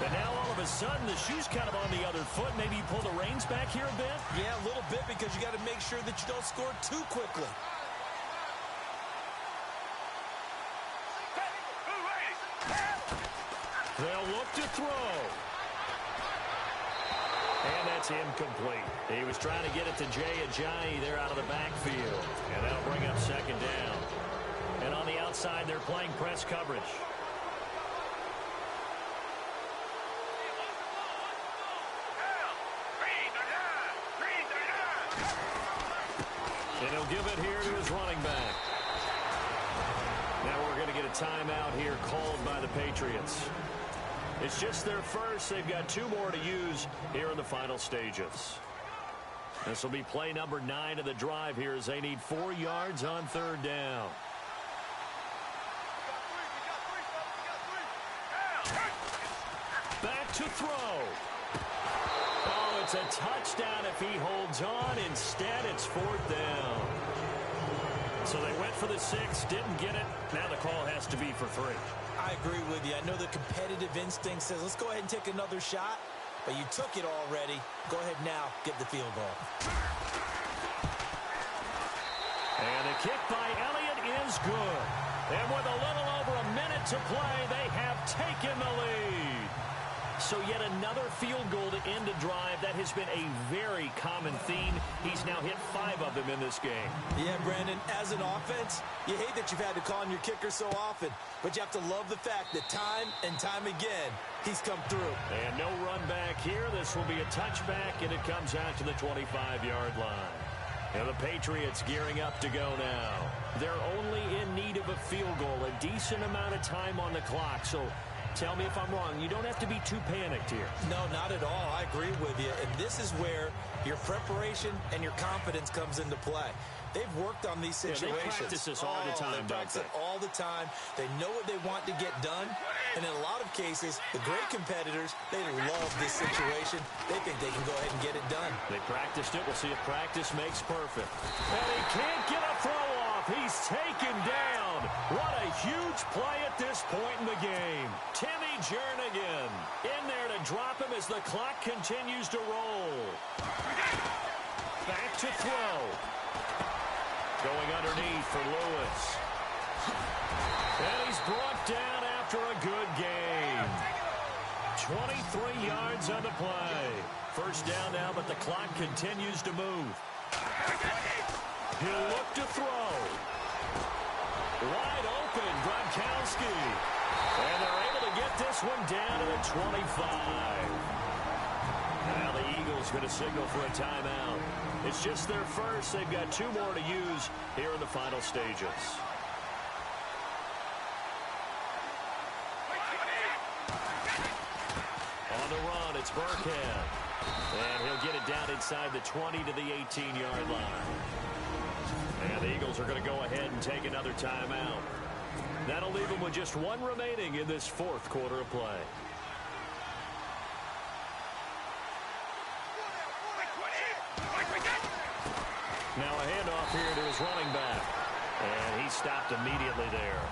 But now all of a sudden the shoe's kind of on the other foot. Maybe you pull the reins back here a bit? Yeah, a little bit because you got to make sure that you don't score too quickly. They'll look to throw. And that's incomplete. He was trying to get it to Jay Ajayi there out of the backfield. And that'll bring up second down. And on the outside, they're playing press coverage. And he'll give it here to his running back. Now we're going to get a timeout here called by the Patriots. It's just their first. They've got 2 more to use here in the final stages. This will be play number 9 of the drive here as they need 4 yards on third down. Back to throw. Oh, it's a touchdown if he holds on. Instead, it's 4th down. So they went for the 6, didn't get it. Now the call has to be for 3. I agree with you. I know the competitive instinct says, let's go ahead and take another shot. But you took it already. Go ahead now, get the field goal. And the kick by Elliott is good. And with a little over a minute to play, they have taken the lead. So yet another field goal to end a drive. That has been a very common theme. He's now hit 5 of them in this game. Yeah, Brandon, as an offense, you hate that you've had to call on your kicker so often. But you have to love the fact that time and time again, he's come through. And no run back here. This will be a touchback, and it comes out to the 25-yard line. And the Patriots gearing up to go now. They're only in need of a field goal, a decent amount of time on the clock. So tell me if I'm wrong. You don't have to be too panicked here. No, not at all. I agree with you. And this is where your preparation and your confidence comes into play. They've worked on these situations. Yeah, they practice this all the time, they practice it all the time. They know what they want to get done. And in a lot of cases, the great competitors, they love this situation. They think they can go ahead and get it done. They practiced it. We'll see if practice makes perfect. And he can't get a throw off. He's taken down. What a huge play at this point in the game. Timmy Jernigan in there to drop him as the clock continues to roll. Back to throw. Going underneath for Lewis. And he's brought down after a good game. 23 yards on the play. First down now, but the clock continues to move. He'll look to throw. Wide open, Gronkowski. And they're able to get this one down to the 25. Now the Eagles going to signal for a timeout. It's just their first. They've got 2 more to use here in the final stages. On the run, it's Burkhead. And he'll get it down inside the 20 to the 18-yard line. And the Eagles are going to go ahead and take another timeout. That'll leave them with just 1 remaining in this 4th quarter of play. Now a handoff here to his running back. And he stopped immediately there.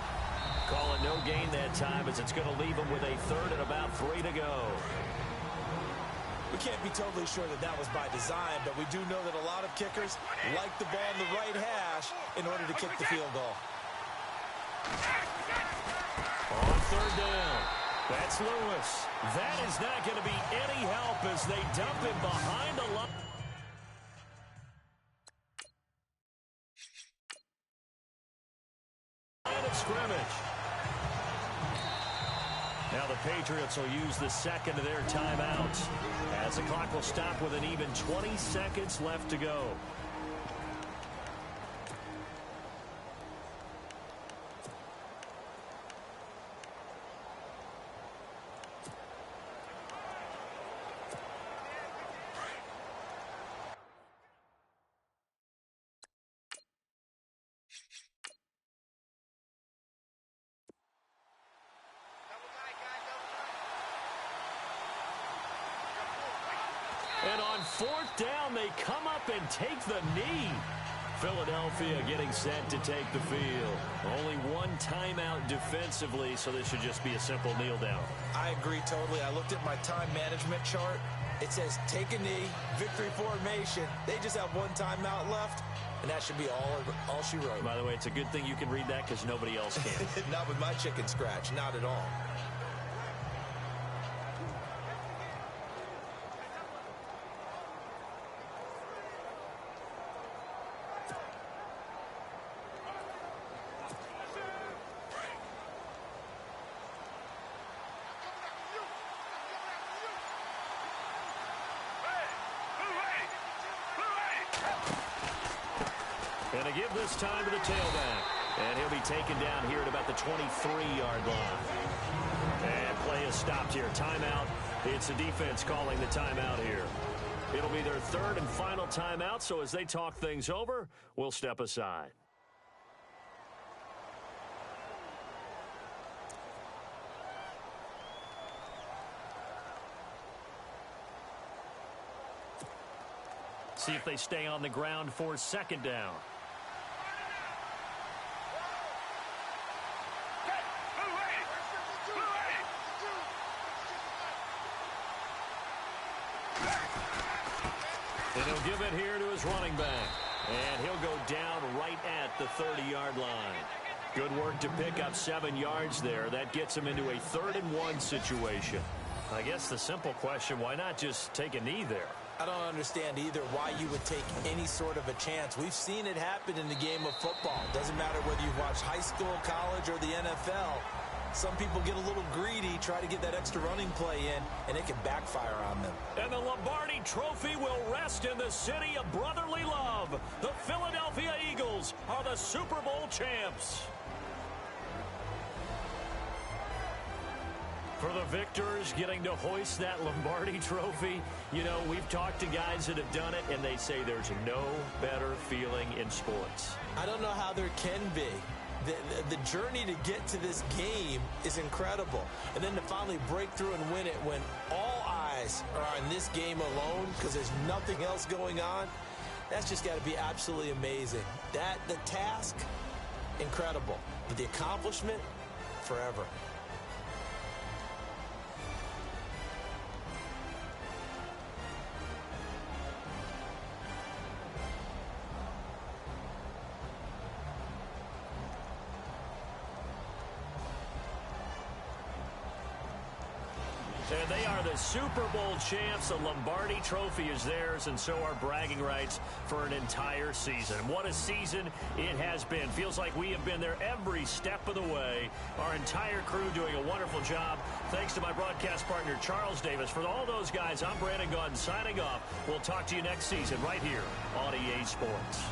Calling no gain that time as it's going to leave him with a 3rd and about 3 to go. We can't be totally sure that that was by design, but we do know that a lot of kickers like the ball in the right hash in order to kick the field goal. On 3rd down. That's Lewis. That is not going to be any help as they dump him behind the line. Of scrimmage. Now the Patriots will use the second of their timeouts as the clock will stop with an even 20 seconds left to go. And on fourth down, they come up and take the knee. Philadelphia getting set to take the field. Only one timeout defensively, so this should just be a simple kneel down. I agree totally. I looked at my time management chart. It says take a knee, victory formation. They just have one timeout left, and that should be all she wrote. By the way, it's a good thing you can read that because nobody else can. Not with my chicken scratch, not at all. And to give this time to the tailback. And he'll be taken down here at about the 23-yard line. And play is stopped here. Timeout. It's the defense calling the timeout here. It'll be their third and final timeout, so as they talk things over, we'll step aside. See if they stay on the ground for second down. And he'll give it here to his running back. And he'll go down right at the 30-yard line. Good work to pick up 7 yards there. That gets him into a 3rd-and-1 situation. I guess the simple question, why not just take a knee there? I don't understand either why you would take any sort of a chance. We've seen it happen in the game of football. Doesn't matter whether you've watched high school, college, or the NFL. Some people get a little greedy, try to get that extra running play in, and it can backfire on them. And the Lombardi Trophy will rest in the city of brotherly love. The Philadelphia Eagles are the Super Bowl champs. For the victors getting to hoist that Lombardi Trophy, you know, we've talked to guys that have done it, and they say there's no better feeling in sports. I don't know how there can be. The journey to get to this game is incredible. And then to finally break through and win it when all eyes are on this game alone because there's nothing else going on, that's just got to be absolutely amazing. The task, incredible. But the accomplishment, forever. And they are the Super Bowl champs. The Lombardi Trophy is theirs, and so are bragging rights for an entire season. What a season it has been. Feels like we have been there every step of the way. Our entire crew doing a wonderful job. Thanks to my broadcast partner, Charles Davis. For all those guys, I'm Brandon Gaudin signing off. We'll talk to you next season right here on EA Sports.